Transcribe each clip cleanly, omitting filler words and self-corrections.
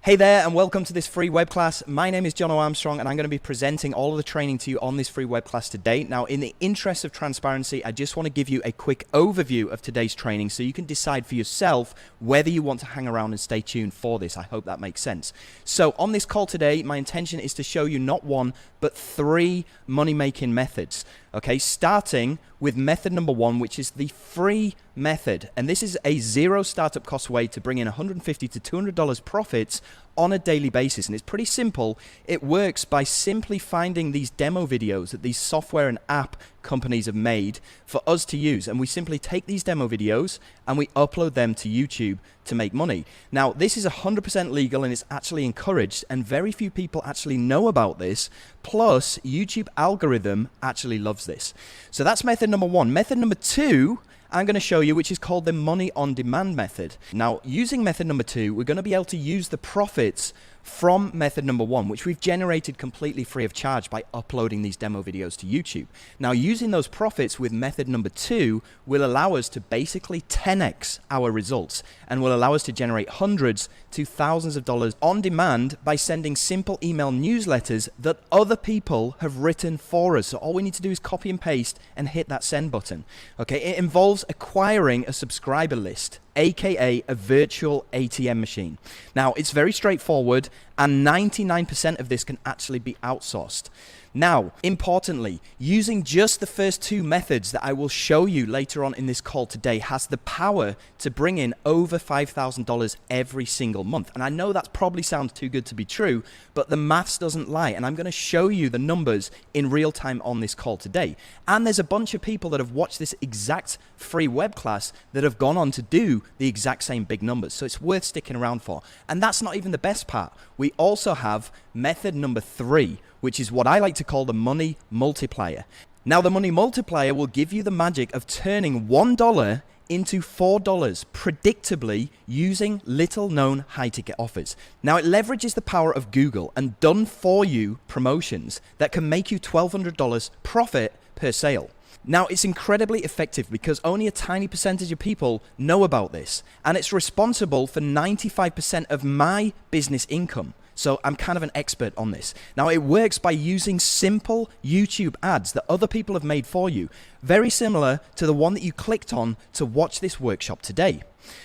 Hey there, and welcome to this free web class. My name is John Armstrong, and I'm going to be presenting all of the training to you on this free web class today. Now, in the interest of transparency, I just want to give you a quick overview of today's training so you can decide for yourself whether you want to hang around and stay tuned for this. I hope that makes sense. So on this call today, my intention is to show you not one, but three money-making methods. Okay, starting with method number one, which is the free method. And this is a zero startup cost way to bring in $150 to $200 profits on a daily basis. And it's pretty simple. It works by simply finding these demo videos that these software and app companies have made for us to use. And we simply take these demo videos and we upload them to YouTube to make money. Now, this is 100% legal and it's actually encouraged, and very few people actually know about this. Plus, YouTube algorithm actually loves this. So that's method number one. Method number two, I'm going to show you, which is called the money on demand method. Now, using method number two, we're going to be able to use the profits from method number one, which we've generated completely free of charge by uploading these demo videos to YouTube. Now, using those profits with method number two will allow us to basically 10x our results and will allow us to generate hundreds to thousands of dollars on demand by sending simple email newsletters that other people have written for us. So all we need to do is copy and paste and hit that send button. Okay, it involves acquiring a subscriber list, aka a virtual ATM machine. Now, it's very straightforward, and 99% of this can actually be outsourced. Now, importantly, using just the first two methods that I will show you later on in this call today has the power to bring in over $5,000 every single month. And I know that probably sounds too good to be true, but the maths doesn't lie. And I'm going to show you the numbers in real time on this call today. And there's a bunch of people that have watched this exact free web class that have gone on to do the exact same big numbers. So it's worth sticking around for. And that's not even the best part. We also have method number three, which is what I like to call the money multiplier. Now, the money multiplier will give you the magic of turning $1 into $4 predictably using little known high ticket offers. Now, it leverages the power of Google and done for you promotions that can make you $1,200 profit per sale. Now, it's incredibly effective because only a tiny percentage of people know about this, and it's responsible for 95% of my business income. So I'm kind of an expert on this. Now, it works by using simple YouTube ads that other people have made for you, very similar to the one that you clicked on to watch this workshop today.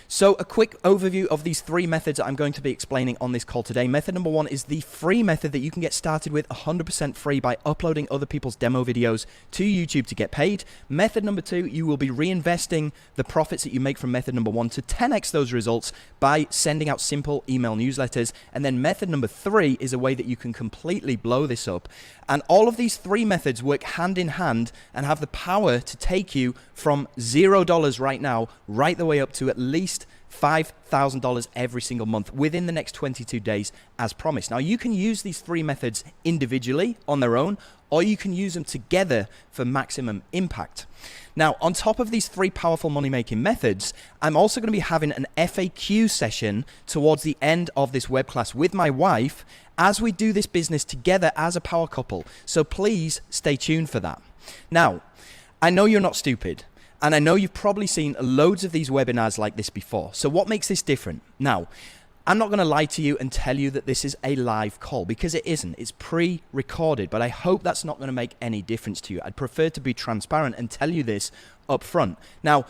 So a quick overview of these three methods that I'm going to be explaining on this call today. Method number one is the free method that you can get started with 100% free by uploading other people's demo videos to YouTube to get paid. Method number two, you will be reinvesting the profits that you make from method number one to 10x those results by sending out simple email newsletters. And then method number three is a way that you can completely blow this up. And all of these three methods work hand in hand and have the power to take you from $0 right now, right the way up to at least $5,000 every single month within the next 22 days as promised. Now, you can use these three methods individually on their own, or you can use them together for maximum impact. Now, on top of these three powerful money-making methods, I'm also going to be having an FAQ session towards the end of this web class with my wife as we do this business together as a power couple. So please stay tuned for that. Now, I know you're not stupid, and I know you've probably seen loads of these webinars like this before. So what makes this different? Now, I'm not going to lie to you and tell you that this is a live call, because it isn't. It's pre-recorded, but I hope that's not going to make any difference to you. I'd prefer to be transparent and tell you this up front. Now,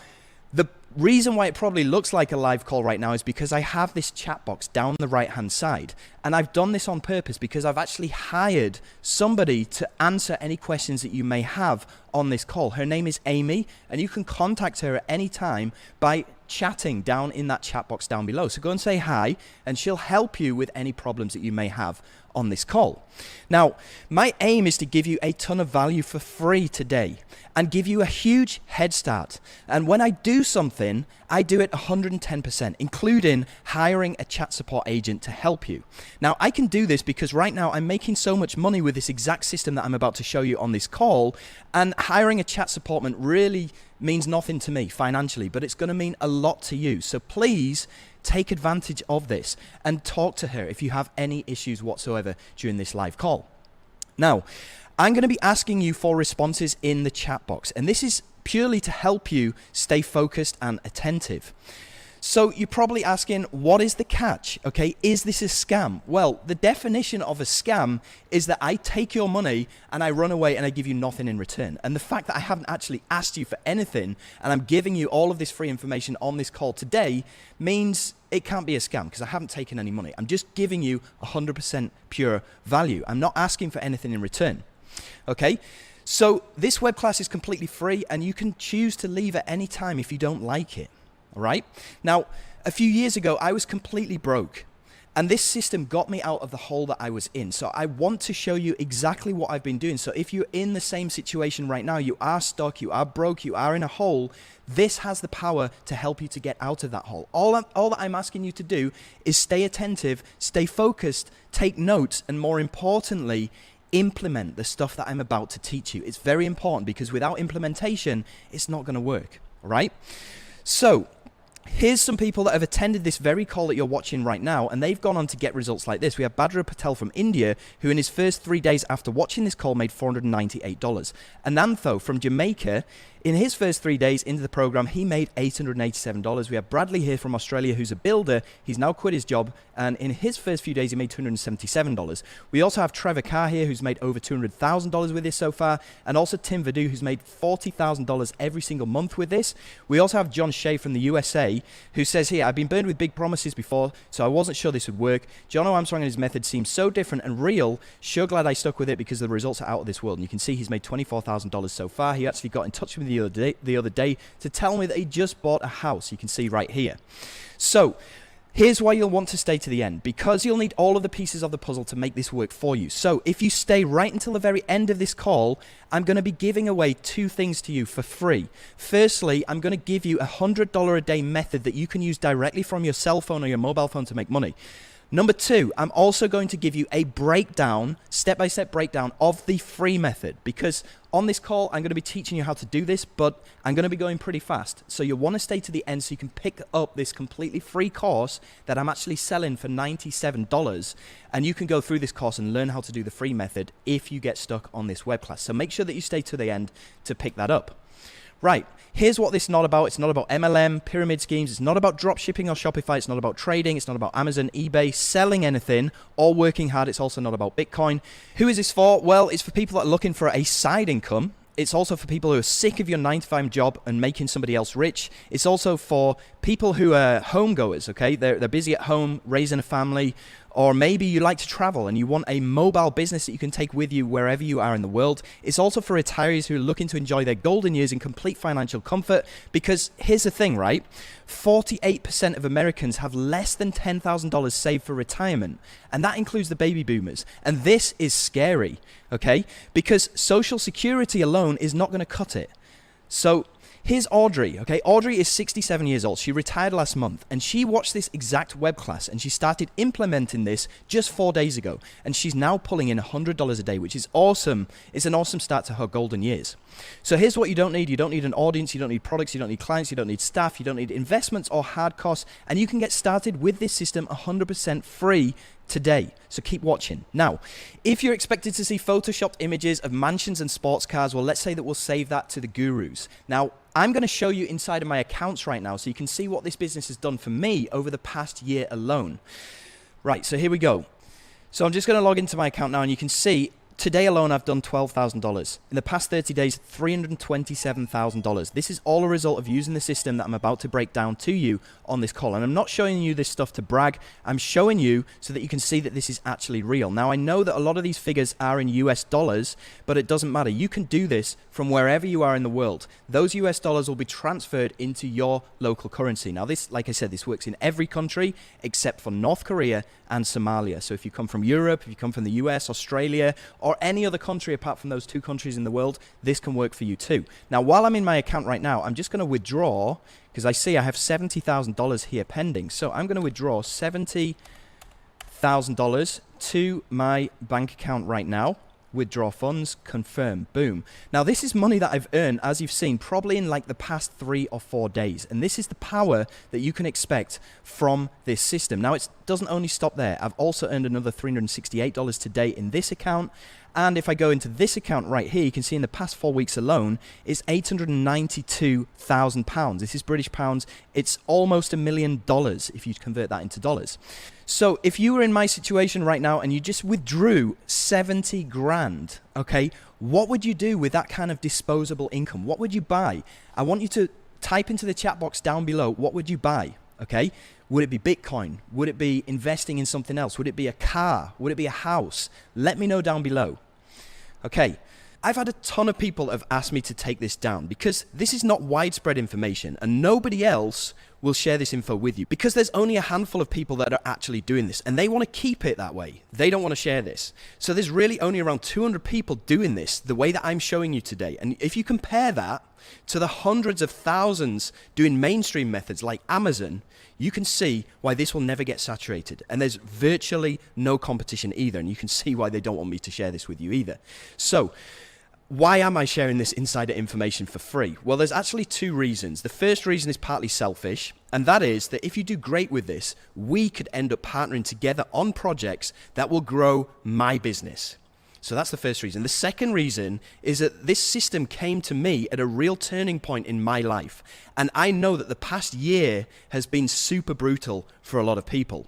the reason why it probably looks like a live call right now is because I have this chat box down the right-hand side. And I've done this on purpose because I've actually hired somebody to answer any questions that you may have on this call. Her name is Amy, and you can contact her at any time by chatting down in that chat box down below. So go and say hi, and she'll help you with any problems that you may have on this call. Now, my aim is to give you a ton of value for free today and give you a huge head start. And when I do something, I do it 110%, including hiring a chat support agent to help you. Now, I can do this because right now I'm making so much money with this exact system that I'm about to show you on this call, and hiring a chat supportman really means nothing to me financially, but it's going to mean a lot to you. So please take advantage of this and talk to her if you have any issues whatsoever during this live call. Now, I'm going to be asking you for responses in the chat box, and this is purely to help you stay focused and attentive. So you're probably asking, what is the catch? Okay, is this a scam? Well, the definition of a scam is that I take your money and I run away and I give you nothing in return. And the fact that I haven't actually asked you for anything and I'm giving you all of this free information on this call today means it can't be a scam because I haven't taken any money. I'm just giving you 100% pure value. I'm not asking for anything in return. Okay, so this web class is completely free and you can choose to leave at any time if you don't like it. All right. Now, a few years ago, I was completely broke. And this system got me out of the hole that I was in. So I want to show you exactly what I've been doing. So if you're in the same situation right now, you are stuck, you are broke, you are in a hole, this has the power to help you to get out of that hole. All that I'm asking you to do is stay attentive, stay focused, take notes, and more importantly, implement the stuff that I'm about to teach you. It's very important because without implementation, it's not going to work. All right. So here's some people that have attended this very call that you're watching right now, and they've gone on to get results like this. We have Badra Patel from India, who in his first 3 days after watching this call made $498. Anantho from Jamaica, in his first 3 days into the program, he made $887. We have Bradley here from Australia, who's a builder. He's now quit his job, and in his first few days, he made $277. We also have Trevor Carr here, who's made over $200,000 with this so far, and also Tim Vadu, who's made $40,000 every single month with this. We also have John Shea from the USA, who says here, I've been burned with big promises before, so I wasn't sure this would work. John Armstrong and his method seems so different and real. Sure glad I stuck with it because the results are out of this world. And you can see he's made $24,000 so far. He actually got in touch with me the other day to tell me that he just bought a house. You can see right here. So here's why you'll want to stay to the end, because you'll need all of the pieces of the puzzle to make this work for you. So if you stay right until the very end of this call, I'm going to be giving away 2 things to you for free. Firstly, I'm going to give you a $100 a day method that you can use directly from your cell phone or your mobile phone to make money. Number 2, I'm also going to give you a breakdown, step-by-step breakdown of the free method, because on this call, I'm going to be teaching you how to do this, but I'm going to be going pretty fast. So you'll want to stay to the end so you can pick up this completely free course that I'm actually selling for $97. And you can go through this course and learn how to do the free method if you get stuck on this web class. So make sure that you stay to the end to pick that up. Right, here's what this is not about. It's not about MLM, pyramid schemes. It's not about drop shipping or Shopify. It's not about trading. It's not about Amazon, eBay, selling anything or working hard. It's also not about Bitcoin. Who is this for? Well, it's for people that are looking for a side income. It's also for people who are sick of your 9-to-5 job and making somebody else rich. It's also for people who are homegoers, okay? They're busy at home, raising a family, or maybe you like to travel and you want a mobile business that you can take with you wherever you are in the world. It's also for retirees who are looking to enjoy their golden years in complete financial comfort, because here's the thing, right? 48% of Americans have less than $10,000 saved for retirement, and that includes the baby boomers. And this is scary, okay? Because Social Security alone is not going to cut it. So here's Audrey, okay? Audrey is 67 years old. She retired last month, and she watched this exact web class, and she started implementing this just 4 days ago, and she's now pulling in $100 a day, which is awesome. It's an awesome start to her golden years. So here's what you don't need. You don't need an audience. You don't need products. You don't need clients. You don't need staff. You don't need investments or hard costs, and you can get started with this system 100% free today. So keep watching. Now, if you're expected to see photoshopped images of mansions and sports cars, well, let's say that we'll save that to the gurus. Now, I'm going to show you inside of my accounts right now so you can see what this business has done for me over the past year alone. Right, so here we go. So I'm just going to log into my account now, and you can see today alone I've done $12,000. In the past 30 days, $327,000. This is all a result of using the system that I'm about to break down to you on this call. And I'm not showing you this stuff to brag. I'm showing you so that you can see that this is actually real. Now, I know that a lot of these figures are in US dollars, but it doesn't matter. You can do this from wherever you are in the world. Those US dollars will be transferred into your local currency. Now, this, like I said, this works in every country except for North Korea and Somalia. So if you come from Europe, if you come from the US, Australia, or any other country apart from those 2 countries in the world, this can work for you too. Now, while I'm in my account right now, I'm just going to withdraw, because I see I have $70,000 here pending. So I'm going to withdraw $70,000 to my bank account right now. Withdraw funds, confirm, boom. Now, this is money that I've earned, as you've seen, probably in like the past 3 or 4 days. And this is the power that you can expect from this system. Now, it doesn't only stop there. I've also earned another $368 today in this account. And if I go into this account right here, you can see in the past 4 weeks alone, it's £892,000. This is British pounds. It's almost $1 million if you convert that into dollars. So if you were in my situation right now and you just withdrew 70 grand, okay, what would you do with that kind of disposable income? What would you buy? I want you to type into the chat box down below, what would you buy? Okay, would it be Bitcoin? Would it be investing in something else? Would it be a car? Would it be a house? Let me know down below. Okay, I've had a ton of people have asked me to take this down because this is not widespread information and nobody else will share this info with you because there's only a handful of people that are actually doing this and they want to keep it that way. They don't want to share this. So there's really only around 200 people doing this the way that I'm showing you today. And if you compare that to the hundreds of thousands doing mainstream methods like Amazon, you can see why this will never get saturated. And there's virtually no competition either. And you can see why they don't want me to share this with you either. So why am I sharing this insider information for free? Well, there's actually two reasons. The first reason is partly selfish, and that is that if you do great with this, we could end up partnering together on projects that will grow my business. So that's the first reason. The second reason is that this system came to me at a real turning point in my life. And I know that the past year has been super brutal for a lot of people.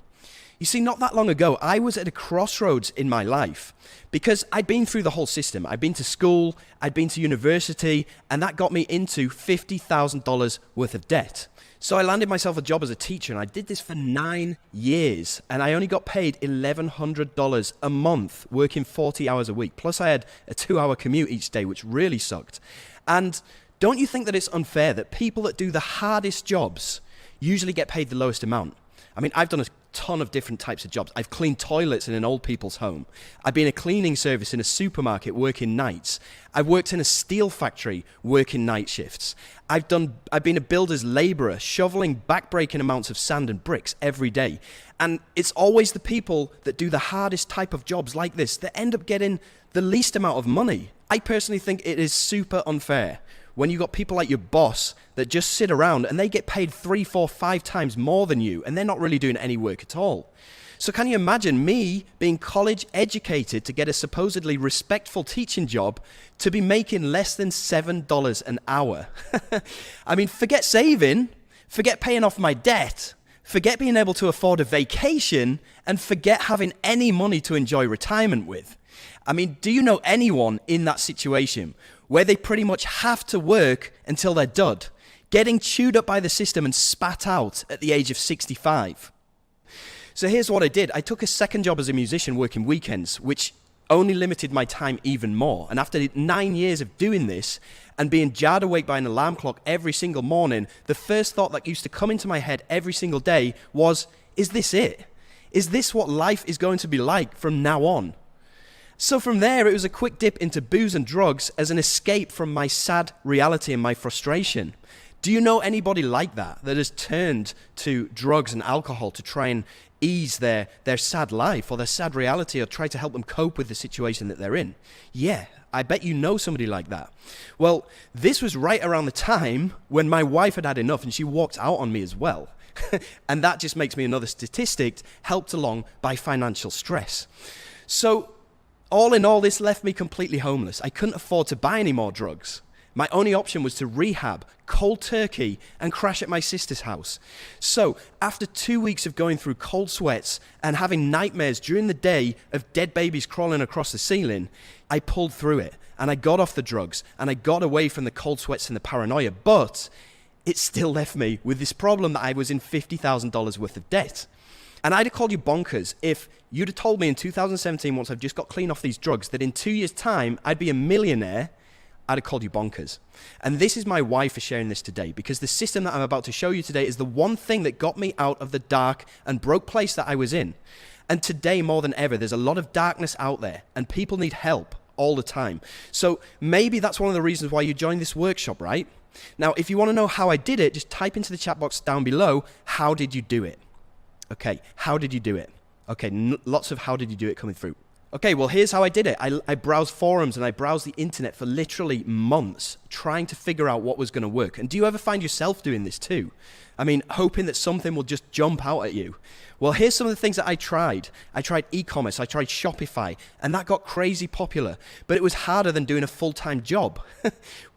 You see, not that long ago, I was at a crossroads in my life because I'd been through the whole system. I'd been to school, I'd been to university, and that got me into $50,000 worth of debt. So I landed myself a job as a teacher, and I did this for 9 years, and I only got paid $1,100 a month, working 40 hours a week. Plus I had a 2-hour commute each day, which really sucked. And don't you think that it's unfair that people that do the hardest jobs usually get paid the lowest amount? I mean, I've done a ton of different types of jobs. I've cleaned toilets in an old people's home. I've been a cleaning service in a supermarket working nights. I've worked in a steel factory working night shifts. I've been a builder's laborer, shoveling backbreaking amounts of sand and bricks every day. And it's always the people that do the hardest type of jobs like this that end up getting the least amount of money. I personally think it is super unfair when you got people like your boss that just sit around and they get paid 3, 4, 5 times more than you and they're not really doing any work at all. So can you imagine me being college educated to get a supposedly respectful teaching job to be making less than $7 an hour? I mean, forget saving, forget paying off my debt, forget being able to afford a vacation, and forget having any money to enjoy retirement with. I mean, do you know anyone in that situation where they pretty much have to work until they're dud, getting chewed up by the system and spat out at the age of 65? So here's what I did. I took a second job as a musician working weekends, which only limited my time even more. And after 9 years of doing this and being jarred awake by an alarm clock every single morning, the first thought that used to come into my head every single day was, is this it? Is this what life is going to be like from now on? So from there, it was a quick dip into booze and drugs as an escape from my sad reality and my frustration. Do you know anybody like that has turned to drugs and alcohol to try and ease their sad life or their sad reality or try to help them cope with the situation that they're in? Yeah, I bet you know somebody like that. Well, this was right around the time when my wife had had enough and she walked out on me as well. And that just makes me another statistic helped along by financial stress. So all in all, this left me completely homeless. I couldn't afford to buy any more drugs. My only option was to rehab, cold turkey, and crash at my sister's house. So after 2 weeks of going through cold sweats and having nightmares during the day of dead babies crawling across the ceiling, I pulled through it and I got off the drugs and I got away from the cold sweats and the paranoia, but it still left me with this problem that I was in $50,000 worth of debt. And I'd have called you bonkers if you'd have told me in 2017, once I've just got clean off these drugs, that in 2 years' time, I'd be a millionaire. I'd have called you bonkers. And this is my why for sharing this today, because the system that I'm about to show you today is the one thing that got me out of the dark and broke place that I was in. And today, more than ever, there's a lot of darkness out there, and people need help all the time. So maybe that's one of the reasons why you joined this workshop, right? Now, if you want to know how I did it, just type into the chat box down below, how did you do it? Okay, how did you do it? Okay, lots of how did you do it coming through. Okay, well, here's how I did it. I browsed forums and I browsed the internet for literally months trying to figure out what was going to work. And do you ever find yourself doing this too? I mean, hoping that something will just jump out at you. Well, here's some of the things that I tried. I tried e-commerce, I tried Shopify, and that got crazy popular, but it was harder than doing a full-time job.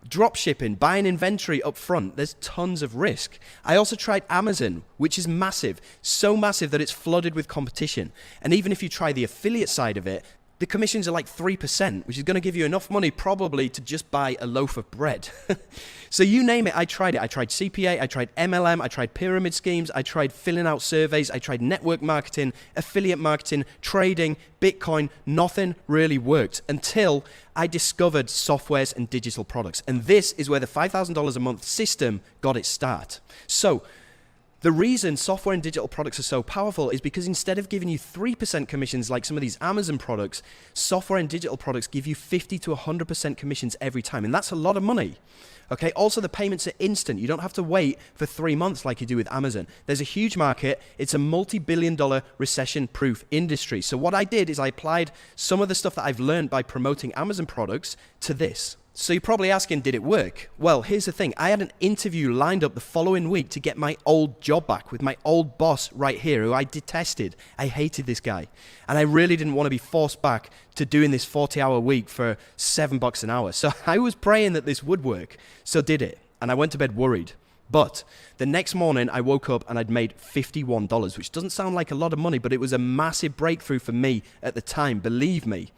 Drop shipping, buying inventory up front, there's tons of risk. I also tried Amazon, which is massive, so massive that it's flooded with competition. And even if you try the affiliate side of it, the commissions are like 3%, which is going to give you enough money probably to just buy a loaf of bread. So you name it, I tried it. I tried CPA, I tried MLM, I tried pyramid schemes, I tried filling out surveys, I tried network marketing, affiliate marketing, trading, Bitcoin. Nothing really worked until I discovered softwares and digital products. And this is where the $5,000 a month system got its start. So the reason software and digital products are so powerful is because instead of giving you 3% commissions like some of these Amazon products, software and digital products give you 50 to 100% commissions every time. And that's a lot of money. Okay. Also, the payments are instant. You don't have to wait for 3 months like you do with Amazon. There's a huge market. It's a multi-billion-dollar recession-proof industry. So what I did is I applied some of the stuff that I've learned by promoting Amazon products to this. So you're probably asking, did it work? Well, here's the thing. I had an interview lined up the following week to get my old job back with my old boss right here, who I detested. I hated this guy. And I really didn't want to be forced back to doing this 40-hour week for $7 an hour. So I was praying that this would work. So did it. And I went to bed worried. But the next morning I woke up and I'd made $51, which doesn't sound like a lot of money, but it was a massive breakthrough for me at the time, believe me.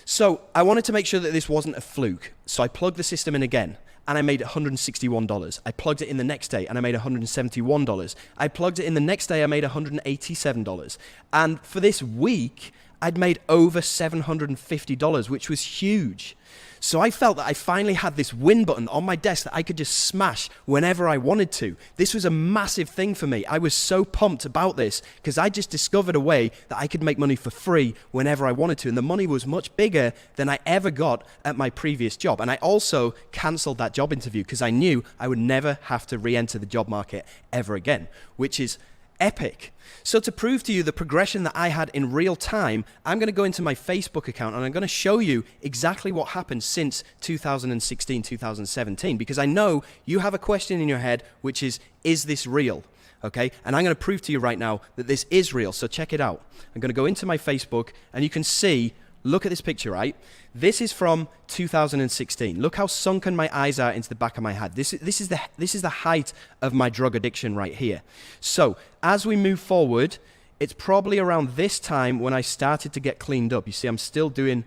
So I wanted to make sure that this wasn't a fluke. So I plugged the system in again and I made $161. I plugged it in the next day and I made $171. I plugged it in the next day, I made $187. And for this week, I'd made over $750, which was huge. So I felt that I finally had this win button on my desk that I could just smash whenever I wanted to. This was a massive thing for me. I was so pumped about this because I just discovered a way that I could make money for free whenever I wanted to. And the money was much bigger than I ever got at my previous job. And I also canceled that job interview because I knew I would never have to re-enter the job market ever again, which is epic. So to prove to you the progression that I had in real time, I'm going to go into my Facebook account and I'm going to show you exactly what happened since 2016, 2017, because I know you have a question in your head, which is this real? Okay, and I'm going to prove to you right now that this is real. So check it out. I'm going to go into my Facebook and you can see, look at this picture, right? This is from 2016. Look how sunken my eyes are into the back of my head. This is the height of my drug addiction right here. So as we move forward, it's probably around this time when I started to get cleaned up. You see, I'm still doing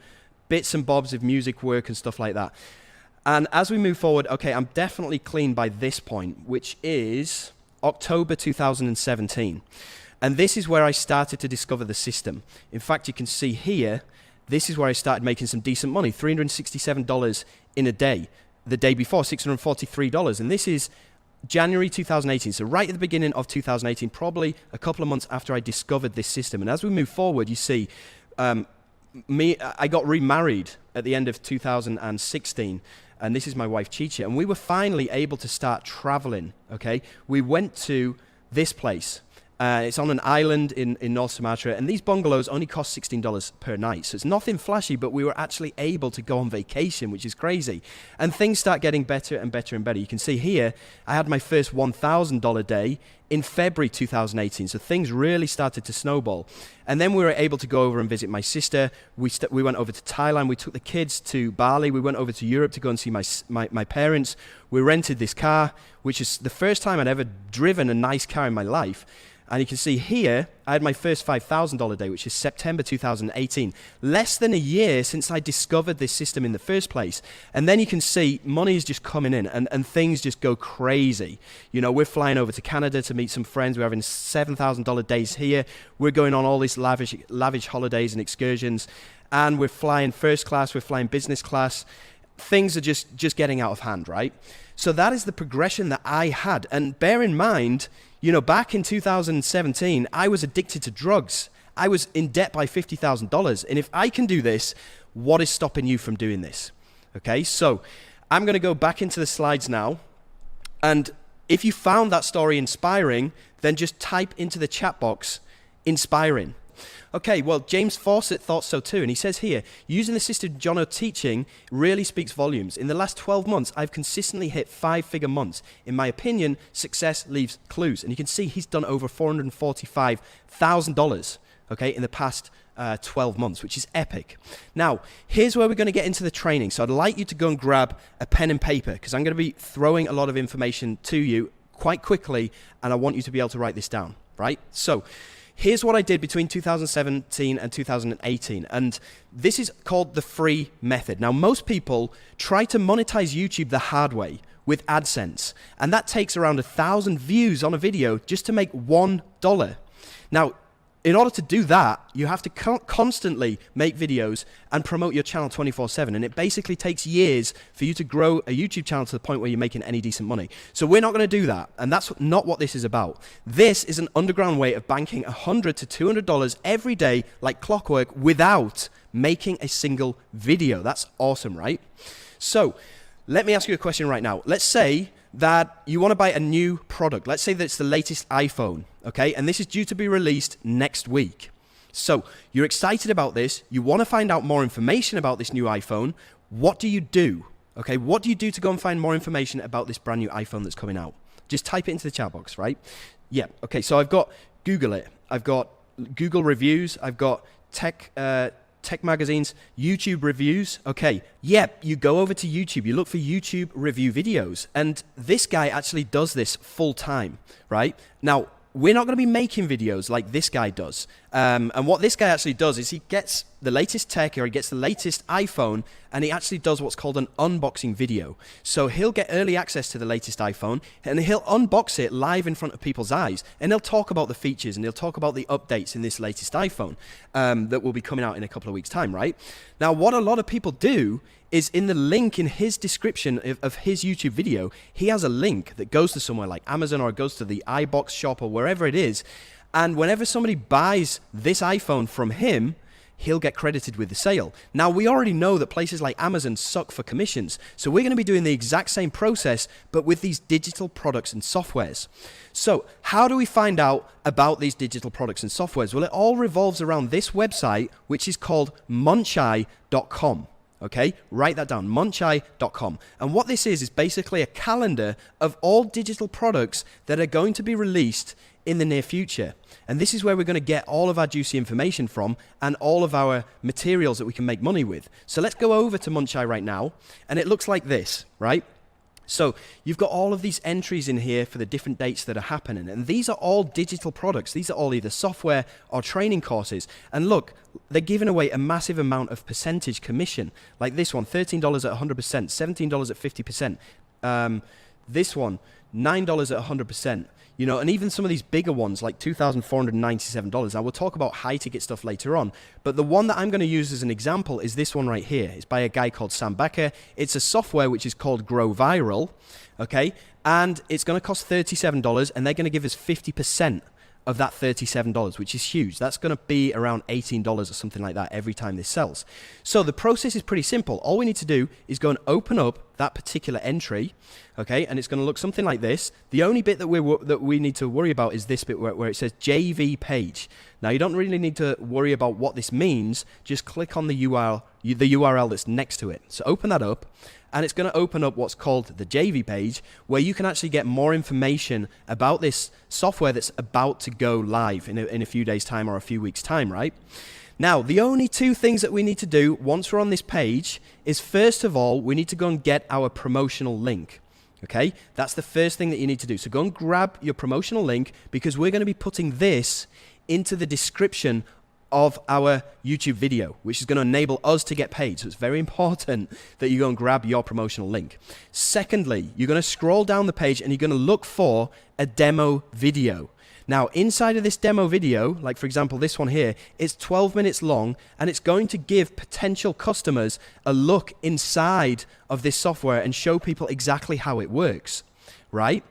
bits and bobs of music work and stuff like that. And as we move forward, okay, I'm definitely clean by this point, which is October 2017. And this is where I started to discover the system. In fact, you can see here, this is where I started making some decent money, $367 in a day. The day before, $643. And this is January 2018. So right at the beginning of 2018, probably a couple of months after I discovered this system. And as we move forward, you see, I got remarried at the end of 2016. And this is my wife, Chicha. And we were finally able to start traveling, okay? We went to this place. It's on an island in North Sumatra, and these bungalows only cost $16 per night. So it's nothing flashy, but we were actually able to go on vacation, which is crazy. And things start getting better and better and better. You can see here, I had my first $1,000 day in February 2018. So things really started to snowball. And then we were able to go over and visit my sister. We went over to Thailand. We took the kids to Bali. We went over to Europe to go and see my parents. We rented this car, which is the first time I'd ever driven a nice car in my life. And you can see here, I had my first $5,000 day, which is September 2018. Less than a year since I discovered this system in the first place. And then you can see money is just coming in and things just go crazy. You know, we're flying over to Canada to meet some friends. We're having $7,000 days here. We're going on all these lavish holidays and excursions. And we're flying first class, we're flying business class. Things are just getting out of hand, right? So that is the progression that I had. And bear in mind, you know, back in 2017, I was addicted to drugs. I was in debt by $50,000. And if I can do this, what is stopping you from doing this? Okay, so I'm going to go back into the slides now. And if you found that story inspiring, then just type into the chat box, inspiring. Okay, well, James Fawcett thought so too, and he says here, using the system Jono teaching really speaks volumes. In the last 12 months, I've consistently hit 5-figure months. In my opinion, success leaves clues. And you can see he's done over $445,000, okay, in the past 12 months, which is epic. Now, here's where we're going to get into the training. So I'd like you to go and grab a pen and paper, because I'm going to be throwing a lot of information to you quite quickly, and I want you to be able to write this down, right? So here's what I did between 2017 and 2018, and this is called the free method. Now, most people try to monetize YouTube the hard way with AdSense, and that takes around 1,000 views on a video just to make $1. Now, in order to do that, you have to constantly make videos and promote your channel 24/7, and it basically takes years for you to grow a YouTube channel to the point where you're making any decent money. So we're not going to do that, and that's not what this is about. This is an underground way of banking $100 to $200 every day like clockwork without making a single video. That's awesome, right? So let me ask you a question right now. Let's say that you want to buy a new product. Let's say that it's the latest iPhone, okay? And this is due to be released next week. So you're excited about this. You want to find out more information about this new iPhone. What do you do? Okay, what do you do to go and find more information about this brand new iPhone that's coming out? Just type it into the chat box, right? Yeah, okay, so I've got Google it. I've got Google reviews. I've got tech magazines, YouTube reviews. Okay, yep, you go over to YouTube, you look for YouTube review videos, and this guy actually does this full time, right? Now, we're not going to be making videos like this guy does. And what this guy actually does is he gets the latest tech, or he gets the latest iPhone, and he actually does what's called an unboxing video. So he'll get early access to the latest iPhone, and he'll unbox it live in front of people's eyes, and he'll talk about the features, and he'll talk about the updates in this latest iPhone that will be coming out in a couple of weeks' time, right? Now, what a lot of people do is in the link in his description of his YouTube video, he has a link that goes to somewhere like Amazon, or it goes to the iBox shop, or wherever it is. And whenever somebody buys this iPhone from him, he'll get credited with the sale. Now, we already know that places like Amazon suck for commissions, so we're going to be doing the exact same process, but with these digital products and softwares. So how do we find out about these digital products and softwares? Well, it all revolves around this website, which is called muncheye.com. Okay, write that down, muncheye.com. And what this is basically a calendar of all digital products that are going to be released in the near future. And this is where we're going to get all of our juicy information from, and all of our materials that we can make money with. So let's go over to Muncheye right now, and it looks like this, right? So you've got all of these entries in here for the different dates that are happening, and these are all digital products. These are all either software or training courses. And look, they're giving away a massive amount of percentage commission, like this one, $13 at 100%, $17 at 50%. This one, $9 at 100%. You know, and even some of these bigger ones, like $2,497. Now, we'll talk about high-ticket stuff later on, but the one that I'm going to use as an example is this one right here. It's by a guy called Sam Becker. It's a software which is called Grow Viral, okay? And it's going to cost $37, and they're going to give us 50% of that $37, which is huge. That's going to be around $18 or something like that every time this sells. So the process is pretty simple. All we need to do is go and open up that particular entry, okay, and it's going to look something like this. The only bit that we need to worry about is this bit where it says JV page. Now, you don't really need to worry about what this means. Just click on the URL that's next to it. So open that up, and it's going to open up what's called the JV page, where you can actually get more information about this software that's about to go live in a few days' time or a few weeks' time, right? Now, the only two things that we need to do once we're on this page is, first of all, we need to go and get our promotional link. Okay, that's the first thing that you need to do. So go and grab your promotional link, because we're going to be putting this into the description of our YouTube video, which is going to enable us to get paid. So it's very important that you go and grab your promotional link. Secondly, you're going to scroll down the page, and you're going to look for a demo video. Now, inside of this demo video, like for example this one here, it's 12 minutes long, and it's going to give potential customers a look inside of this software and show people exactly how it works, right?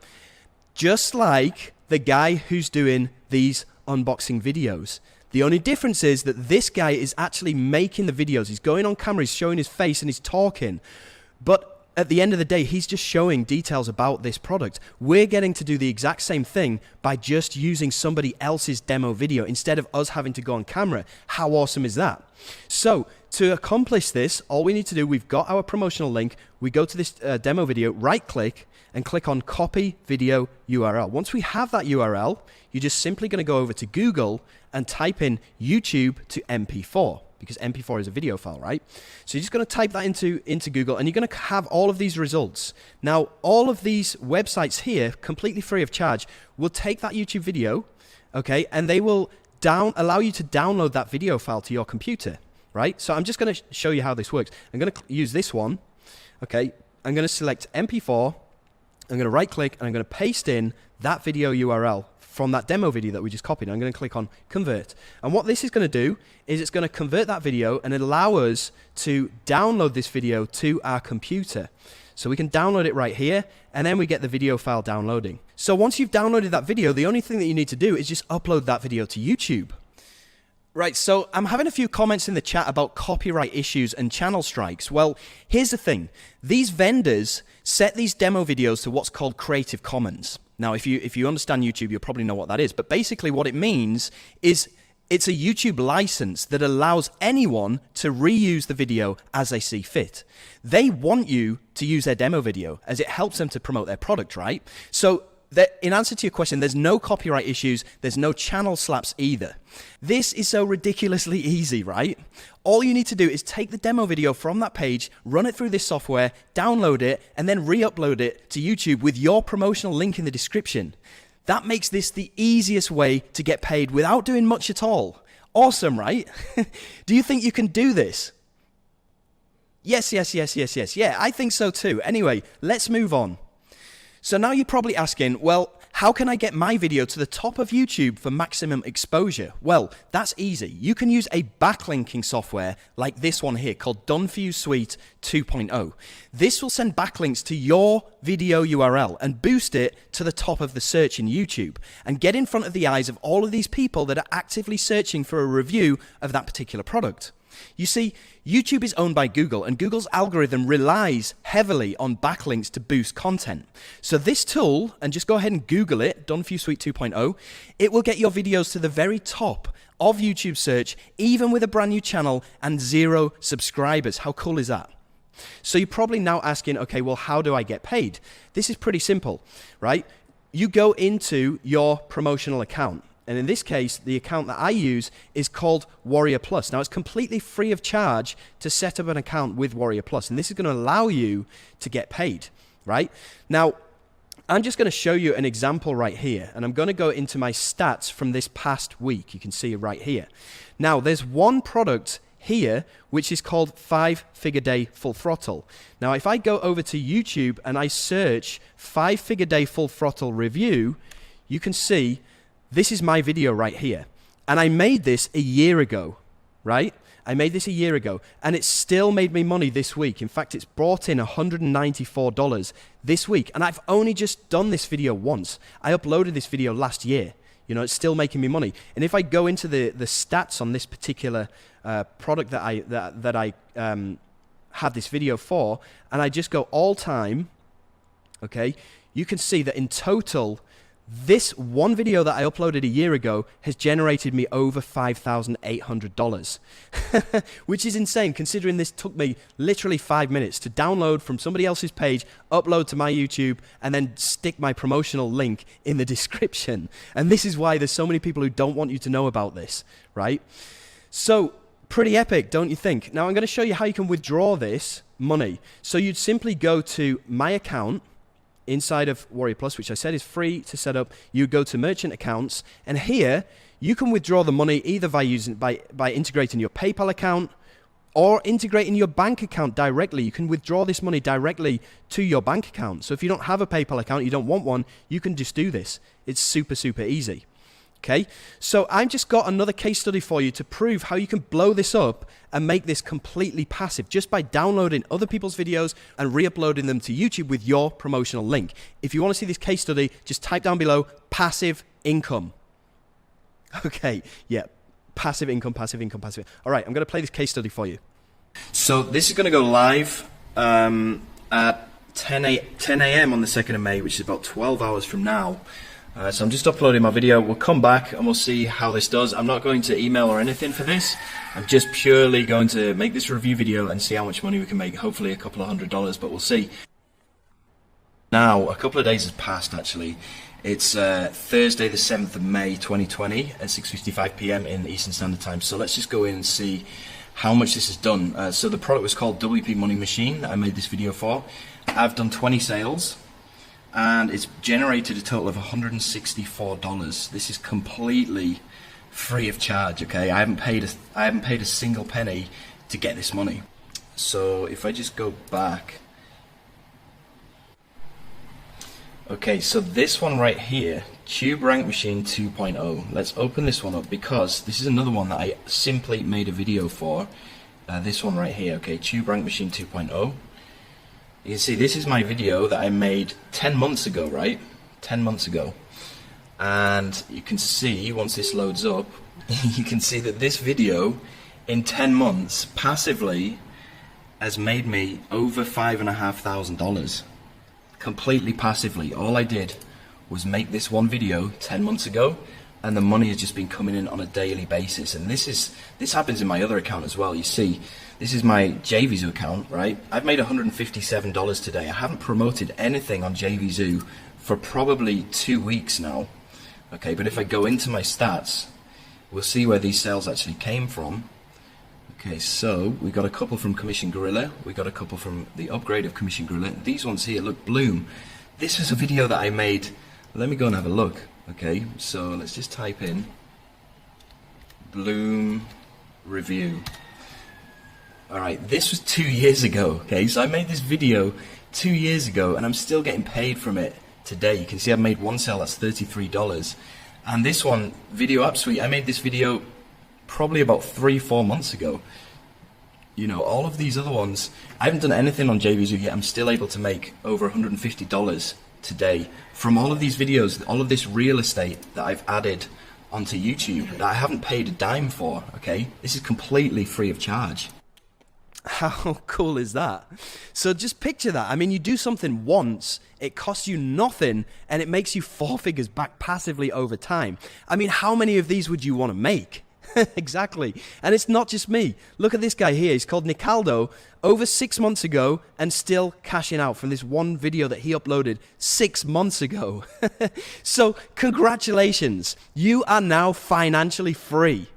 Just like the guy who's doing these unboxing videos. The only difference is that this guy is actually making the videos. He's going on camera, he's showing his face, and he's talking. But at the end of the day, he's just showing details about this product. We're getting to do the exact same thing by just using somebody else's demo video instead of us having to go on camera. How awesome is that? So to accomplish this, all we need to do, we've got our promotional link. We go to this demo video, right click, and click on copy video URL. Once we have that URL, you're just simply going to go over to Google and type in YouTube to MP4, because MP4 is a video file, right? So you're just going to type that into Google, and you're going to have all of these results. Now, all of these websites here, completely free of charge, will take that YouTube video, okay, and they will allow you to download that video file to your computer, right? So I'm just going to show you how this works. I'm going to use this one, okay? I'm going to select MP4, I'm going to right click, and I'm going to paste in that video URL from that demo video that we just copied. I'm going to click on convert. And what this is going to do is it's going to convert that video and allow us to download this video to our computer. So we can download it right here, and then we get the video file downloading. So once you've downloaded that video, the only thing that you need to do is just upload that video to YouTube. Right, so I'm having a few comments in the chat about copyright issues and channel strikes. Well, here's the thing. These vendors set these demo videos to what's called Creative Commons. Now, if you understand YouTube, you'll probably know what that is. But basically what it means is it's a YouTube license that allows anyone to reuse the video as they see fit. They want you to use their demo video as it helps them to promote their product, right? So in answer to your question, there's no copyright issues, there's no channel slaps either. This is so ridiculously easy, right? All you need to do is take the demo video from that page, run it through this software, download it, and then re-upload it to YouTube with your promotional link in the description. That makes this the easiest way to get paid without doing much at all. Awesome, right? Do you think you can do this? Yes. Yeah, I think so too. Anyway, let's move on. So now you're probably asking, well, how can I get my video to the top of YouTube for maximum exposure? Well, that's easy. You can use a backlinking software like this one here called Done For You Suite 2.0. This will send backlinks to your video URL and boost it to the top of the search in YouTube and get in front of the eyes of all of these people that are actively searching for a review of that particular product. You see, YouTube is owned by Google, and Google's algorithm relies heavily on backlinks to boost content. So this tool, and just go ahead and Google it, Done For You Suite 2.0, it will get your videos to the very top of YouTube search, even with a brand new channel and 0 subscribers. How cool is that? So you're probably now asking, okay, well, how do I get paid? This is pretty simple, right? You go into your promotional account. And in this case, the account that I use is called Warrior Plus. Now, it's completely free of charge to set up an account with Warrior Plus. And this is going to allow you to get paid, right? Now, I'm just going to show you an example right here. And I'm going to go into my stats from this past week. You can see it right here. Now, there's one product here, which is called 5-Figure Day Full Throttle. Now, if I go over to YouTube and I search 5-Figure Day Full Throttle review, you can see this is my video right here. And I made this a year ago, right? I made this a year ago, and it still made me money this week. In fact, it's brought in $194 this week, and I've only just done this video once. I uploaded this video last year. You know, it's still making me money. And if I go into the stats on this particular product that I have this video for, and I just go all time, okay, you can see that in total, this one video that I uploaded a year ago has generated me over $5,800, which is insane considering this took me literally 5 minutes to download from somebody else's page, upload to my YouTube, and then stick my promotional link in the description. And this is why there's so many people who don't want you to know about this, right? So pretty epic, don't you think? Now I'm going to show you how you can withdraw this money. So you'd simply go to my account inside of Warrior Plus, which I said is free to set up. You go to merchant accounts, and here you can withdraw the money either by integrating your PayPal account or integrating your bank account directly. You can withdraw this money directly to your bank account. So if you don't have a PayPal account, you don't want one, you can just do this. It's super, super easy. Okay, so I've just got another case study for you to prove how you can blow this up and make this completely passive just by downloading other people's videos and re-uploading them to YouTube with your promotional link. If you want to see this case study, just type down below passive income. Okay, yeah, passive income. All right, I'm going to play this case study for you. So this is going to go live at 10 a.m. on the 2nd of May, which is about 12 hours from now. So I'm just uploading my video. We'll come back and we'll see how this does. I'm not going to email or anything for this. I'm just purely going to make this review video and see how much money we can make. Hopefully a couple of $100s, but we'll see. Now, a couple of days has passed actually. It's Thursday the 7th of May 2020 at 6:55 p.m. in Eastern Standard Time. So let's just go in and see how much this has done. So the product was called WP Money Machine that I made this video for. I've done 20 sales and it's generated a total of $164. This is completely free of charge, okay? I haven't paid a single penny to get this money. So if I just go back, okay, so this one right here, Tube Rank Machine 2.0. Let's open this one up because this is another one that I simply made a video for. This one right here, okay, Tube Rank Machine 2.0. You can see this is my video that I made 10 months ago, right? 10 months ago. And you can see, once this loads up, you can see that this video in 10 months passively has made me over $5,500. Completely passively. All I did was make this one video 10 months ago and the money has just been coming in on a daily basis. And this happens in my other account as well. You see, this is my JVZoo account, right? I've made $157 today. I haven't promoted anything on JVZoo for probably 2 weeks now. Okay, but if I go into my stats, we'll see where these sales actually came from. Okay, so we got a couple from Commission Gorilla, we got a couple from the upgrade of Commission Gorilla. These ones here, look, Bloom. This was a video that I made. Let me go and have a look. Okay, so let's just type in Bloom review. Alright, this was 2 years ago, okay, so I made this video 2 years ago and I'm still getting paid from it today. You can see I've made one sale, that's $33. And this one, Video App Suite, I made this video probably about 3-4 months ago. You know, all of these other ones, I haven't done anything on JVZoo yet. I'm still able to make over $150 today from all of these videos, all of this real estate that I've added onto YouTube that I haven't paid a dime for, okay? This is completely free of charge. How cool is that? So just picture that. I mean, you do something once, it costs you nothing, and it makes you 4 figures back passively over time. I mean, how many of these would you want to make? Exactly. And it's not just me. Look at this guy here. He's called Nicaldo, over 6 months ago and still cashing out from this one video that he uploaded 6 months ago. So congratulations. You are now financially free.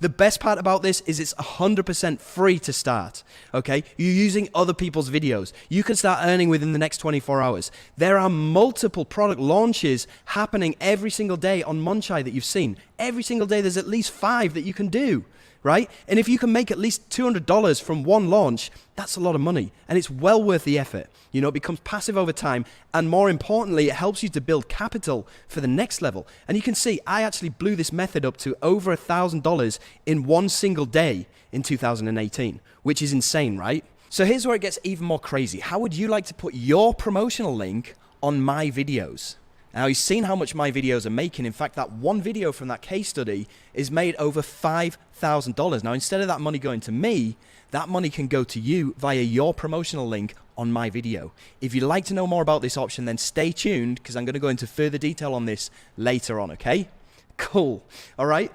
The best part about this is it's 100% free to start, okay? You're using other people's videos. You can start earning within the next 24 hours. There are multiple product launches happening every single day on Monchai that you've seen. Every single day there's at least 5 that you can do, right? And if you can make at least $200 from one launch, that's a lot of money and it's well worth the effort. You know, it becomes passive over time and more importantly, it helps you to build capital for the next level. And you can see I actually blew this method up to over $1,000 in one single day in 2018, which is insane, right? So here's where it gets even more crazy. How would you like to put your promotional link on my videos? Now, you've seen how much my videos are making. In fact, that one video from that case study is made over $5,000. Now, instead of that money going to me, that money can go to you via your promotional link on my video. If you'd like to know more about this option, then stay tuned because I'm going to go into further detail on this later on, okay? Cool. All right.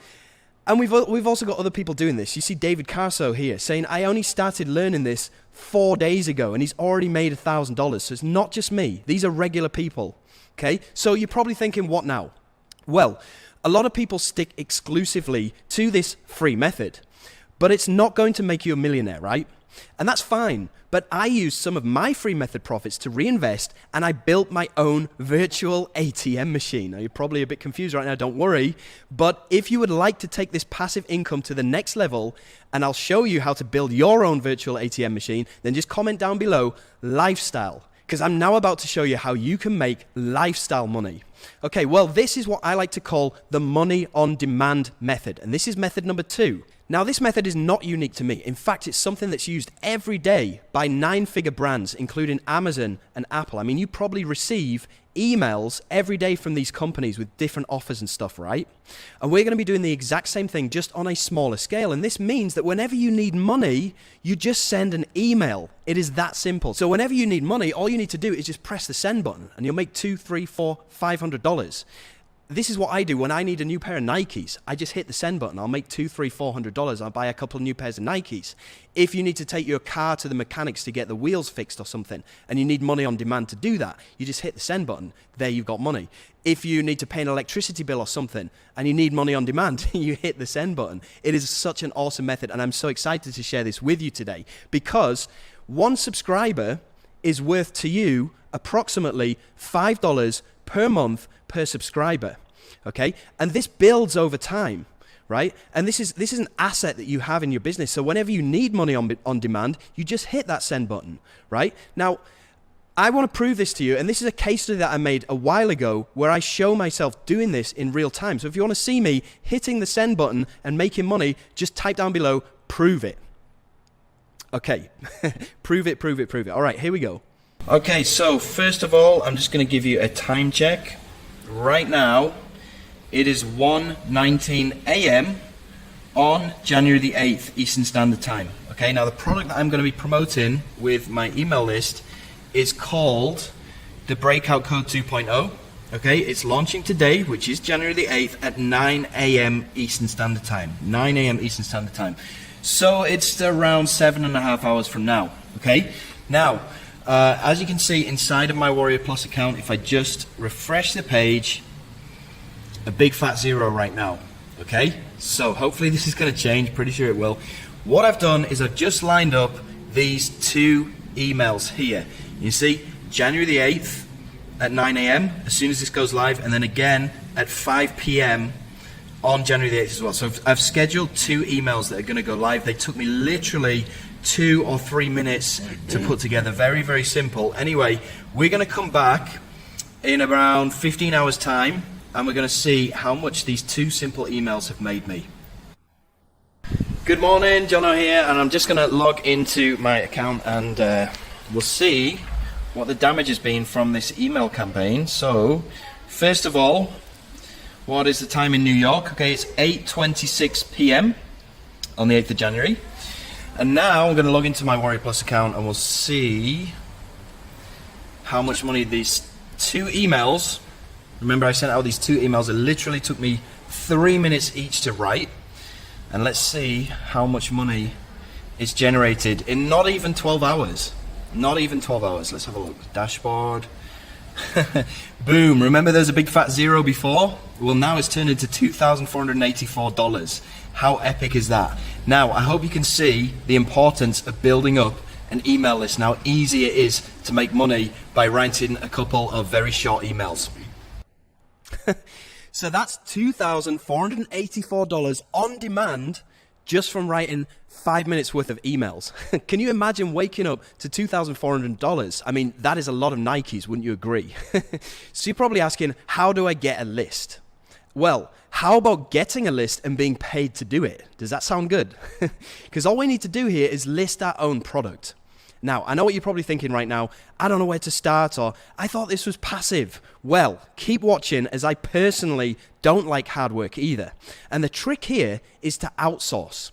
And we've also got other people doing this. You see David Carso here saying, I only started learning this 4 days ago and he's already made $1,000. So it's not just me. These are regular people. Okay, so you're probably thinking, what now? Well, a lot of people stick exclusively to this free method, but it's not going to make you a millionaire, right? And that's fine, but I used some of my free method profits to reinvest and I built my own virtual ATM machine. Now, you're probably a bit confused right now, don't worry, but if you would like to take this passive income to the next level, and I'll show you how to build your own virtual ATM machine, then just comment down below, lifestyle. Because I'm now about to show you how you can make lifestyle money. Okay, well, this is what I like to call the money on demand method. And this is method number 2. Now, this method is not unique to me. In fact, it's something that's used every day by 9-figure brands, including Amazon and Apple. I mean, you probably receive emails every day from these companies with different offers and stuff, right? And we're going to be doing the exact same thing, just on a smaller scale. And this means that whenever you need money, you just send an email. It is that simple. So whenever you need money, all you need to do is just press the send button and you'll make $200, $300, $400, $500. This is what I do when I need a new pair of Nikes. I just hit the send button. I'll make $200, $300, $400. I'll buy a couple of new pairs of Nikes. If you need to take your car to the mechanics to get the wheels fixed or something, and you need money on demand to do that, you just hit the send button. There you've got money. If you need to pay an electricity bill or something, and you need money on demand, you hit the send button. It is such an awesome method, and I'm so excited to share this with you today, because one subscriber is worth to you approximately $5 per month per subscriber. Okay, and this builds over time, right? And this is an asset that you have in your business. So whenever you need money on demand, you just hit that send button, right? Now, I want to prove this to you, and this is a case study that I made a while ago where I show myself doing this in real time. So if you want to see me hitting the send button and making money, just type down below, prove it. Okay, prove it, prove it, prove it. All right, here we go. Okay, so first of all, I'm just going to give you a time check. Right now, it is 1:19 a.m. on January the 8th, Eastern Standard Time. Okay, now the product that I'm going to be promoting with my email list is called the Breakout Code 2.0. Okay, it's launching today, which is January the 8th at 9 a.m. Eastern Standard Time. 9 a.m. Eastern Standard Time. So it's around 7.5 hours from now. Okay, now, as you can see inside of my Warrior Plus account, if I just refresh the page, a big fat zero right now. Okay, so hopefully this is going to change, pretty sure it will. What I've done is I've just lined up these two emails here. You see, January the 8th at 9 a.m. as soon as this goes live, and then again at 5 p.m. on January the 8th as well. So I've scheduled two emails that are going to go live. They took me literally 2 or 3 minutes to put together. Very, very simple. Anyway, we're going to come back in around 15 hours time, and we're going to see how much these two simple emails have made me. Good morning, Jono here, and I'm just going to log into my account and we'll see what the damage has been from this email campaign. So, first of all, what is the time in New York? Okay, it's 8:26 p.m. on the 8th of January. And now I'm going to log into my Warrior Plus account and we'll see how much money these two emails. Remember, I sent out these two emails. It literally took me 3 minutes each to write. And let's see how much money it's generated in not even 12 hours. Not even 12 hours. Let's have a look. Dashboard. Boom. Remember there's a big fat zero before? Well, now it's turned into $2,484. How epic is that? Now, I hope you can see the importance of building up an email list and how easy it is to make money by writing a couple of very short emails. So that's $2,484 on demand just from writing 5 minutes worth of emails. Can you imagine waking up to $2,400? I mean, that is a lot of Nikes, wouldn't you agree? So you're probably asking, how do I get a list? Well, how about getting a list and being paid to do it? Does that sound good? Because all we need to do here is list our own product. Now, I know what you're probably thinking right now. I don't know where to start, or I thought this was passive. Well, keep watching, as I personally don't like hard work either. And the trick here is to outsource.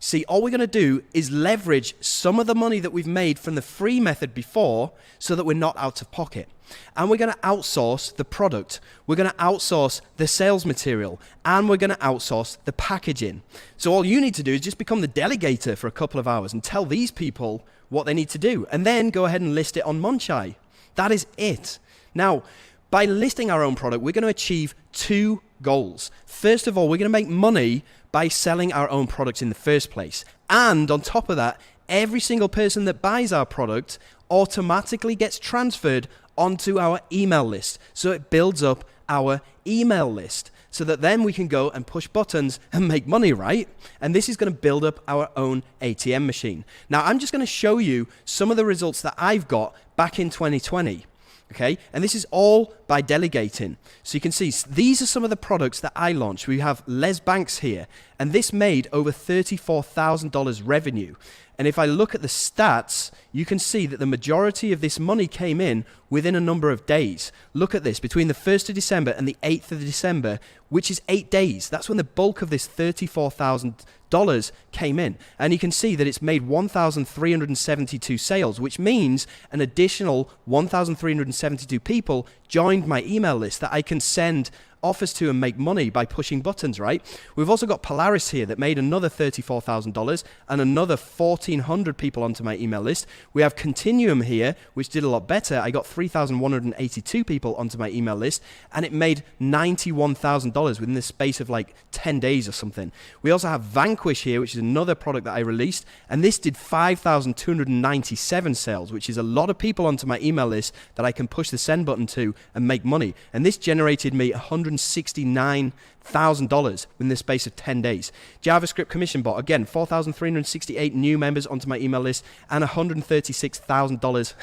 See, all we're going to do is leverage some of the money that we've made from the free method before so that we're not out of pocket. And we're going to outsource the product. We're going to outsource the sales material. And we're going to outsource the packaging. So all you need to do is just become the delegator for a couple of hours and tell these people what they need to do. And then go ahead and list it on Munchai. That is it. Now, by listing our own product, we're going to achieve two goals. First of all, we're going to make money by selling our own product in the first place. And on top of that, every single person that buys our product automatically gets transferred onto our email list. So it builds up our email list so that then we can go and push buttons and make money, right? And this is going to build up our own ATM machine. Now, I'm just going to show you some of the results that I've got back in 2020. Okay, and this is all by delegating. So you can see these are some of the products that I launched. We have Les Banks here, and this made over $34,000 revenue. And if I look at the stats, you can see that the majority of this money came in within a number of days. Look at this, between the 1st of December and the 8th of December, which is 8 days. That's when the bulk of this $34,000 came in. And you can see that it's made 1,372 sales, which means an additional 1,372 people joined my email list that I can send offers to and make money by pushing buttons, right? We've also got Polaris here that made another $34,000 and another 1,400 people onto my email list. We have Continuum here, which did a lot better. I got 3,182 people onto my email list, and it made $91,000 within the space of like 10 days or something. We also have Vanquish here, which is another product that I released, and this did 5,297 sales, which is a lot of people onto my email list that I can push the send button to and make money. And this generated me $169,000 in the space of 10 days. JavaScript Commission Bot, again, 4,368 new members onto my email list and $136,000.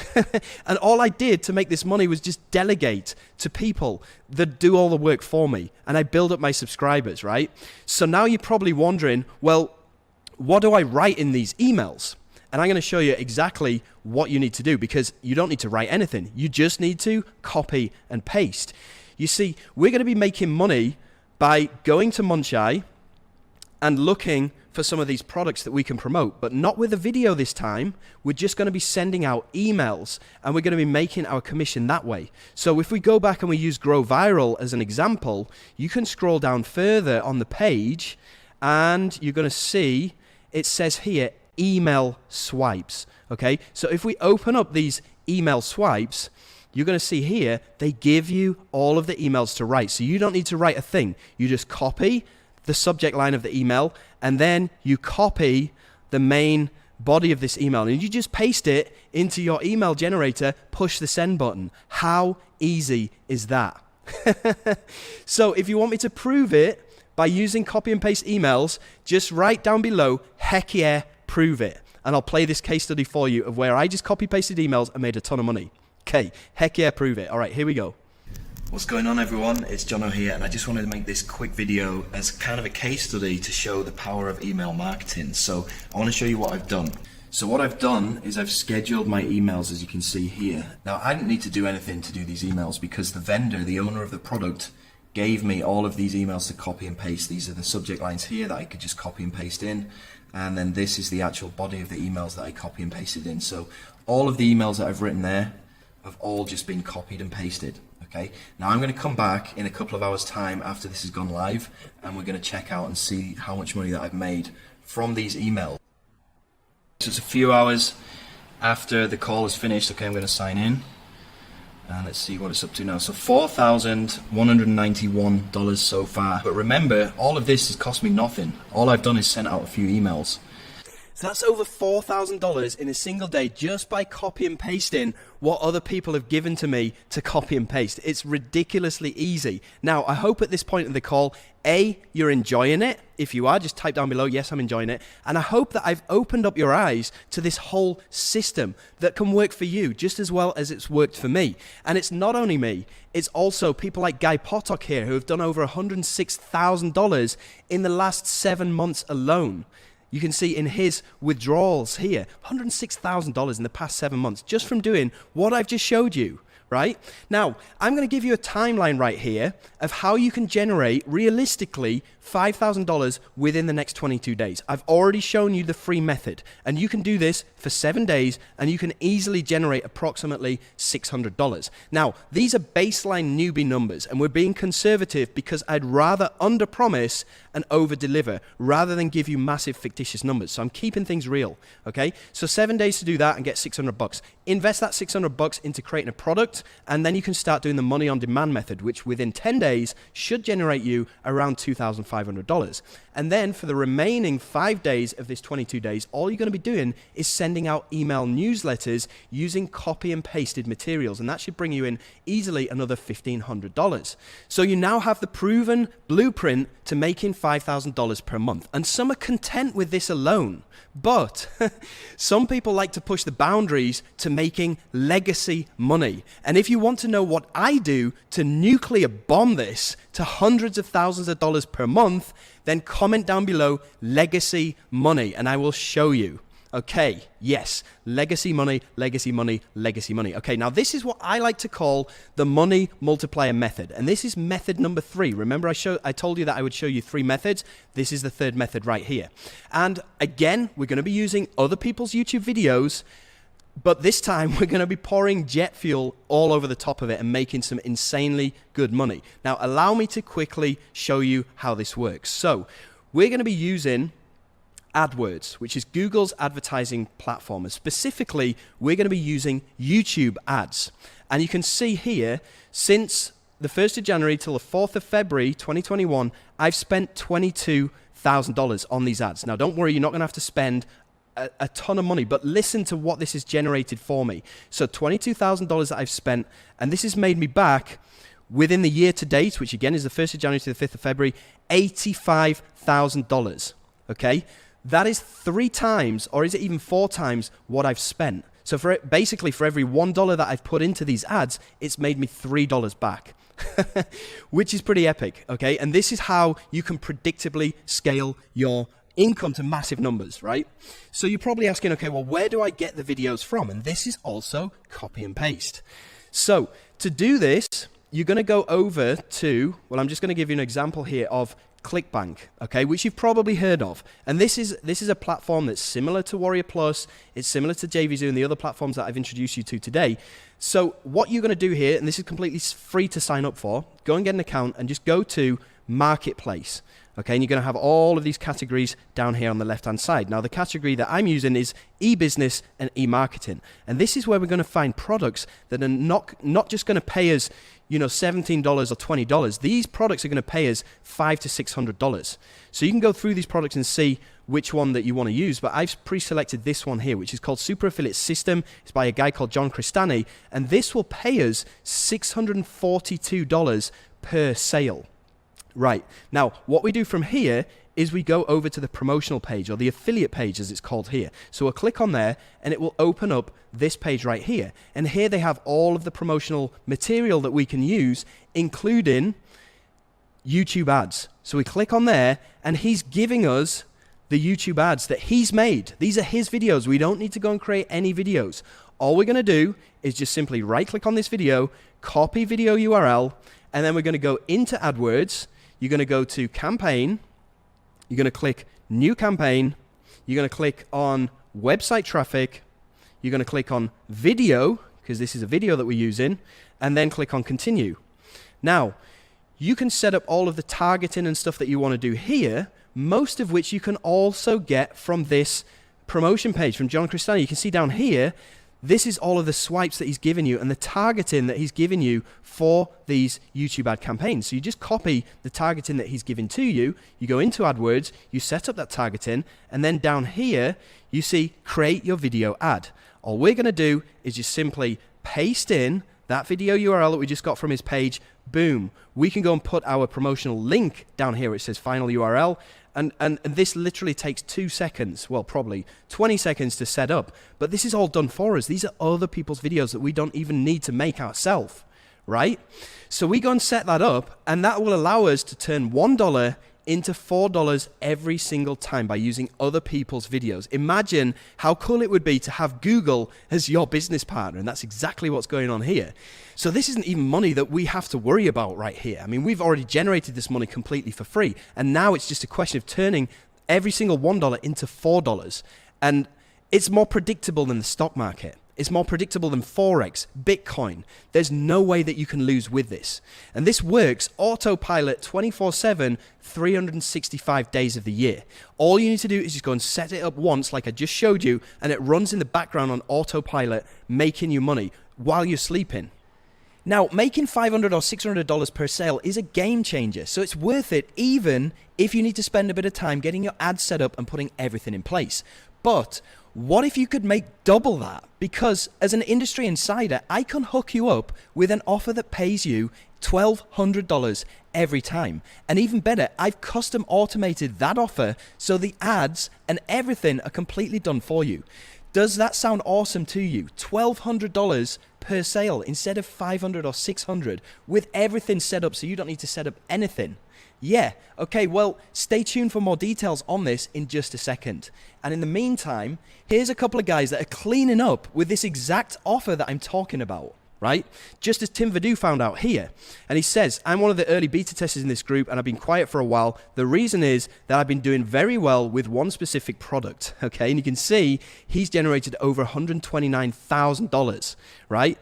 And all I did to make this money was just delegate to people that do all the work for me. And I build up my subscribers, right? So now you're probably wondering, well, what do I write in these emails? And I'm going to show you exactly what you need to do, because you don't need to write anything. You just need to copy and paste. You see, we're going to be making money by going to Muncheye and looking for some of these products that we can promote, but not with a video this time. We're just going to be sending out emails, and we're going to be making our commission that way. So if we go back and we use Grow Viral as an example, you can scroll down further on the page, and you're going to see it says here, email swipes. Okay, so if we open up these email swipes, you're going to see here, they give you all of the emails to write. So you don't need to write a thing. You just copy the subject line of the email, and then you copy the main body of this email, and you just paste it into your email generator, push the send button. How easy is that? So if you want me to prove it by using copy and paste emails, just write down below, heck yeah, prove it. And I'll play this case study for you of where I just copy pasted emails and made a ton of money. Okay, heck yeah, prove it. All right, here we go. What's going on, everyone? It's Jono here, and I just wanted to make this quick video as kind of a case study to show the power of email marketing. So I want to show you what I've done. So what I've done is I've scheduled my emails, as you can see here. Now, I didn't need to do anything to do these emails because the vendor, the owner of the product, gave me all of these emails to copy and paste. These are the subject lines here that I could just copy and paste in, and then this is the actual body of the emails that I copy and pasted in. So all of the emails that I've written there have all just been copied and pasted. Okay, now I'm going to come back in a couple of hours time after this has gone live, and we're going to check out and see how much money that I've made from these emails. So it's a few hours after the call is finished. Okay, I'm going to sign in, and let's see what it's up to now. So $4,191 so far. But remember, all of this has cost me nothing. All I've done is sent out a few emails. So that's over $4,000 in a single day just by copy and pasting what other people have given to me to copy and paste. It's ridiculously easy. Now, I hope at this point in the call, A, you're enjoying it. If you are, just type down below, yes, I'm enjoying it. And I hope that I've opened up your eyes to this whole system that can work for you just as well as it's worked for me. And it's not only me, it's also people like Guy Potok here who have done over $106,000 in the last 7 months alone. You can see in his withdrawals here, $106,000 in the past 7 months just from doing what I've just showed you, right? Now, I'm going to give you a timeline right here of how you can generate realistically $5,000 within the next 22 days. I've already shown you the free method, and you can do this for 7 days, and you can easily generate approximately $600. Now, these are baseline newbie numbers, and we're being conservative because I'd rather under-promise and over-deliver rather than give you massive fictitious numbers. So I'm keeping things real, okay? So 7 days to do that and get $600. Invest that $600 into creating a product, and then you can start doing the money on demand method, which within 10 days should generate you around $2,500. And then for the remaining 5 days of this 22 days, all you're going to be doing is sending out email newsletters using copy and pasted materials, and that should bring you in easily another $1,500. So you now have the proven blueprint to making $5,000 per month. And some are content with this alone. But some people like to push the boundaries to making legacy money. And if you want to know what I do to nuclear bomb this to hundreds of thousands of dollars per month, then comment down below legacy money and I will show you. Okay, yes, legacy money, legacy money, legacy money. Okay, now this is what I like to call the money multiplier method. And this is method number 3. Remember I told you that I would show you 3 methods. This is the 3rd method right here. And again, we're going to be using other people's YouTube videos, but this time we're going to be pouring jet fuel all over the top of it and making some insanely good money. Now, allow me to quickly show you how this works. So, we're going to be using AdWords, which is Google's advertising platform. And specifically, we're going to be using YouTube ads. And you can see here, since the 1st of January till the 4th of February 2021, I've spent $22,000 on these ads. Now, don't worry, you're not going to have to spend a ton of money, but listen to what this has generated for me. So $22,000 that I've spent, and this has made me back within the year to date, which again is the 1st of January to the 5th of February, $85,000. Okay? That is 3 times, or is it even 4 times what I've spent? So basically for every $1 that I've put into these ads, it's made me $3 back, which is pretty epic, okay? And this is how you can predictably scale your income to massive numbers, right? So you're probably asking, okay, well, where do I get the videos from? And this is also copy and paste. So to do this, you're going to go over to, well, I'm just going to give you an example here of ClickBank, okay, which you've probably heard of. And this is a platform that's similar to Warrior Plus, it's similar to JVZoo and the other platforms that I've introduced you to today. So what you're going to do here, and this is completely free to sign up for, go and get an account and just go to Marketplace. Okay, and you're going to have all of these categories down here on the left-hand side. Now, the category that I'm using is e-business and e-marketing. And this is where we're going to find products that are not just going to pay us, you know, $17 or $20. These products are going to pay us $500 to $600. So you can go through these products and see which one that you want to use. But I've pre-selected this one here, which is called Super Affiliate System. It's by a guy called John Crestani. And this will pay us $642 per sale. Right, now what we do from here is we go over to the promotional page, or the affiliate page as it's called here. So we'll click on there and it will open up this page right here. And here they have all of the promotional material that we can use, including YouTube ads. So we click on there and he's giving us the YouTube ads that he's made. These are his videos. We don't need to go and create any videos. All we're going to do is just simply right click on this video, copy video URL, and then we're going to go into AdWords. You're going to go to campaign, you're going to click new campaign, you're going to click on website traffic, you're going to click on video, because this is a video that we're using, and then click on continue. Now, you can set up all of the targeting and stuff that you want to do here, most of which you can also get from this promotion page from John Crestani. You can see down here, this is all of the swipes that he's given you and the targeting that he's given you for these YouTube ad campaigns. So you just copy the targeting that he's given to you, you go into AdWords, you set up that targeting, and then down here, you see create your video ad. All we're going to do is just simply paste in that video URL that we just got from his page, boom. We can go and put our promotional link down here where it says final URL, and this literally takes 2 seconds, well, probably 20 seconds to set up. But this is all done for us. These are other people's videos that we don't even need to make ourselves, right? So we go and set that up, and that will allow us to turn $1 into $4 every single time by using other people's videos. Imagine how cool it would be to have Google as your business partner, and that's exactly what's going on here. So this isn't even money that we have to worry about right here. I mean, we've already generated this money completely for free, and now it's just a question of turning every single $1 into $4, and it's more predictable than the stock market. It's more predictable than Forex, Bitcoin. There's no way that you can lose with this. And this works autopilot 24/7, 365 days of the year. All you need to do is just go and set it up once, like I just showed you, and it runs in the background on autopilot, making you money while you're sleeping. Now, making $500 or $600 per sale is a game changer, so it's worth it even if you need to spend a bit of time getting your ads set up and putting everything in place. But What if you could make double that? Because as an industry insider, I can hook you up with an offer that pays you $1,200 every time. And even better, I've custom automated that offer so the ads and everything are completely done for you. Does that sound awesome to you? $1,200 per sale instead of $500 or $600 with everything set up so you don't need to set up anything. Yeah, okay, well, stay tuned for more details on this in just a second. And in the meantime, here's a couple of guys that are cleaning up with this exact offer that I'm talking about, right? Just as Tim Vadu found out here. And he says, I'm one of the early beta testers in this group and I've been quiet for a while. The reason is that I've been doing very well with one specific product, okay? And you can see he's generated over $129,000, right?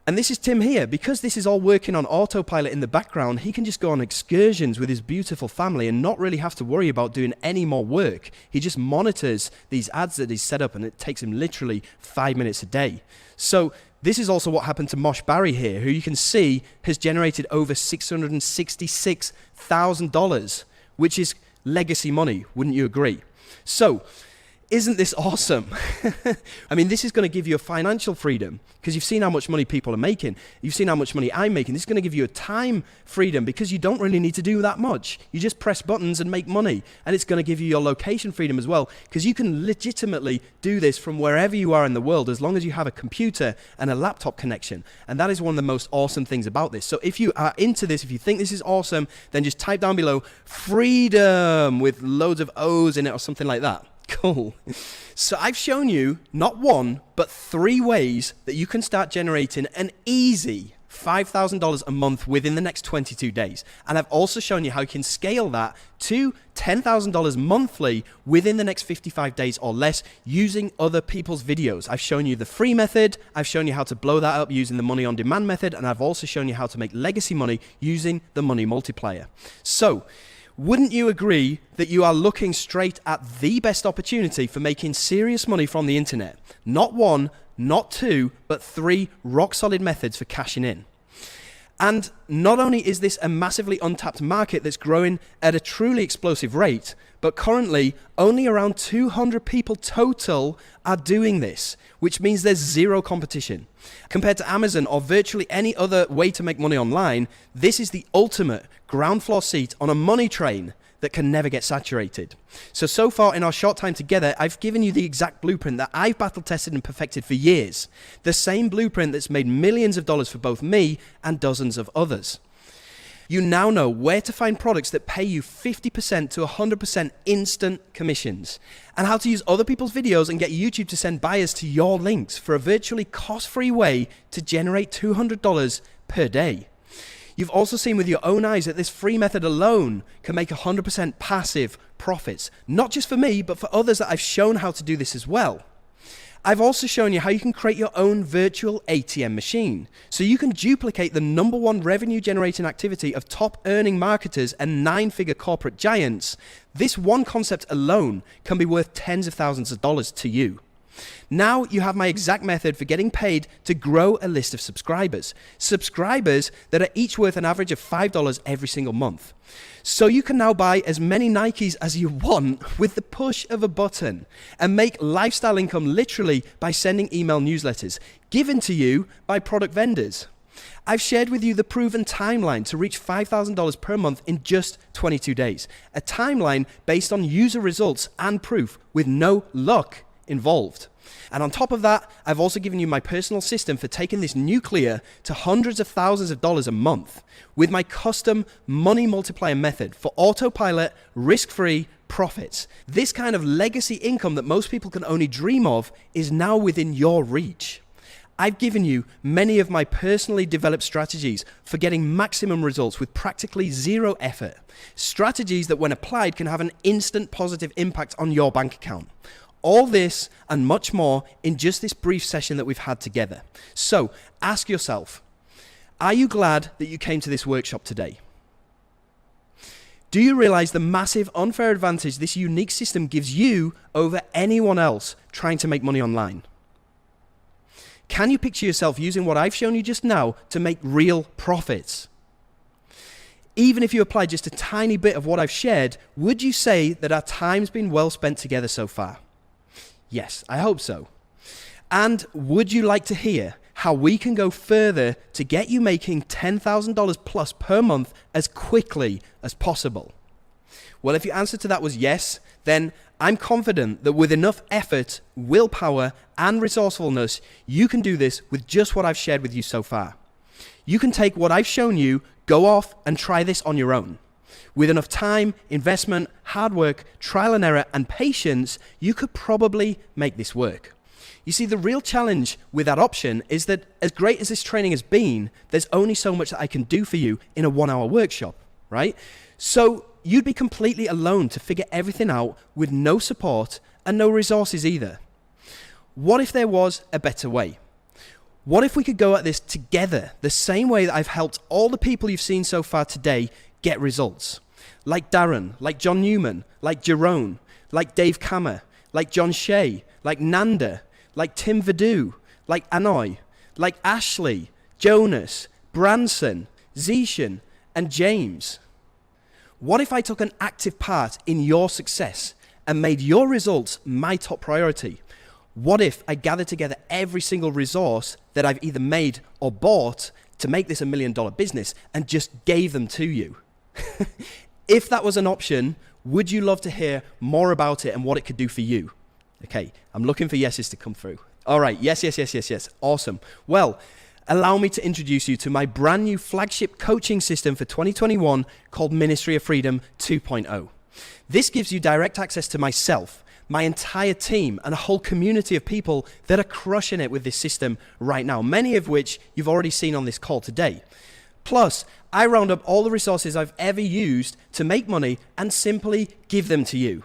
And this is Tim here. Because this is all working on autopilot in the background, he can just go on excursions with his beautiful family and not really have to worry about doing any more work. He just monitors these ads that he's set up and it takes him literally 5 minutes a day. So this is also what happened to Mosh Barry here, who you can see has generated over $666,000, which is legacy money, wouldn't you agree? So, isn't this awesome? I mean, this is going to give you a financial freedom because you've seen how much money people are making. You've seen how much money I'm making. This is going to give you a time freedom because you don't really need to do that much. You just press buttons and make money. And it's going to give you your location freedom as well because you can legitimately do this from wherever you are in the world as long as you have a computer and a laptop connection. And that is one of the most awesome things about this. So if you are into this, if you think this is awesome, then just type down below freedom with loads of O's in it or something like that. Cool. So I've shown you not one, but 3 ways that you can start generating an easy $5,000 a month within the next 22 days. And I've also shown you how you can scale that to $10,000 monthly within the next 55 days or less using other people's videos. I've shown you the free method. I've shown you how to blow that up using the money on demand method. And I've also shown you how to make legacy money using the money multiplier. So, wouldn't you agree that you are looking straight at the best opportunity for making serious money from the internet? Not 1, not 2, but 3 rock-solid methods for cashing in. And not only is this a massively untapped market that's growing at a truly explosive rate, but currently only around 200 people total are doing this, which means there's zero competition. Compared to Amazon or virtually any other way to make money online, this is the ultimate ground floor seat on a money train that can never get saturated. So far in our short time together, I've given you the exact blueprint that I've battle tested and perfected for years. The same blueprint that's made millions of dollars for both me and dozens of others. You now know where to find products that pay you 50% to 100% instant commissions, and how to use other people's videos and get YouTube to send buyers to your links for a virtually cost-free way to generate $200 per day. You've also seen with your own eyes that this free method alone can make 100% passive profits, not just for me, but for others that I've shown how to do this as well. I've also shown you how you can create your own virtual ATM machine, so you can duplicate the #1 revenue generating activity of top earning marketers and 9-figure corporate giants. This one concept alone can be worth tens of thousands of dollars to you. Now you have my exact method for getting paid to grow a list of subscribers. Subscribers that are each worth an average of $5 every single month. So you can now buy as many Nikes as you want with the push of a button and make lifestyle income literally by sending email newsletters given to you by product vendors. I've shared with you the proven timeline to reach $5,000 per month in just 22 days. A timeline based on user results and proof with no luck involved. And on top of that, I've also given you my personal system for taking this nuclear to hundreds of thousands of dollars a month with my custom money multiplier method for autopilot, risk-free profits. This kind of legacy income that most people can only dream of is now within your reach. I've given you many of my personally developed strategies for getting maximum results with practically zero effort. Strategies that when applied can have an instant positive impact on your bank account. All this and much more in just this brief session that we've had together. So ask yourself, are you glad that you came to this workshop today? Do you realize the massive unfair advantage this unique system gives you over anyone else trying to make money online? Can you picture yourself using what I've shown you just now to make real profits? Even if you apply just a tiny bit of what I've shared, would you say that our time's been well spent together so far? Yes, I hope so. And would you like to hear how we can go further to get you making $10,000 plus per month as quickly as possible? Well, if your answer to that was yes, then I'm confident that with enough effort, willpower, and resourcefulness, you can do this with just what I've shared with you so far. You can take what I've shown you, go off and try this on your own. With enough time, investment, hard work, trial and error, and patience, you could probably make this work. You see, the real challenge with that option is that as great as this training has been, there's only so much that I can do for you in a 1-hour workshop, right? So you'd be completely alone to figure everything out with no support and no resources either. What if there was a better way? What if we could go at this together, the same way that I've helped all the people you've seen so far today get results? Like Darren, like John Newman, like Jerome, like Dave Kammer, like John Shea, like Nanda, like Tim Vadu, like Anoy, like Ashley, Jonas, Branson, Zishan, and James. What if I took an active part in your success and made your results my top priority? What if I gathered together every single resource that I've either made or bought to make this $1 million business and just gave them to you? If that was an option, would you love to hear more about it and what it could do for you? Okay, I'm looking for yeses to come through. All right, yes. Awesome. Well, allow me to introduce you to my brand new flagship coaching system for 2021 called Ministry of Freedom 2.0. This gives you direct access to myself, my entire team, and a whole community of people that are crushing it with this system right now, many of which you've already seen on this call today. Plus, I round up all the resources I've ever used to make money and simply give them to you.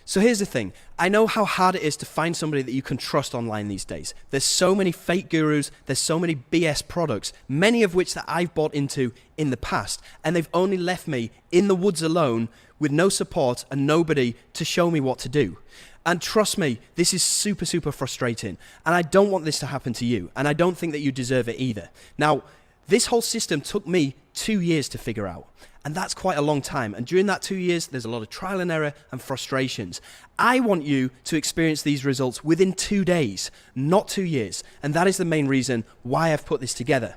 So here's the thing. I know how hard it is to find somebody that you can trust online these days. There's so many fake gurus, there's so many BS products, many of which that I've bought into in the past, and they've only left me in the woods alone with no support and nobody to show me what to do. And trust me, this is super, super frustrating, and I don't want this to happen to you, and I don't think that you deserve it either. Now, this whole system took me 2 years to figure out. And that's quite a long time. And during that 2 years, there's a lot of trial and error and frustrations. I want you to experience these results within 2 days, not 2 years. And that is the main reason why I've put this together.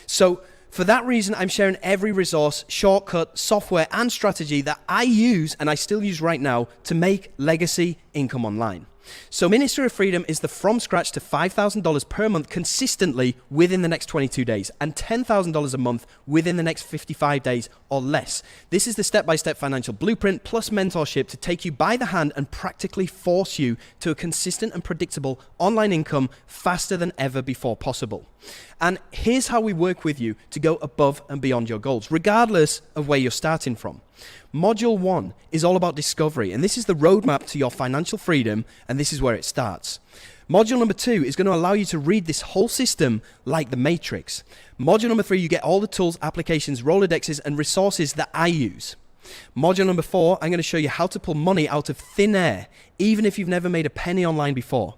So for that reason, I'm sharing every resource, shortcut, software, and strategy that I use and I still use right now to make legacy income online. So Ministry of Freedom is the from scratch to $5,000 per month consistently within the next 22 days and $10,000 a month within the next 55 days or less. This is the step-by-step financial blueprint plus mentorship to take you by the hand and practically force you to a consistent and predictable online income faster than ever before possible. And here's how we work with you to go above and beyond your goals, regardless of where you're starting from. Module 1 is all about discovery, and this is the roadmap to your financial freedom, and this is where it starts. Module number 2 is going to allow you to read this whole system like the Matrix. Module number 3, you get all the tools, applications, Rolodexes, and resources that I use. Module number 4, I'm going to show you how to pull money out of thin air, even if you've never made a penny online before.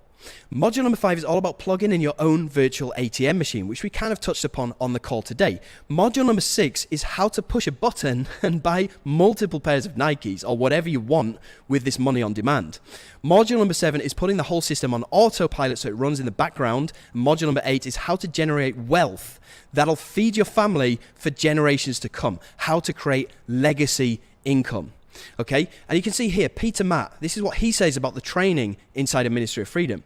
Module number 5 is all about plugging in your own virtual ATM machine, which we kind of touched upon on the call today. Module number 6 is how to push a button and buy multiple pairs of Nikes or whatever you want with this money on demand. Module number 7 is putting the whole system on autopilot so it runs in the background. Module number 8 is how to generate wealth that'll feed your family for generations to come, how to create legacy income. Okay, and you can see here, Peter Matt, this is what he says about the training inside of Ministry of Freedom.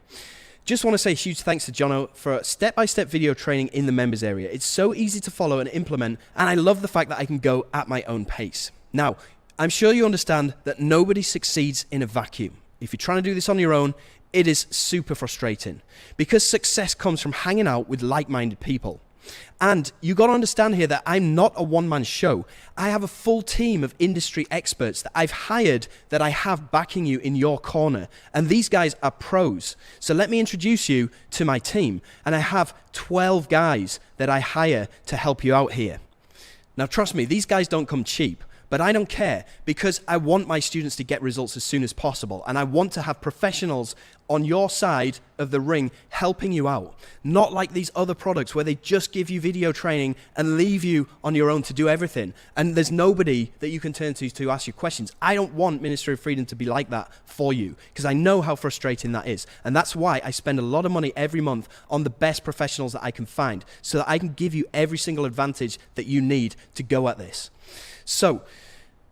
Just want to say a huge thanks to Jono for step-by-step video training in the members area. It's so easy to follow and implement, and I love the fact that I can go at my own pace. Now, I'm sure you understand that nobody succeeds in a vacuum. If you're trying to do this on your own, it is super frustrating because success comes from hanging out with like-minded people. And you got to understand here that I'm not a one-man show. I have a full team of industry experts that I've hired that I have backing you in your corner. And these guys are pros. So let me introduce you to my team. And I have 12 guys that I hire to help you out here. Now, trust me, these guys don't come cheap. But I don't care, because I want my students to get results as soon as possible. And I want to have professionals on your side of the ring helping you out. Not like these other products where they just give you video training and leave you on your own to do everything. And there's nobody that you can turn to ask you questions. I don't want Ministry of Freedom to be like that for you, because I know how frustrating that is. And that's why I spend a lot of money every month on the best professionals that I can find, so that I can give you every single advantage that you need to go at this. So,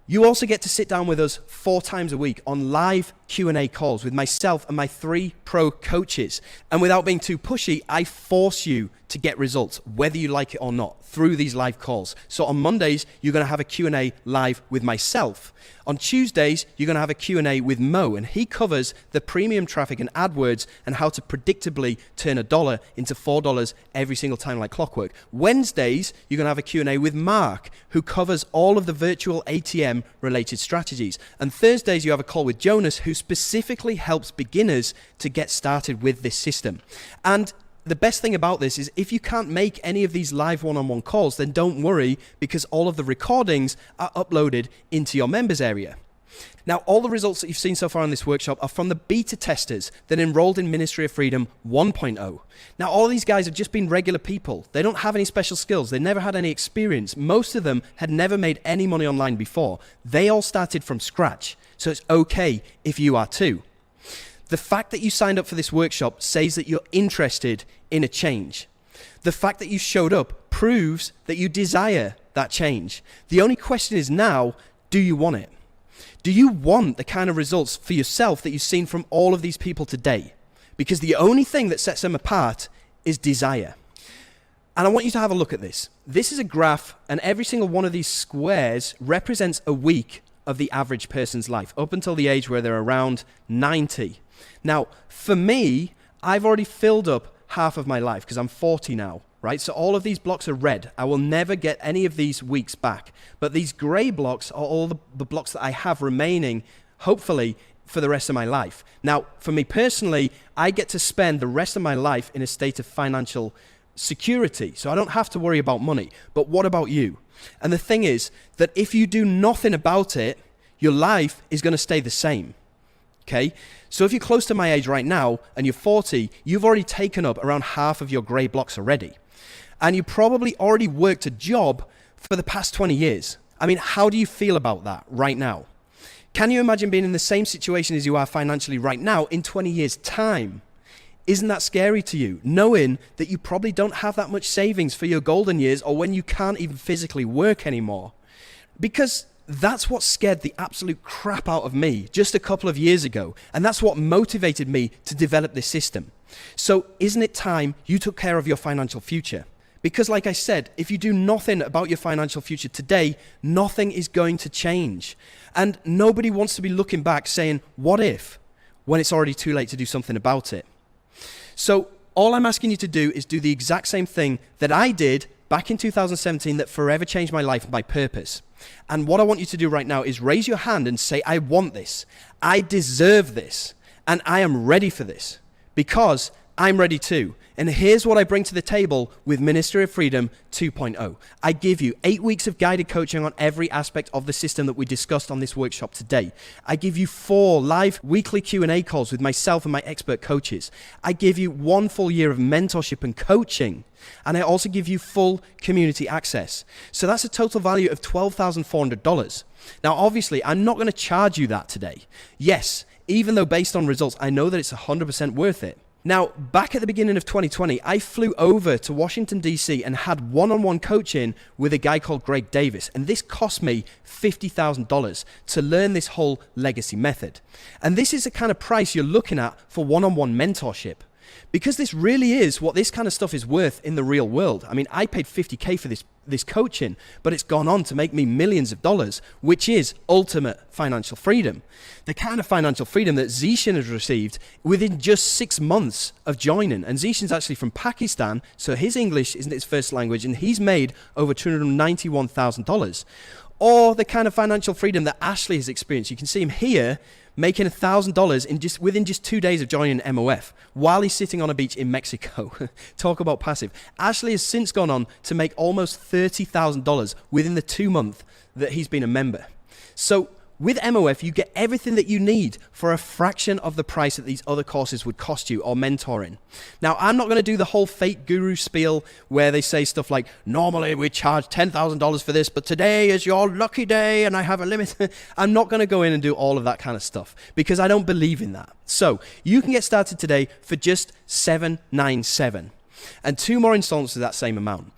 you also get to sit down with us 4 times a week on live Q&A calls with myself and my 3 pro coaches. And without being too pushy, I force you to get results, whether you like it or not, through these live calls. So on Mondays, you're going to have a Q&A live with myself. On Tuesdays, you're going to have a Q&A with Mo, and he covers the premium traffic and AdWords and how to predictably turn $1 into $4 every single time like clockwork. Wednesdays, you're going to have a Q&A with Mark, who covers all of the virtual ATM related strategies. And Thursdays, you have a call with Jonas, who specifically helps beginners to get started with this system. And the best thing about this is, if you can't make any of these live one-on-one calls, then don't worry, because all of the recordings are uploaded into your members area. Now, all the results that you've seen so far in this workshop are from the beta testers that enrolled in Ministry of Freedom 1.0. Now, all of these guys have just been regular people. They don't have any special skills. They never had any experience. Most of them had never made any money online before. They all started from scratch. So it's okay if you are too. The fact that you signed up for this workshop says that you're interested in a change. The fact that you showed up proves that you desire that change. The only question is now, do you want it? Do you want the kind of results for yourself that you've seen from all of these people today? Because the only thing that sets them apart is desire. And I want you to have a look at this. This is a graph, and every single one of these squares represents a week of the average person's life, up until the age where they're around 90. Now, for me, I've already filled up half of my life, because I'm 40 now, right? So all of these blocks are red. I will never get any of these weeks back. But these gray blocks are all the blocks that I have remaining, hopefully, for the rest of my life. Now, for me personally, I get to spend the rest of my life in a state of financial security, so I don't have to worry about money. But what about you? And the thing is that if you do nothing about it, your life is going to stay the same. Okay? So if you're close to my age right now and you're 40, you've already taken up around half of your gray blocks already. And you probably already worked a job for the past 20 years. I mean, how do you feel about that right now? Can you imagine being in the same situation as you are financially right now in 20 years' time? Isn't that scary to you, knowing that you probably don't have that much savings for your golden years, or when you can't even physically work anymore? Because that's what scared the absolute crap out of me just a couple of years ago. And that's what motivated me to develop this system. So isn't it time you took care of your financial future? Because like I said, if you do nothing about your financial future today, nothing is going to change. And nobody wants to be looking back saying, what if? When it's already too late to do something about it. So all I'm asking you to do is do the exact same thing that I did back in 2017 that forever changed my life and my purpose. And what I want you to do right now is raise your hand and say, I want this. I deserve this. And I am ready for this, because I'm ready too. And here's what I bring to the table with Ministry of Freedom 2.0. I give you 8 weeks of guided coaching on every aspect of the system that we discussed on this workshop today. I give you 4 live weekly Q&A calls with myself and my expert coaches. I give you 1 full year of mentorship and coaching. And I also give you full community access. So that's a total value of $12,400. Now, obviously, I'm not going to charge you that today. Yes, even though based on results, I know that it's 100% worth it. Now, back at the beginning of 2020, I flew over to Washington, D.C. and had one-on-one coaching with a guy called Greg Davis. And this cost me $50,000 to learn this whole legacy method. And this is the kind of price you're looking at for one-on-one mentorship. Because this really is what this kind of stuff is worth in the real world. I mean, I paid $50K for this coaching, but it's gone on to make me millions of dollars, which is ultimate financial freedom. The kind of financial freedom that Zeeshan has received within just 6 months of joining. And Zeeshan's actually from Pakistan, so his English isn't his first language, and he's made over $291,000. Or the kind of financial freedom that Ashley has experienced. You can see him here, making $1,000 within just 2 days of joining MOF while he's sitting on a beach in Mexico. Talk about passive. Ashley has since gone on to make almost $30,000 within the 2 months that he's been a member. So with MOF, you get everything that you need for a fraction of the price that these other courses would cost you, or mentoring. Now, I'm not going to do the whole fake guru spiel where they say stuff like, normally we charge $10,000 for this, but today is your lucky day and I have a limit. I'm not going to go in and do all of that kind of stuff because I don't believe in that. So you can get started today for just $797 and 2 more installments of that same amount.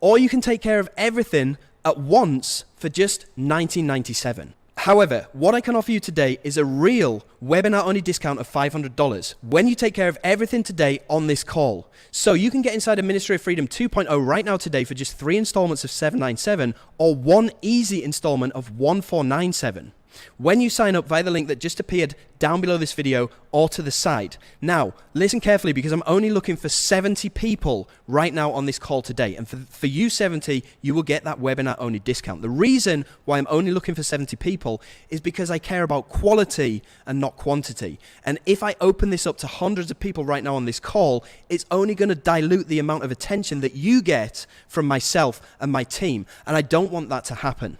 Or you can take care of everything at once for just $1997. However, what I can offer you today is a real webinar-only discount of $500 when you take care of everything today on this call. So you can get inside of Ministry of Freedom 2.0 right now today for just 3 installments of $797 or 1 easy installment of $1497. When you sign up via the link that just appeared down below this video or to the side. Now, listen carefully because I'm only looking for 70 people right now on this call today. And for you 70, you will get that webinar only discount. The reason why I'm only looking for 70 people is because I care about quality and not quantity. And if I open this up to hundreds of people right now on this call, it's only going to dilute the amount of attention that you get from myself and my team. And I don't want that to happen.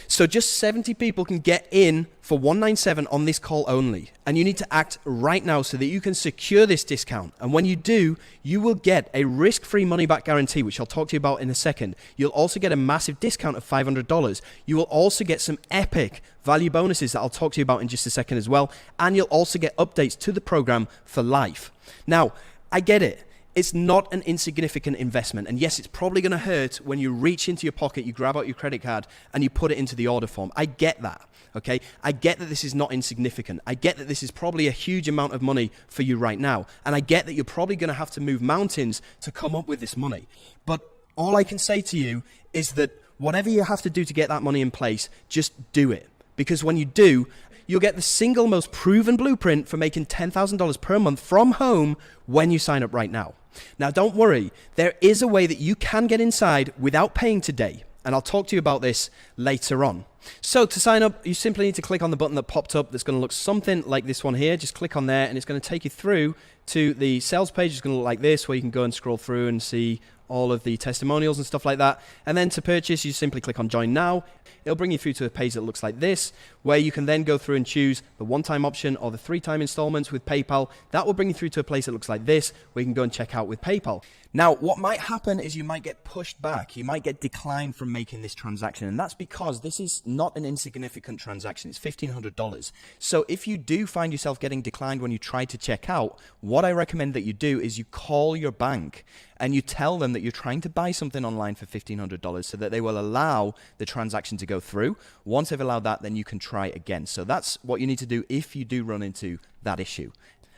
So just 70 people can get in for $197 on this call only. And you need to act right now so that you can secure this discount. And when you do, you will get a risk-free money-back guarantee, which I'll talk to you about in a second. You'll also get a massive discount of $500. You will also get some epic value bonuses that I'll talk to you about in just a second as well. And you'll also get updates to the program for life. Now, I get it. It's not an insignificant investment. And yes, it's probably going to hurt when you reach into your pocket, you grab out your credit card and you put it into the order form. I get that. Okay. I get that this is not insignificant. I get that this is probably a huge amount of money for you right now. And I get that you're probably going to have to move mountains to come up with this money. But all I can say to you is that whatever you have to do to get that money in place, just do it. Because when you do, you'll get the single most proven blueprint for making $10,000 per month from home when you sign up right now. Now, don't worry. There is a way that you can get inside without paying today. And I'll talk to you about this later on. So to sign up, you simply need to click on the button that popped up that's going to look something like this one here. Just click on there and it's going to take you through to the sales page. It's going to look like this, where you can go and scroll through and see all of the testimonials and stuff like that. And then to purchase, you simply click on Join Now. It'll bring you through to a page that looks like this, where you can then go through and choose the one-time option or the 3-time installments with PayPal. That will bring you through to a place that looks like this, where you can go and check out with PayPal. Now, what might happen is you might get pushed back. You might get declined from making this transaction. And that's because this is not an insignificant transaction. It's $1,500. So if you do find yourself getting declined when you try to check out, what I recommend that you do is you call your bank and you tell them that you're trying to buy something online for $1,500 so that they will allow the transaction to go through. Once they've allowed that, then you can try again. So that's what you need to do if you do run into that issue.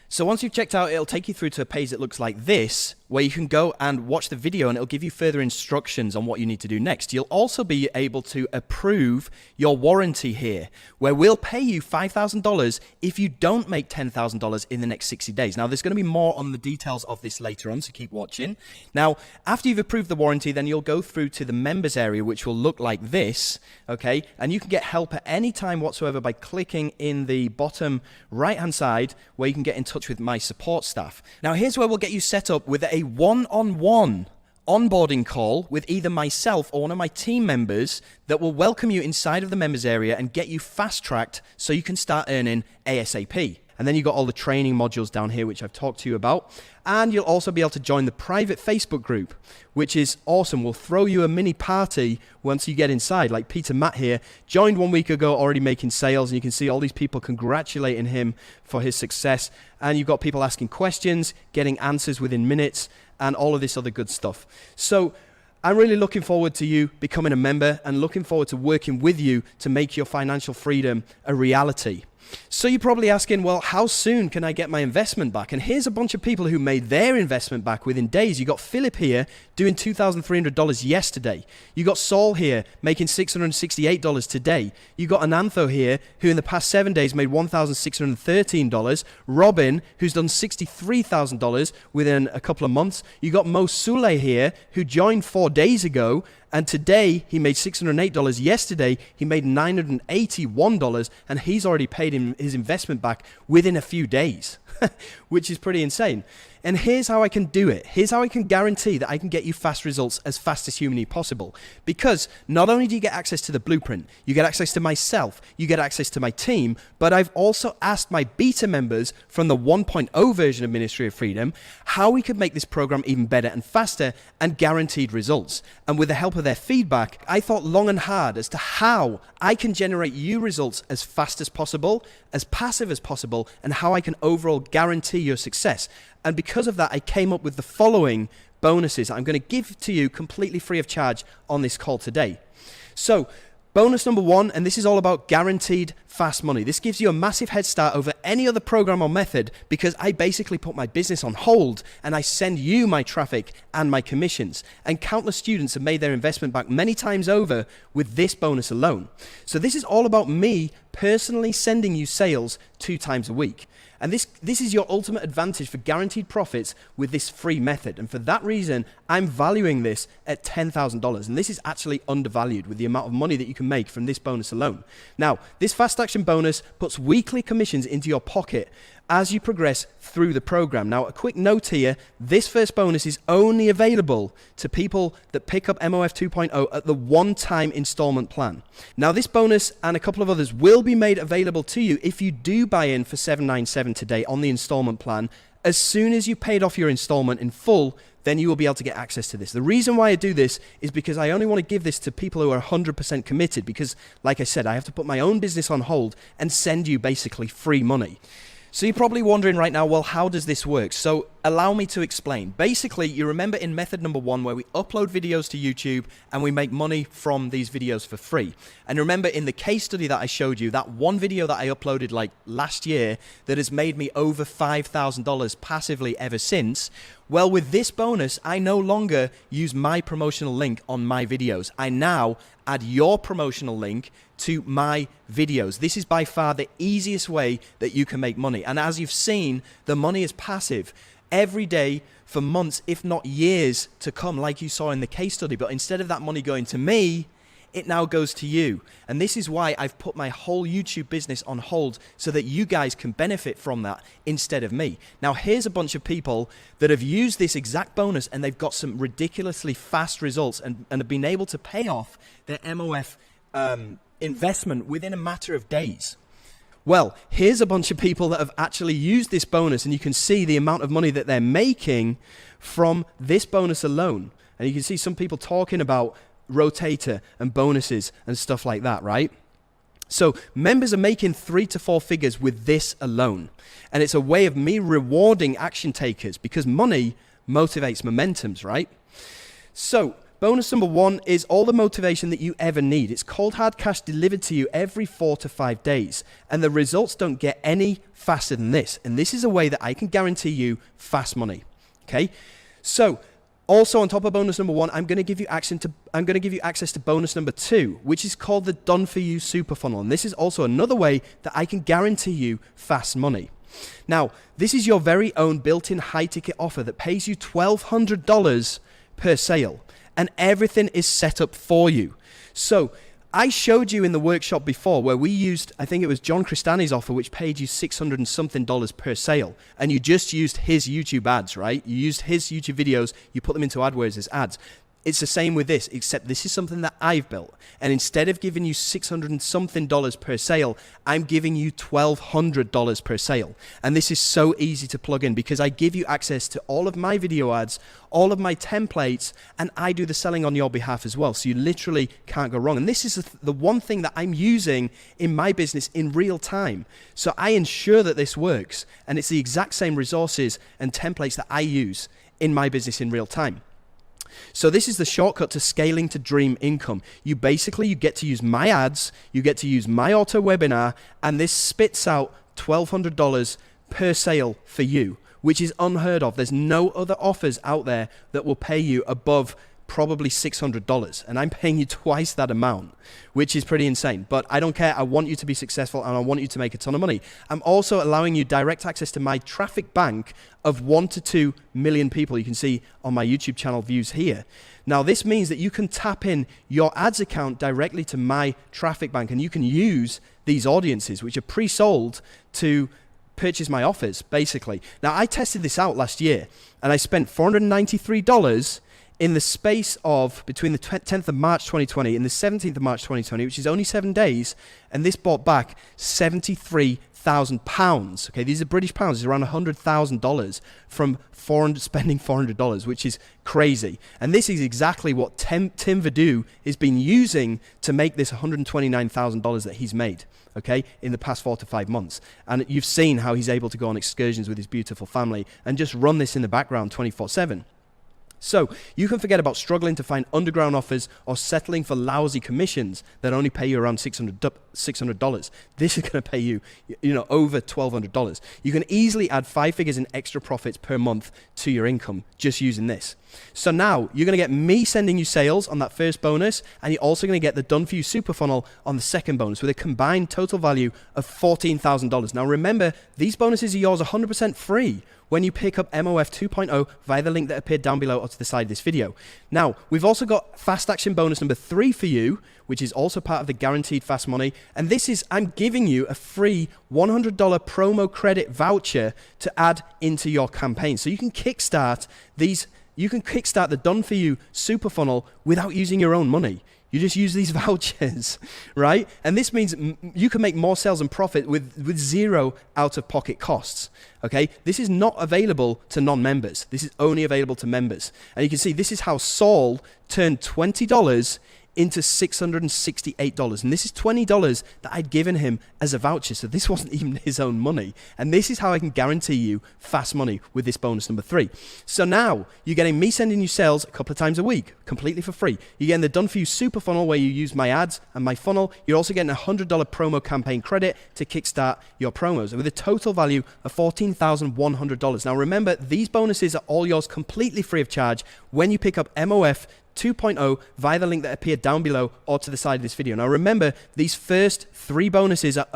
So once you've checked out, it'll take you through to a page that looks like this, where you can go and watch the video and it'll give you further instructions on what you need to do next. You'll also be able to approve your warranty here, where we'll pay you $5,000 if you don't make $10,000 in the next 60 days. Now, there's going to be more on the details of this later on, so keep watching. Now, after you've approved the warranty, then you'll go through to the members area, which will look like this, okay? And you can get help at any time whatsoever by clicking in the bottom right-hand side, where you can get in touch with my support staff. Now, here's where we'll get you set up with a one-on-one onboarding call with either myself or one of my team members that will welcome you inside of the members area and get you fast-tracked so you can start earning ASAP. And then you've got all the training modules down here, which I've talked to you about. And you'll also be able to join the private Facebook group, which is awesome. We'll throw you a mini party once you get inside. Like Peter Matt here, joined 1 week ago, already making sales. And you can see all these people congratulating him for his success. And you've got people asking questions, getting answers within minutes, and all of this other good stuff. So I'm really looking forward to you becoming a member and looking forward to working with you to make your financial freedom a reality. So you're probably asking, well, how soon can I get my investment back? And here's a bunch of people who made their investment back within days. You got Philip here doing $2,300 yesterday. You got Saul here making $668 today. You got Anantho here who in the past 7 days made $1,613. Robin, who's done $63,000 within a couple of months. You got Mo Sule here who joined 4 days ago And today he made $608. Yesterday he made $981, and he's already paid him his investment back within a few days, which is pretty insane. And here's how I can do it. Here's how I can guarantee that I can get you fast results as fast as humanly possible. Because not only do you get access to the blueprint, you get access to myself, you get access to my team, but I've also asked my beta members from the 1.0 version of Ministry of Freedom how we could make this program even better and faster and guaranteed results. And with the help of their feedback, I thought long and hard as to how I can generate you results as fast as possible, as passive as possible, and how I can overall guarantee your success. And because of that, I came up with the following bonuses I'm going to give to you completely free of charge on this call today. So, bonus number 1, and this is all about guaranteed fast money. This gives you a massive head start over any other program or method because I basically put my business on hold and I send you my traffic and my commissions. And countless students have made their investment back many times over with this bonus alone. So this is all about me personally sending you sales 2 times a week. And this is your ultimate advantage for guaranteed profits with this free method. And for that reason, I'm valuing this at $10,000. And this is actually undervalued with the amount of money that you can make from this bonus alone. Now, this fast action bonus puts weekly commissions into your pocket as you progress through the program. Now, a quick note here, this first bonus is only available to people that pick up MOF 2.0 at the one-time installment plan. Now, this bonus and a couple of others will be made available to you if you do buy in for $797 today on the installment plan. As soon as you paid off your installment in full, then you will be able to get access to this. The reason why I do this is because I only want to give this to people who are 100% committed because, like I said, I have to put my own business on hold and send you basically free money. So you're probably wondering right now, well, how does this work? So allow me to explain. Basically, you remember in method number 1 where we upload videos to YouTube and we make money from these videos for free. And remember in the case study that I showed you, that one video that I uploaded like last year that has made me over $5,000 passively ever since. Well, with this bonus, I no longer use my promotional link on my videos. I now add your promotional link to my videos. This is by far the easiest way that you can make money. And as you've seen, the money is passive every day for months, if not years to come, like you saw in the case study. But instead of that money going to me, it now goes to you. And this is why I've put my whole YouTube business on hold so that you guys can benefit from that instead of me. Now, here's a bunch of people that have used this exact bonus and they've got some ridiculously fast results and have been able to pay off their MOF investment within a matter of days. Well, here's a bunch of people that have actually used this bonus, and you can see the amount of money that they're making from this bonus alone. And you can see some people talking about rotator and bonuses and stuff like that, right? So members are making 3 to 4 figures with this alone. And it's a way of me rewarding action takers because money motivates momentums, right? So bonus number 1 is all the motivation that you ever need. It's cold hard cash delivered to you every 4 to 5 days. And the results don't get any faster than this. And this is a way that I can guarantee you fast money. Okay? So also on top of bonus number 1, I'm going to give you access to bonus number 2, which is called the Done For You Super Funnel. And this is also another way that I can guarantee you fast money. Now, this is your very own built-in high-ticket offer that pays you $1,200 per sale. And everything is set up for you. So I showed you in the workshop before where we used, I think it was John Cristani's offer, which paid you $600 and something per sale. And you just used his YouTube ads, right? You used his YouTube videos, you put them into AdWords as ads. It's the same with this, except this is something that I've built. And instead of giving you $600 and something per sale, I'm giving you $1,200 per sale. And this is so easy to plug in because I give you access to all of my video ads, all of my templates, and I do the selling on your behalf as well. So you literally can't go wrong. And this is the one thing that I'm using in my business in real time. So I ensure that this works. And it's the exact same resources and templates that I use in my business in real time. So this is the shortcut to scaling to dream income. You get to use my ads, you get to use my auto webinar, and this spits out $1,200 per sale for you, which is unheard of. There's no other offers out there that will pay you above probably $600, and I'm paying you twice that amount, which is pretty insane. But I don't care. I want you to be successful, and I want you to make a ton of money. I'm also allowing you direct access to my traffic bank of 1 to 2 million people. You can see on my YouTube channel views here. Now, this means that you can tap in your ads account directly to my traffic bank, and you can use these audiences, which are pre-sold, to purchase my offers, basically. Now, I tested this out last year, and I spent $493 in the space of between the 10th of March 2020 and the 17th of March 2020, which is only 7 days, and this brought back £73,000. Okay, these are British pounds. It's around $100,000 from spending $400, which is crazy. And this is exactly what Tim Vadou has been using to make this $129,000 that he's made, okay, in the past 4 to 5 months. And you've seen how he's able to go on excursions with his beautiful family and just run this in the background 24/7. So you can forget about struggling to find underground offers or settling for lousy commissions that only pay you around $600. This is going to pay you, over $1,200. You can easily add 5 figures in extra profits per month to your income just using this. So now you're going to get me sending you sales on that first bonus, and you're also going to get the Done For You Super Funnel on the second bonus with a combined total value of $14,000. Now remember, these bonuses are yours 100% free when you pick up MOF 2.0 via the link that appeared down below or to the side of this video. Now, we've also got Fast Action Bonus number 3 for you, which is also part of the Guaranteed Fast Money. And this is, I'm giving you a free $100 promo credit voucher to add into your campaign. So you can kickstart the Done For You Super Funnel without using your own money. You just use these vouchers, right? And this means you can make more sales and profit with zero out-of-pocket costs, okay? This is not available to non-members. This is only available to members. And you can see this is how Saul turned $20 into $668. And this is $20 that I'd given him as a voucher. So this wasn't even his own money. And this is how I can guarantee you fast money with this bonus number 3. So now you're getting me sending you sales a couple of times a week, completely for free. You're getting the Done For You Super Funnel where you use my ads and my funnel. You're also getting a $100 promo campaign credit to kickstart your promos with a total value of $14,100. Now remember, these bonuses are all yours completely free of charge when you pick up MOF 2.0 via the link that appeared down below or to the side of this video. Now remember, these first 3 bonuses are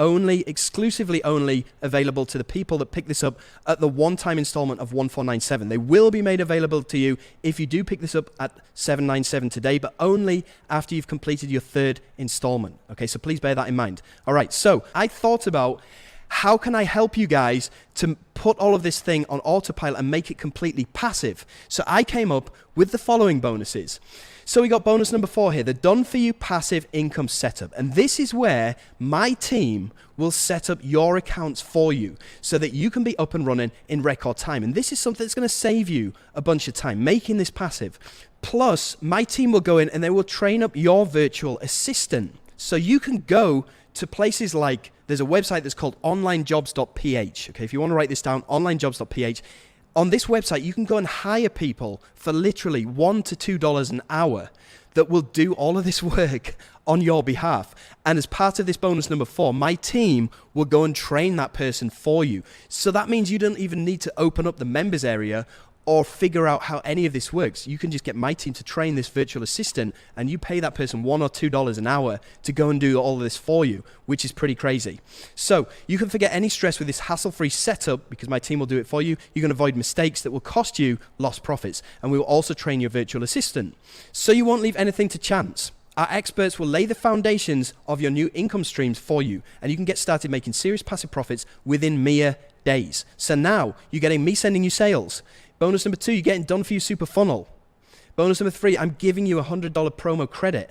exclusively only available to the people that pick this up at the one-time installment of 1497. They will be made available to you if you do pick this up at 797 today, but only after you've completed your 3rd installment. Okay, so please bear that in mind. All right, so I thought about how can I help you guys to put all of this thing on autopilot and make it completely passive? So I came up with the following bonuses. So we got bonus number 4 here, the Done For You Passive Income Setup. And this is where my team will set up your accounts for you so that you can be up and running in record time. And this is something that's going to save you a bunch of time, making this passive. Plus, my team will go in and they will train up your virtual assistant. So you can go to places like, there's a website that's called onlinejobs.ph. Okay, if you want to write this down, onlinejobs.ph. On this website, you can go and hire people for literally $1 to $2 an hour that will do all of this work on your behalf. And as part of this bonus number 4, my team will go and train that person for you. So that means you don't even need to open up the members area or figure out how any of this works. You can just get my team to train this virtual assistant, and you pay that person $1 or $2 an hour to go and do all of this for you, which is pretty crazy. So you can forget any stress with this hassle-free setup because my team will do it for you. You can avoid mistakes that will cost you lost profits, and we will also train your virtual assistant. So you won't leave anything to chance. Our experts will lay the foundations of your new income streams for you, and you can get started making serious passive profits within mere days. So now you're getting me sending you sales. Bonus number 2, you're getting Done For You Super Funnel. Bonus number 3, I'm giving you a $100 promo credit.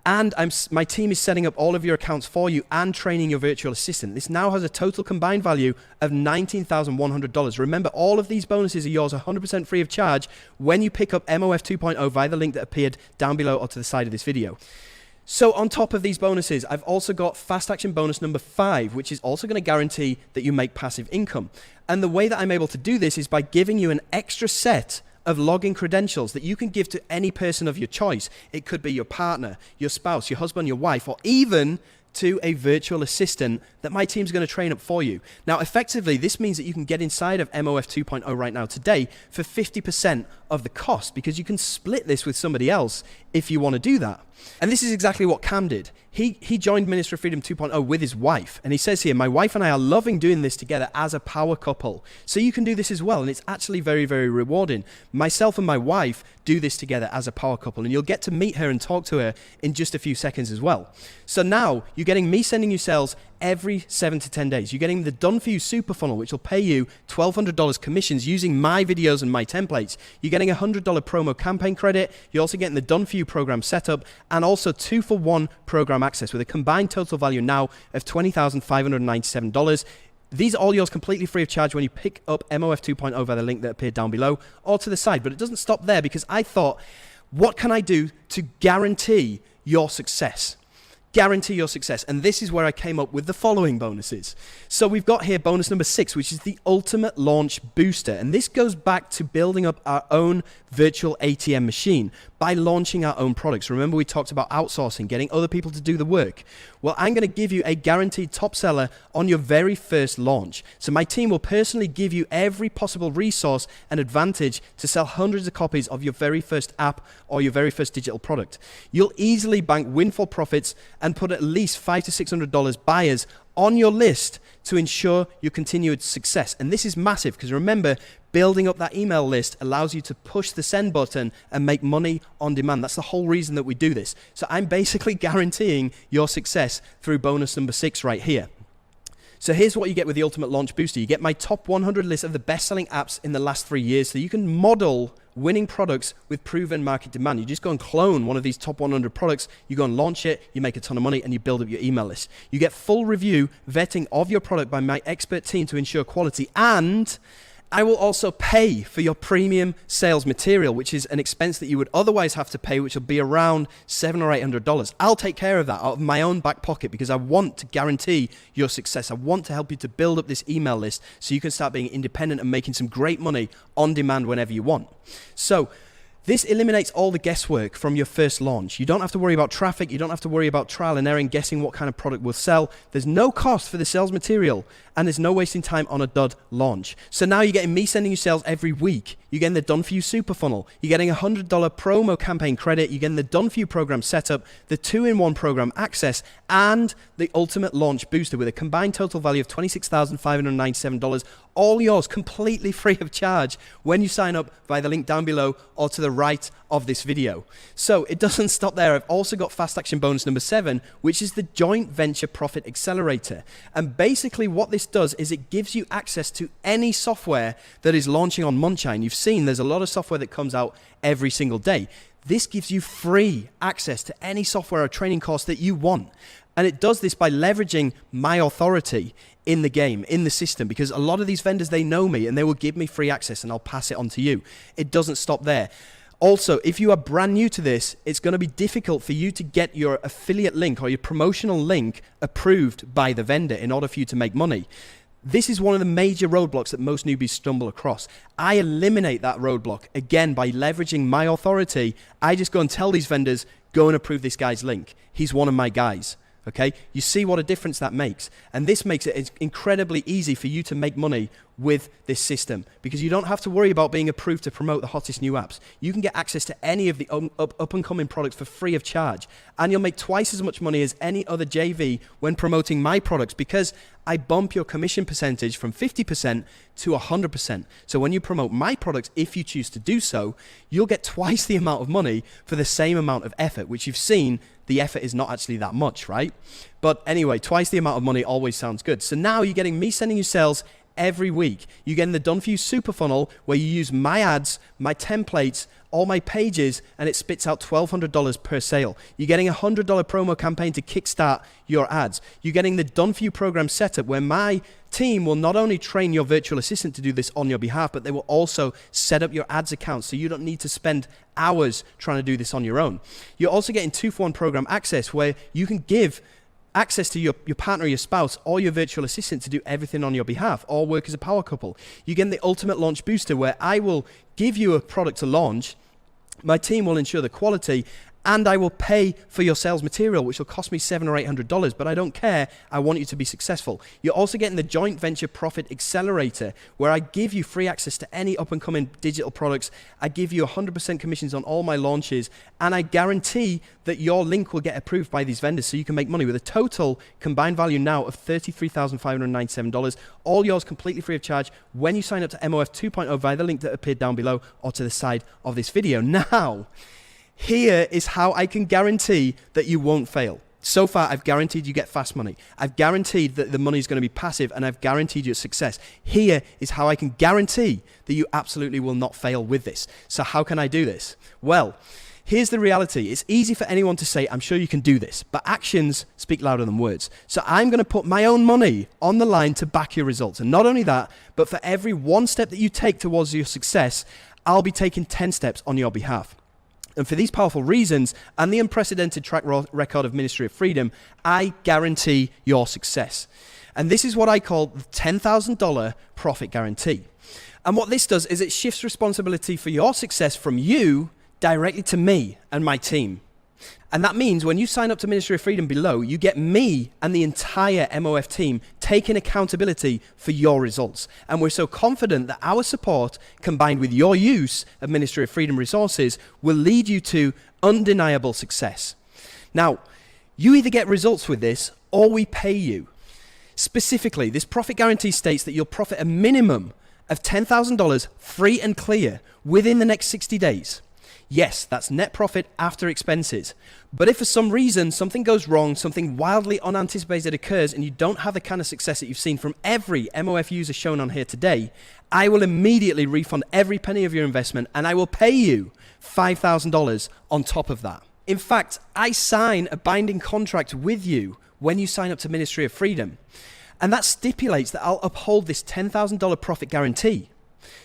And my team is setting up all of your accounts for you and training your virtual assistant. This now has a total combined value of $19,100. Remember, all of these bonuses are yours 100% free of charge when you pick up MOF 2.0 via the link that appeared down below or to the side of this video. So on top of these bonuses, I've also got Fast Action Bonus number 5, which is also going to guarantee that you make passive income. And the way that I'm able to do this is by giving you an extra set of login credentials that you can give to any person of your choice. It could be your partner, your spouse, your husband, your wife, or even to a virtual assistant that my team's going to train up for you. Now, effectively, this means that you can get inside of MOF 2.0 right now today for 50% of the cost, because you can split this with somebody else if you want to do that. And this is exactly what Cam did. He joined Ministry of Freedom 2.0 with his wife. And he says here, my wife and I are loving doing this together as a power couple. So you can do this as well. And it's actually very, very rewarding. Myself and my wife do this together as a power couple. And you'll get to meet her and talk to her in just a few seconds as well. So now you're getting me sending you sales every 7 to 10 days. You're getting the Done For You Super Funnel, which will pay you $1,200 commissions using my videos and my templates. You're getting a $100 promo campaign credit. You're also getting the Done For You program setup, and also 2-for-1 program access with a combined total value now of $20,597. These are all yours completely free of charge when you pick up MOF 2.0 via the link that appeared down below or to the side. But it doesn't stop there, because I thought, what can I do to guarantee your success? Guarantee your success. And this is where I came up with the following bonuses. So we've got here bonus number 6, which is the Ultimate Launch Booster. And this goes back to building up our own virtual ATM machine by launching our own products. Remember, we talked about outsourcing, getting other people to do the work. Well, I'm going to give you a guaranteed top seller on your very first launch. So my team will personally give you every possible resource and advantage to sell hundreds of copies of your very first app or your very first digital product. You'll easily bank windfall profits and put at least $500 to $600 buyers on your list to ensure your continued success. And this is massive, because remember, building up that email list allows you to push the send button and make money on demand. That's the whole reason that we do this. So I'm basically guaranteeing your success through bonus number 6 right here. So here's what you get with the Ultimate Launch Booster. You get my top 100 list of the best-selling apps in the last 3 years, so you can model winning products with proven market demand. You just go and clone one of these top 100 products, you go and launch it, you make a ton of money, and you build up your email list. You get full review, vetting of your product by my expert team to ensure quality, and I will also pay for your premium sales material, which is an expense that you would otherwise have to pay, which will be around $700 or $800. I'll take care of that out of my own back pocket, because I want to guarantee your success. I want to help you to build up this email list so you can start being independent and making some great money on demand whenever you want. So this eliminates all the guesswork from your first launch. You don't have to worry about traffic. You don't have to worry about trial and error and guessing what kind of product will sell. There's no cost for the sales material, and there's no wasting time on a dud launch. So now you're getting me sending you sales every week. You're getting the Done For You Super Funnel. You're getting a $100 promo campaign credit. You're getting the Done For You program setup, the 2-in-1 program access, and the Ultimate Launch Booster with a combined total value of $26,597. All yours completely free of charge when you sign up via the link down below or to the right of this video. So it doesn't stop there. I've also got fast action bonus number 7, which is the Joint Venture Profit Accelerator. And basically what this does is it gives you access to any software that is launching on Munchine. You've seen there's a lot of software that comes out every single day. This gives you free access to any software or training course that you want. And it does this by leveraging my authority in the game, in the system, because a lot of these vendors, they know me and they will give me free access and I'll pass it on to you. It doesn't stop there. Also, if you are brand new to this, it's going to be difficult for you to get your affiliate link or your promotional link approved by the vendor in order for you to make money. This is one of the major roadblocks that most newbies stumble across. I eliminate that roadblock, again, by leveraging my authority. I just go and tell these vendors, go and approve this guy's link. He's one of my guys. Okay, you see what a difference that makes. And this makes it incredibly easy for you to make money with this system, because you don't have to worry about being approved to promote the hottest new apps. You can get access to any of the up and coming products for free of charge, and you'll make twice as much money as any other JV when promoting my products, because I bump your commission percentage from 50% to 100%. So when you promote my products, if you choose to do so, you'll get twice the amount of money for the same amount of effort, which you've seen the effort is not actually that much, right? But anyway, twice the amount of money always sounds good. So now you're getting me sending you sales every week. You're getting the Done For You Super Funnel, where you use my ads, my templates, all my pages, and it spits out $1,200 per sale. You're getting a $100 promo campaign to kickstart your ads. You're getting the Done For You program setup, where my team will not only train your virtual assistant to do this on your behalf, but they will also set up your ads account, so you don't need to spend hours trying to do this on your own. You're also getting 2-for-1 program access, where you can give access to your partner, your spouse, or your virtual assistant to do everything on your behalf, or work as a power couple. You get the Ultimate Launch Booster, where I will give you a product to launch. My team will ensure the quality, and I will pay for your sales material, which will cost me $700 or $800, but I don't care. I want you to be successful. You're also getting the Joint Venture Profit Accelerator, where I give you free access to any up-and-coming digital products. I give you 100% commissions on all my launches, and I guarantee that your link will get approved by these vendors so you can make money with a total combined value now of $33,597, all yours completely free of charge when you sign up to MOF 2.0 via the link that appeared down below or to the side of this video. Now, here is how I can guarantee that you won't fail. So far, I've guaranteed you get fast money. I've guaranteed that the money is going to be passive, and I've guaranteed you success. Here is how I can guarantee that you absolutely will not fail with this. So how can I do this? Well, here's the reality. It's easy for anyone to say, I'm sure you can do this, but actions speak louder than words. So I'm going to put my own money on the line to back your results. And not only that, but for every one step that you take towards your success, I'll be taking 10 steps on your behalf. And for these powerful reasons and the unprecedented track record of Ministry of Freedom, I guarantee your success. And this is what I call the $10,000 profit guarantee. And what this does is it shifts responsibility for your success from you directly to me and my team. And that means when you sign up to Ministry of Freedom below, you get me and the entire MOF team taking accountability for your results. And we're so confident that our support, combined with your use of Ministry of Freedom resources, will lead you to undeniable success. Now, you either get results with this or we pay you. Specifically, this profit guarantee states that you'll profit a minimum of $10,000 free and clear within the next 60 days. Yes, that's net profit after expenses. But if for some reason something goes wrong, something wildly unanticipated occurs, and you don't have the kind of success that you've seen from every MOF user shown on here today, I will immediately refund every penny of your investment, and I will pay you $5,000 on top of that. In fact, I sign a binding contract with you when you sign up to Ministry of Freedom. And that stipulates that I'll uphold this $10,000 profit guarantee.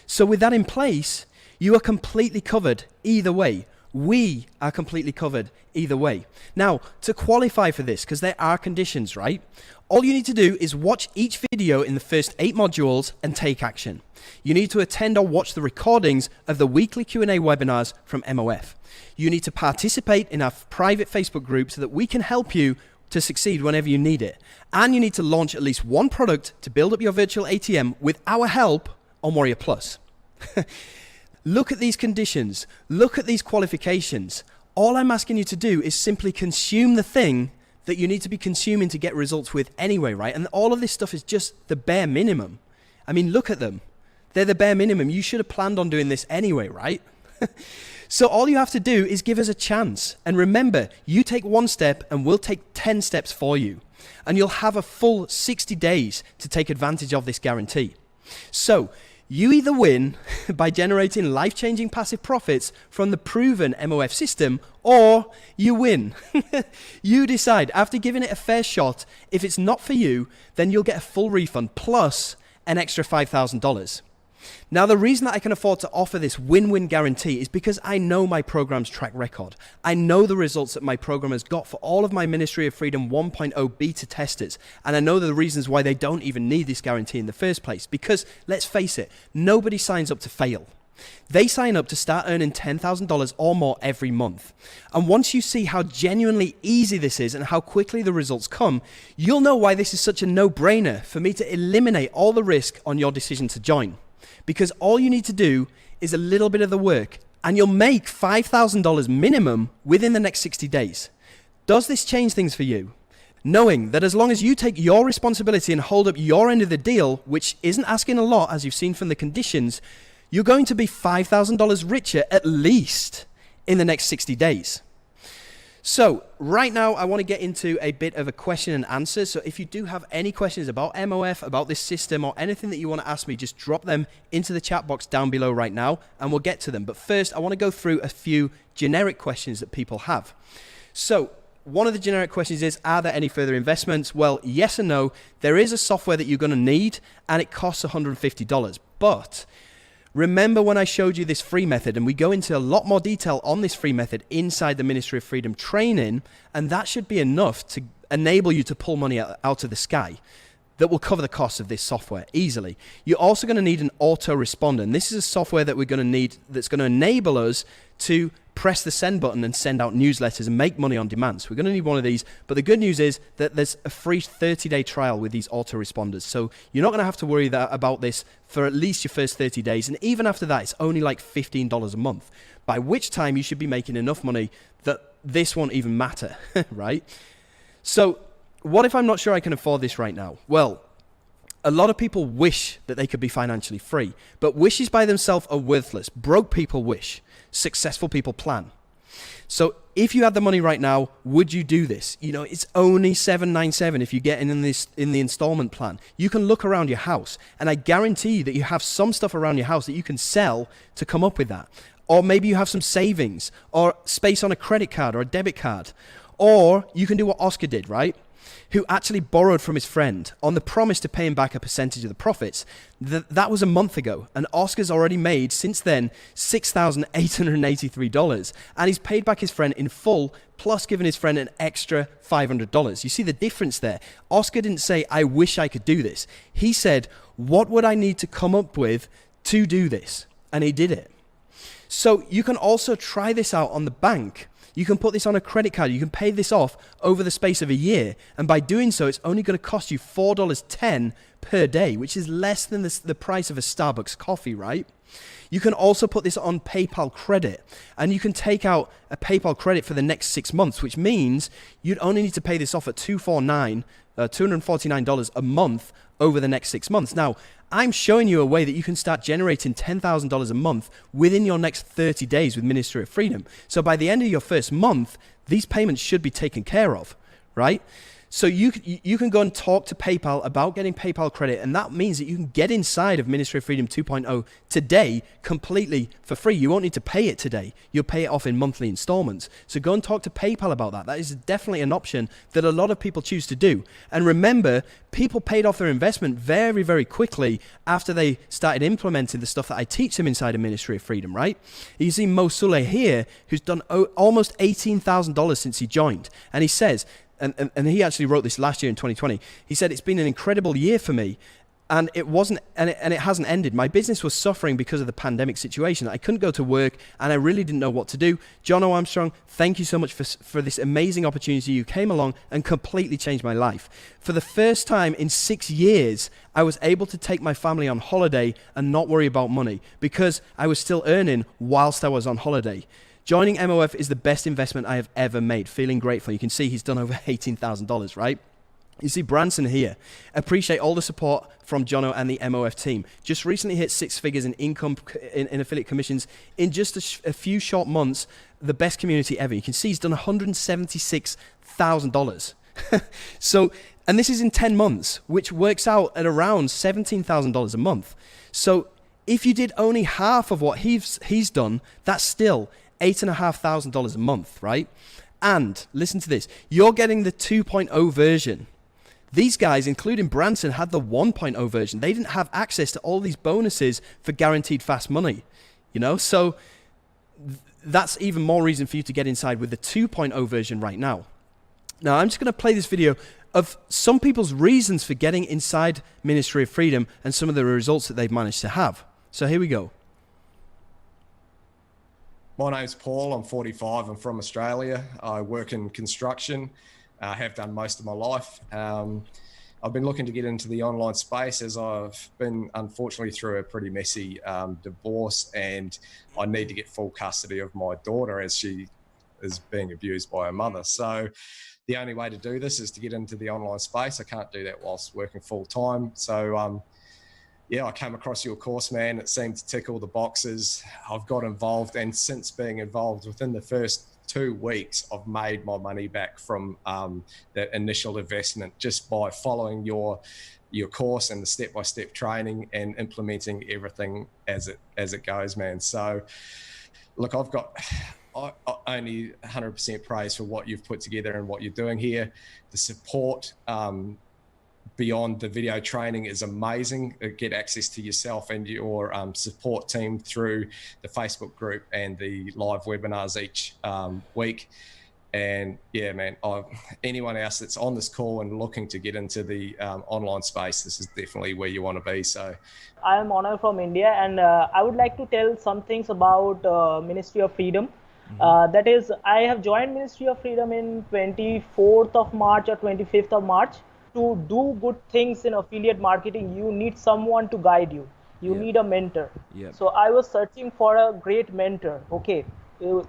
So with that in place, you are completely covered either way. We are completely covered either way. Now, to qualify for this, because there are conditions, right? All you need to do is watch each video in the first 8 modules and take action. You need to attend or watch the recordings of the weekly Q&A webinars from MOF. You need to participate in our private Facebook group so that we can help you to succeed whenever you need it. And you need to launch at least one product to build up your virtual ATM with our help on Warrior Plus. Look at these conditions. Look at these qualifications. All I'm asking you to do is simply consume the thing that you need to be consuming to get results with anyway, right? And all of this stuff is just the bare minimum. I mean, look at them. They're the bare minimum. You should have planned on doing this anyway, right? So all you have to do is give us a chance. And remember, you take one step and we'll take 10 steps for you. And you'll have a full 60 days to take advantage of this guarantee. So you either win by generating life-changing passive profits from the proven MOF system, or you win. You decide. After giving it a fair shot, if it's not for you, then you'll get a full refund plus an extra $5,000. Now, the reason that I can afford to offer this win-win guarantee is because I know my program's track record. I know the results that my program has got for all of my Ministry of Freedom 1.0 beta testers. And I know the reasons why they don't even need this guarantee in the first place. Because, let's face it, nobody signs up to fail. They sign up to start earning $10,000 or more every month. And once you see how genuinely easy this is and how quickly the results come, you'll know why this is such a no-brainer for me to eliminate all the risk on your decision to join. Because all you need to do is a little bit of the work and you'll make $5,000 minimum within the next 60 days. Does this change things for you? Knowing that as long as you take your responsibility and hold up your end of the deal, which isn't asking a lot as you've seen from the conditions, you're going to be $5,000 richer at least in the next 60 days. So right now I want to get into a bit of a question and answer. So if you do have any questions about MOF, about this system, or anything that you want to ask me, just drop them into the chat box down below right now and we'll get to them. But first I want to go through a few generic questions that people have. So one of the generic questions is, are there any further investments? Well, yes and no. There is a software that you're going to need and it costs $150. But remember when I showed you this free method, and we go into a lot more detail on this free method inside the Ministry of Freedom training, and that should be enough to enable you to pull money out of the sky that will cover the cost of this software easily. You're also going to need an autoresponder, and this is a software that we're going to need that's going to enable us to press the send button and send out newsletters and make money on demand. So we're going to need one of these. But the good news is that there's a free 30-day trial with these autoresponders. So you're not going to have to worry about this for at least your first 30 days. And even after that, it's only like $15 a month, by which time you should be making enough money that this won't even matter, right? So what if I'm not sure I can afford this right now? Well, a lot of people wish that they could be financially free, but wishes by themselves are worthless. Broke people wish, successful people plan. So if you had the money right now, would you do this? You know, it's only $797 if you get in the installment plan. You can look around your house, and I guarantee you that you have some stuff around your house that you can sell to come up with that. Or maybe you have some savings or space on a credit card or a debit card. Or you can do what Oscar did, right? Who actually borrowed from his friend on the promise to pay him back a percentage of the profits. That was a month ago, and Oscar's already made, since then, $6,883, and he's paid back his friend in full, plus given his friend an extra $500. You see the difference there? Oscar didn't say, I wish I could do this. He said, what would I need to come up with to do this? And he did it. So you can also try this out on the bank. You can put this on a credit card. You can pay this off over the space of a year. And by doing so, it's only going to cost you $4.10 per day, which is less than the price of a Starbucks coffee, right? You can also put this on PayPal credit, and you can take out a PayPal credit for the next 6 months, which means you'd only need to pay this off at $249 a month over the next 6 months. Now, I'm showing you a way that you can start generating $10,000 a month within your next 30 days with Ministry of Freedom. So by the end of your first month, these payments should be taken care of, right? So you can go and talk to PayPal about getting PayPal credit, and that means that you can get inside of Ministry of Freedom 2.0 today completely for free. You won't need to pay it today. You'll pay it off in monthly installments. So go and talk to PayPal about that. That is definitely an option that a lot of people choose to do. And remember, people paid off their investment very, very quickly after they started implementing the stuff that I teach them inside of Ministry of Freedom, right? You see Mo Suleh here, who's done almost $18,000 since he joined. And he says, and he actually wrote this last year in 2020. He said, it's been an incredible year for me, and it hasn't ended. My business was suffering because of the pandemic situation. I couldn't go to work, and I really didn't know what to do. John O. Armstrong, thank you so much for this amazing opportunity. You came along and completely changed my life. For the first time in 6 years, I was able to take my family on holiday and not worry about money because I was still earning whilst I was on holiday. Joining MOF is the best investment I have ever made. Feeling grateful. You can see he's done over $18,000, right? You see Branson here. Appreciate all the support from Jono and the MOF team. Just recently hit 6 figures in income in affiliate commissions in just a few short months. The best community ever. You can see he's done $176,000. So, and this is in 10 months, which works out at around $17,000 a month. So if you did only half of what he's done, that's still $8,500 a month, right? And listen to this, you're getting the 2.0 version. These guys, including Branson, had the 1.0 version. They didn't have access to all these bonuses for guaranteed fast money, you know? So that's even more reason for you to get inside with the 2.0 version right now. Now, I'm just going to play this video of some people's reasons for getting inside Ministry of Freedom and some of the results that they've managed to have. So here we go. My name's Paul. I'm 45. I'm from Australia. I work in construction. I have done most of my life. I've been looking to get into the online space as I've been, unfortunately, through a pretty messy divorce, and I need to get full custody of my daughter as she is being abused by her mother. So the only way to do this is to get into the online space. I can't do that whilst working full time. So yeah, I came across your course, man. It seemed to tick all the boxes. I've got involved, and since being involved, within the first 2 weeks, I've made my money back from that initial investment just by following your course and the step-by-step training and implementing everything as it goes, man. So, look, I only 100% praise for what you've put together and what you're doing here. The support beyond the video training is amazing. Get access to yourself and your support team through the Facebook group and the live webinars each week. And yeah, man, anyone else that's on this call and looking to get into the online space, this is definitely where you want to be. So I am Honor from India, and I would like to tell some things about Ministry of Freedom. That is, I have joined Ministry of Freedom in 24th of March or 25th of March. To do good things in affiliate marketing, you need someone to guide you. You Yep. need a mentor. Yep. So I was searching for a great mentor. Okay,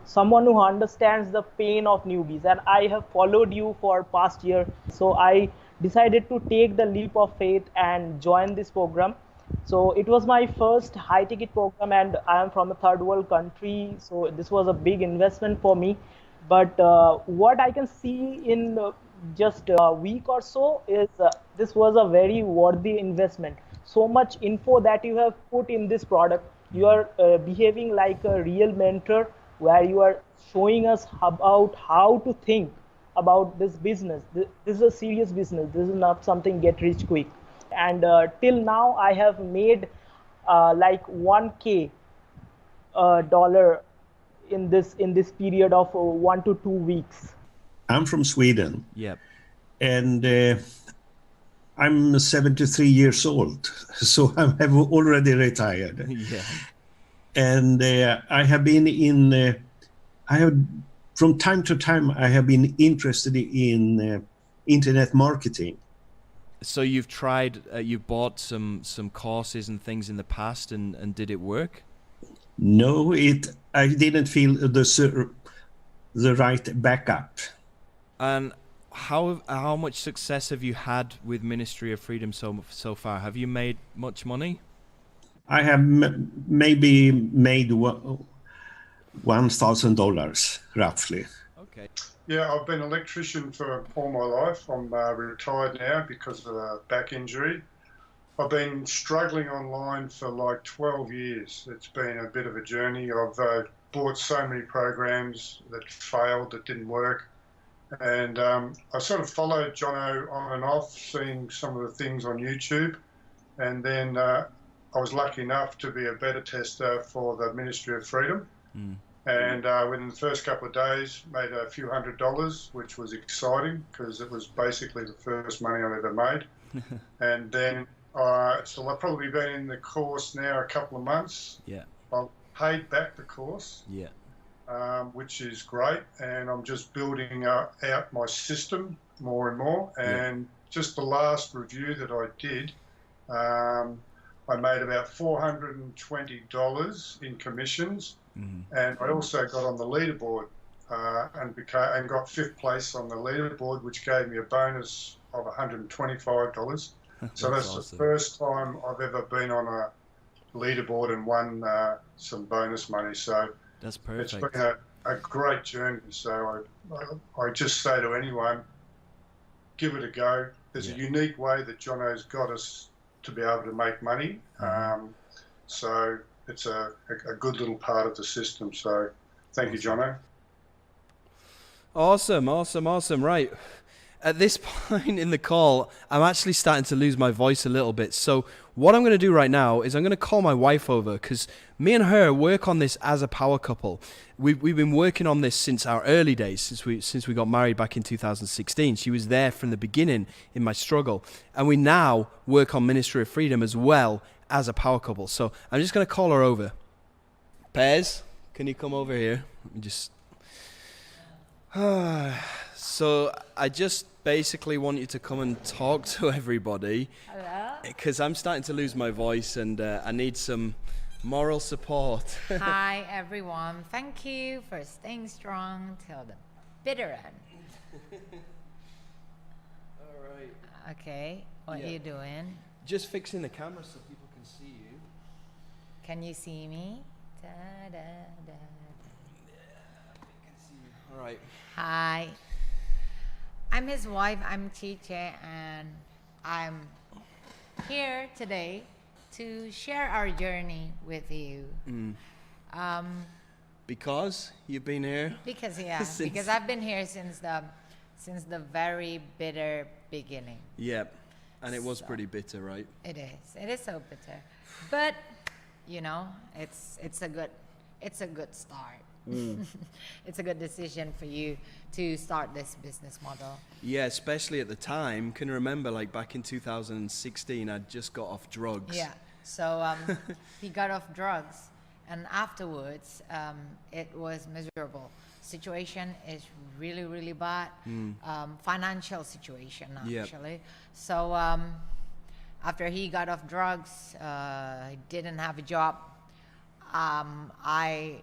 someone who understands the pain of newbies, and I have followed you for past year. So I decided to take the leap of faith and join this program. So it was my first high ticket program, and I am from a third world country. So this was a big investment for me. But what I can see in just a week or so is this was a very worthy investment. So much info that you have put in this product. You are behaving like a real mentor, where you are showing us about how to think about this business. This is a serious business. This is not something get rich quick. And till now, I have made like 1K dollar in this period of 1 to 2 weeks. I'm from Sweden, Yep. and I'm 73 years old, so I have already retired. Yeah. And I have been from time to time, I have been interested in internet marketing. So you've tried, you've bought some courses and things in the past, and did it work? No, I didn't feel the right backup. And how much success have you had with Ministry of Freedom so far? Have you made much money? I have maybe made $1,000 roughly. Okay. Yeah, I've been an electrician for all my life. I'm retired now because of a back injury. I've been struggling online for like 12 years. It's been a bit of a journey. I've bought so many programs that failed, that didn't work. And I sort of followed Jono on and off, seeing some of the things on YouTube. And then I was lucky enough to be a beta tester for the Ministry of Freedom. Mm. And within the first couple of days, made a few $100s, which was exciting because it was basically the first money I've ever made. And then, so I've probably been in the course now a couple of months. Yeah. I've paid back the course, Yeah. which is great. And I'm just building out my system more and more. And just the last review that I did, I made about $420 in commissions. Mm-hmm. And I also got on the leaderboard and got 5th place on the leaderboard, which gave me a bonus of $125. So that's awesome. The first time I've ever been on a leaderboard and won some bonus money. So that's perfect. It's been a great journey. So I just say to anyone, give it a go. There's a unique way that Jono's got us to be able to make money. Mm-hmm. So it's a good little part of the system. So thank you, Jono. Awesome. Right. At this point in the call, I'm actually starting to lose my voice a little bit. So what I'm going to do right now is I'm going to call my wife over, because me and her work on this as a power couple. We've been working on this since our early days, since we got married back in 2016. She was there from the beginning in my struggle. And we now work on Ministry of Freedom as well as a power couple. So I'm just going to call her over. Pez, can you come over here? Let me just... So I just basically want you to come and talk to everybody. Hello. Because I'm starting to lose my voice, and I need some moral support. Hi, everyone. Thank you for staying strong till the bitter end. All right. Okay, what are you doing? Just fixing the camera so people can see you. Can you see me? Da, da, da, da. Yeah, I can see you. All right. Hi. I'm his wife, I'm Chiche, and I'm here today to share our journey with you. Because you've been here? Because because I've been here since the very bitter beginning. Yep. And it was pretty bitter, right? It is so bitter. But it's a good start. It's a good decision for you to start this business model. Yeah, especially at the time. Can you remember, like back in 2016, I'd just got off drugs. Yeah. So he got off drugs, and afterwards, it was miserable. Situation is really, really bad. Financial situation, Yep. actually. So after he got off drugs, he didn't have a job. I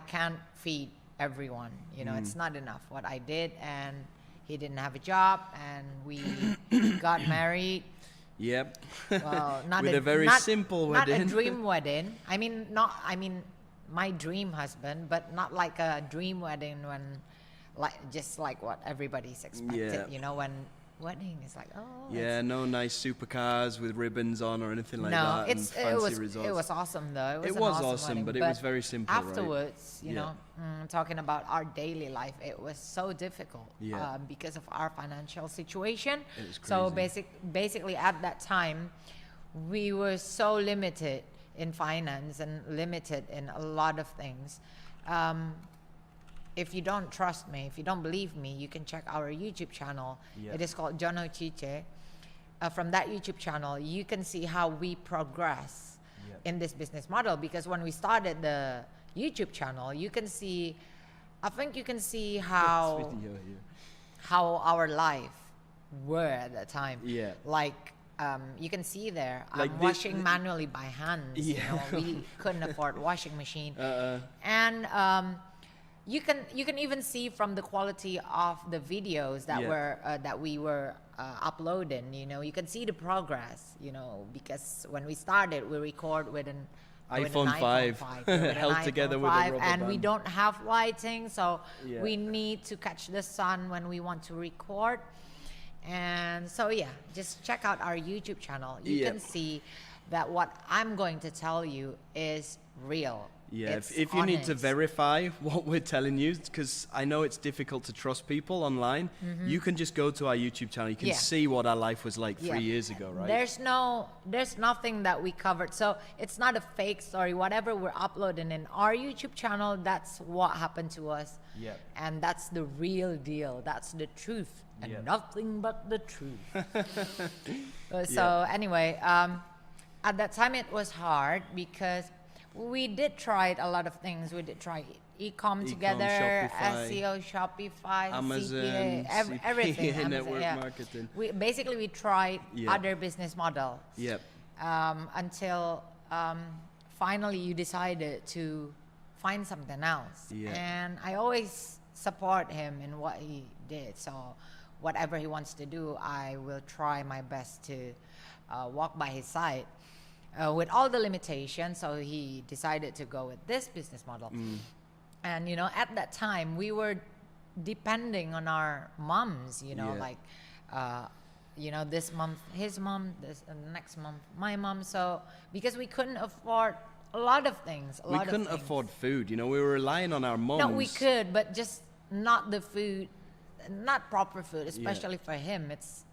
can't feed everyone. You know, it's not enough what I did, and he didn't have a job, and we got married. Yep. Well, not With a very simple not wedding. a dream wedding. I mean, my dream husband, but not like a dream wedding when, just like what everybody's expected. Yeah. You know, when wedding is like, oh, Yeah, no nice supercars with ribbons on or anything like no, that. and it fancy was resorts. it was awesome though. It an was awesome awesome, wedding, but it was very simple, right? Afterwards, you Yeah. know, talking about our daily life, it was so difficult Yeah. because of our financial situation. It was So crazy. basically, at that time, we were so limited in finance and limited in a lot of things. If you don't trust me, if you don't believe me, you can check our YouTube channel. Yeah. It is called Jono Chiche. From that YouTube channel, you can see how we progress in this business model. Because when we started the YouTube channel, you can see, I think you can see how our life were at that time. Yeah. Like, you can see there, Like I'm this- washing manually by hand. Yeah. You know, we couldn't afford washing machine. Uh-uh. And you can even see from the quality of the videos that we were uploading. You know, you can see the progress. You know, because when we started, we record with an iPhone 5, with an held iPhone together with a 5, rubber and we band. don't have lighting, so Yeah. we need to catch the sun when we want to record. And so just check out our YouTube channel. You Yeah. can see that what I'm going to tell you is real. Yeah, It's if you need to honest. verify what we're telling you, because I know it's difficult to trust people online, you can just go to our YouTube channel. You can Yeah. see what our life was like 3 Yeah. years ago, right? There's nothing that we covered. So it's not a fake story. Whatever we're uploading in our YouTube channel, that's what happened to us. Yeah. And that's the real deal. That's the truth. And Yeah. nothing but the truth. So anyway, at that time it was hard because we did try a lot of things. We did try e-com together, Shopify, SEO, Shopify, Amazon, CPA, everything. CPA, Amazon, network yeah. marketing. We tried Yeah. other business models Yep. until finally you decided to find something else. Yeah. And I always support him in what he did. So whatever he wants to do, I will try my best to walk by his side. With all the limitations, so he decided to go with this business model. And you know, at that time, we were depending on our moms. You know, Yeah. like, you know, this month his mom, this next month my mom. So because we couldn't afford a lot of things, We couldn't afford food. You know, we were relying on our moms. No, we could, but just not the food, not proper food, especially for him. It's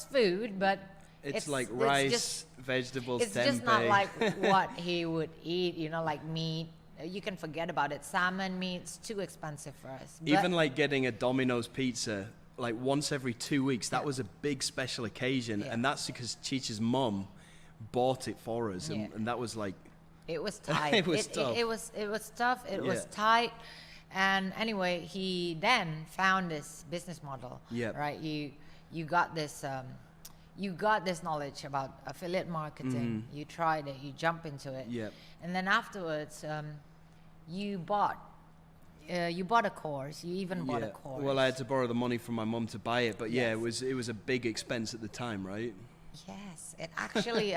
food, but It's like it's rice, just- vegetables, it's just not tempeh. like what he would eat, you know, like meat. You can forget about it. Salmon meat's too expensive for us. But Even like getting a Domino's pizza like once every 2 weeks, that was a big special occasion. Yeah. And that's because Cheech's mom bought it for us. Yeah. And that was like, it was tight. It was tough. It was tough. It was Yeah. tight. And anyway, he then found this business model. Yep. Right. You got this. You got this knowledge about affiliate marketing. You tried it. You jump into it. Yep. And then afterwards, you bought a course. You even bought a course. Well, I had to borrow the money from my mom to buy it, but yeah, Yes. it was a big expense at the time, right? Yes, it actually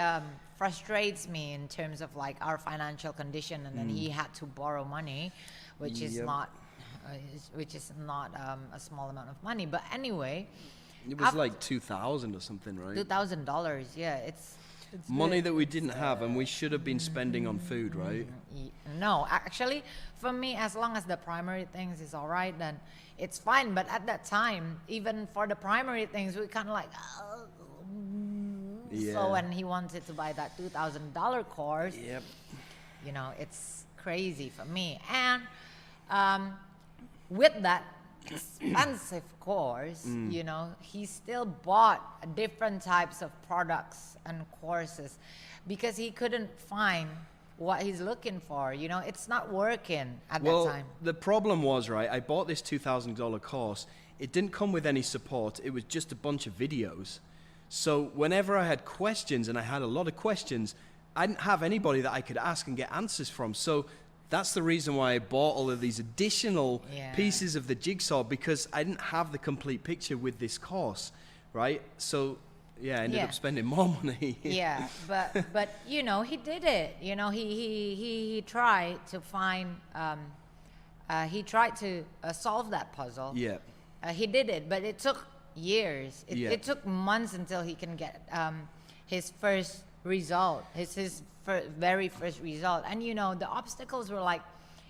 frustrates me in terms of like our financial condition, and then he had to borrow money, which is Yep. not, a small amount of money. But anyway, It was like 2,000 or something, right? $2,000. Yeah, it's Money that we didn't have and we should have been spending on food, right? No, actually, for me, as long as the primary things is all right, then it's fine. But at that time, even for the primary things, we kind of like, oh. Yeah. So when he wanted to buy that $2,000 course, Yep. you know, it's crazy for me. And with that expensive course, you know, he still bought different types of products and courses because he couldn't find what he's looking for. You know, it's not working at Well, that time. the problem was, right, I bought this $2,000 course. It didn't come with any support. It was just a bunch of videos. So whenever I had questions, and I had a lot of questions, I didn't have anybody that I could ask and get answers from. So that's the reason why I bought all of these additional Yeah. pieces of the jigsaw, because I didn't have the complete picture with this course, right? So yeah, I ended Yeah. up spending more money. Yeah, but you know, he did it. You know, he tried to find he tried to solve that puzzle. Yeah. He did it, but it took years. Yeah. It took months until he can get his first result, his very first result. And you know, the obstacles were like,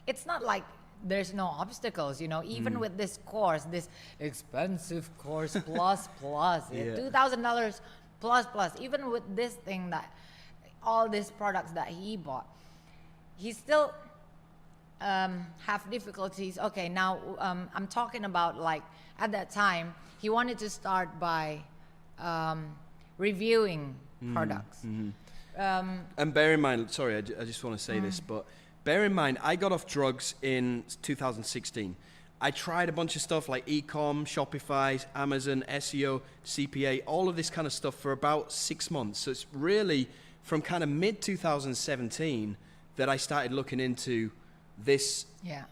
it's not like there's no obstacles. You know, even with this course, this expensive course plus Yeah. $2,000 plus, even with this thing, that all these products that he bought, he still have difficulties. Okay, now I'm talking about, like, at that time he wanted to start by reviewing products. And bear in mind, sorry, I just want to say this, but bear in mind, I got off drugs in 2016. I tried a bunch of stuff like e-com, Shopify, Amazon, SEO, CPA, all of this kind of stuff for about 6 months. So it's really from kind of mid 2017 that I started looking into this Yeah.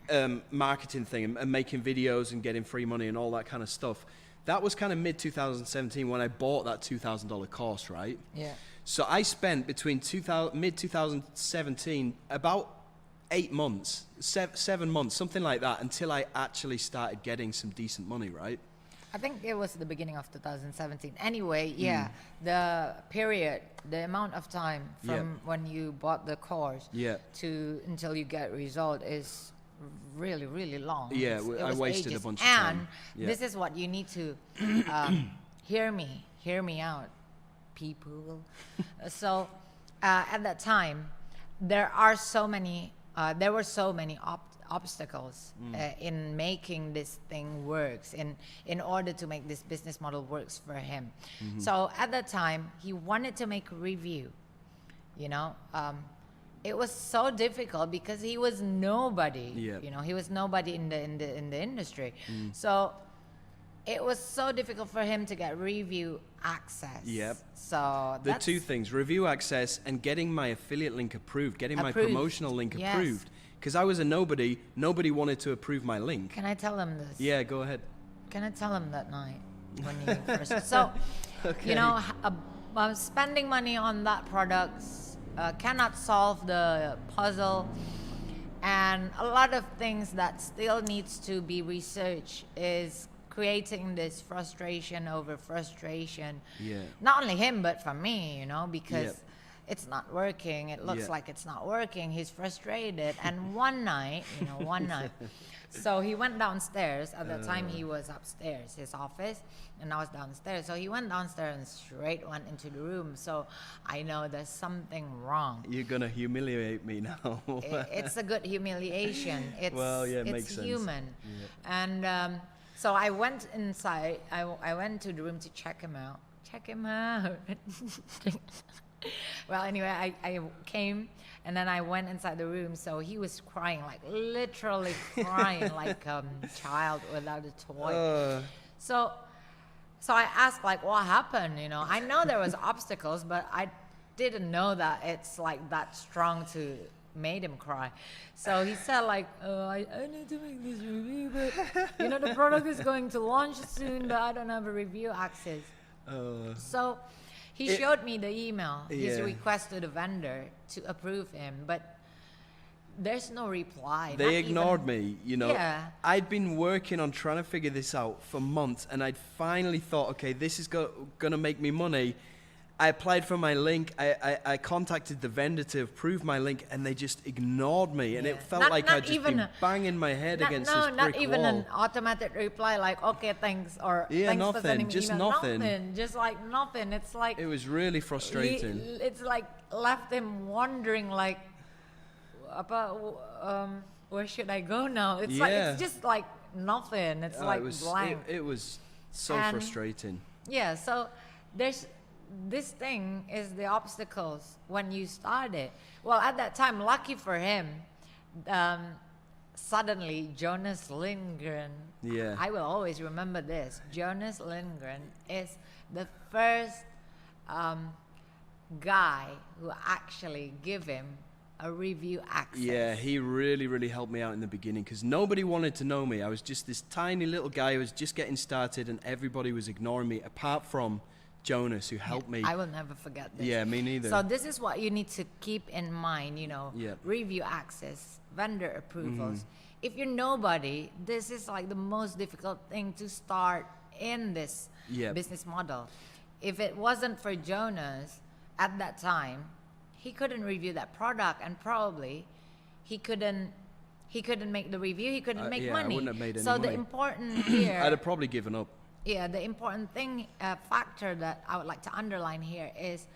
marketing thing and making videos and getting free money and all that kind of stuff. That was kind of mid 2017 when I bought that $2,000 course, right? Yeah. So I spent between mid 2017 about 8 months, 7 months, something like that, until I actually started getting some decent money, right? I think it was the beginning of 2017. Anyway, yeah, the period, the amount of time from when you bought the course Yeah. to until you get result is really, really long. Yeah, It I was wasted a ages. bunch of time. And Yeah. this is what you need to hear me out, people. So at that time, there were so many obstacles in making this thing works, in order to make this business model works for him. So at that time, he wanted to make a review. You know, it was so difficult because he was nobody. Yeah. You know, he was nobody in the industry. So it was so difficult for him to get review access. Yep. So The that's two things, review access and getting my affiliate link approved, getting my Approved. promotional link Yes. approved. Because I was a nobody wanted to approve my link. Can I tell him this? Yeah, go ahead. Can I tell him that night when you first? So, you know, spending money on that products cannot solve the puzzle, and a lot of things that still needs to be researched is creating this frustration over frustration. Yeah. Not only him, but for me, you know, because Yep. it's not working. It looks Yeah. like it's not working. He's frustrated. And one night, so he went downstairs. At that time, he was upstairs, his office, and I was downstairs. So he went downstairs and straight went into the room. So I know there's something wrong. You're going to humiliate me now. It's a good humiliation. It's, Well, yeah, it it's makes sense. human. And so I went inside. I went to the room to check him out. Well, anyway, I came and then I went inside the room. So he was crying, like literally crying, like a child without a toy. So I asked, like, what happened? You know, I know there was obstacles, but I didn't know that it's like that strong to made him cry. So he said, like, I need to make this review, but you know, the product is going to launch soon, but I don't have a review access. So he showed me the email, his Yeah. request to the vendor to approve him, but there's no reply. They not ignored even- me, you know. Yeah. I'd been working on trying to figure this out for months, and I'd finally thought, okay, this is going to make me money. I applied for my link. I contacted the vendor to approve my link, and they just ignored me. And Yeah. it felt Not- like not I'd just even been a- banging my head against this brick not even wall. an automatic reply like, okay, thanks, or Yeah, thanks for nothing, sending me just email. nothing. Just like nothing. It's like It was really frustrating. it's like left him wondering, like, where should I go now? It's like Yeah. it's just like nothing. It's like it was blank. It was so And- frustrating. Yeah, so there's this thing is the obstacles when you start it. Well, at that time, lucky for him, suddenly Jonas Lindgren, Yeah. I will always remember this. Jonas Lindgren is the first guy who actually give him a review access. Yeah, he really, really helped me out in the beginning because nobody wanted to know me. I was just this tiny little guy who was just getting started and everybody was ignoring me apart from Jonas, who helped me. I will never forget this. Yeah, me neither. So this is what you need to keep in mind, you know, Yeah. review access, vendor approvals. If you're nobody, this is like the most difficult thing to start in this Yep. business model. If it wasn't for Jonas at that time, he couldn't review that product and probably he couldn't make the review, he couldn't make yeah, I money. wouldn't have made any so the money. important here I'd have probably given up. yeah, the important thing, factor that I would like to underline here is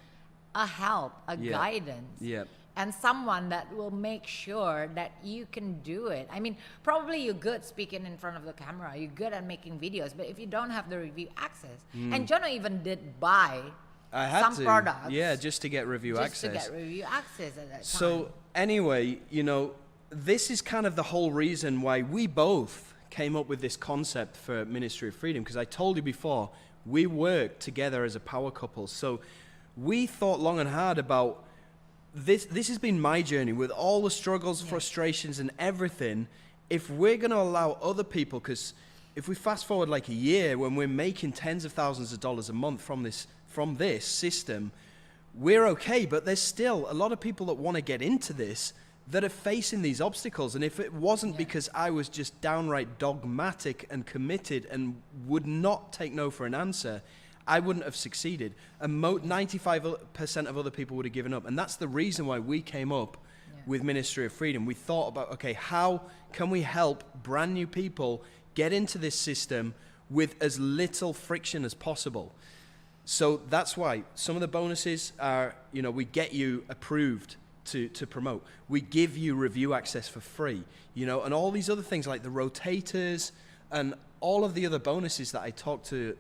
a help, a Yeah. guidance, Yeah. and someone that will make sure that you can do it. I mean, probably you're good speaking in front of the camera, you're good at making videos, but if you don't have the review access, and Jono even did buy I had some to. products, Yeah, just to get review just access. to get review access at that time. So anyway, you know, this is kind of the whole reason why we both came up with this concept for Ministry of Freedom, because I told you before, we worked together as a power couple. So we thought long and hard about this. This has been my journey with all the struggles, frustrations, and everything. If we're going to allow other people, because if we fast forward like a year when we're making tens of thousands of dollars a month from this system, we're okay, but there's still a lot of people that want to get into this that are facing these obstacles. And if it wasn't because I was just downright dogmatic and committed and would not take no for an answer, I wouldn't have succeeded. And 95% of other people would have given up. And that's the reason why we came up with Ministry of Freedom. We thought about, okay, how can we help brand new people get into this system with as little friction as possible? So that's why some of the bonuses are, you know, we get you approved to promote. We give you review access for free, you know, and all these other things like the rotators and all of the other bonuses that I talked to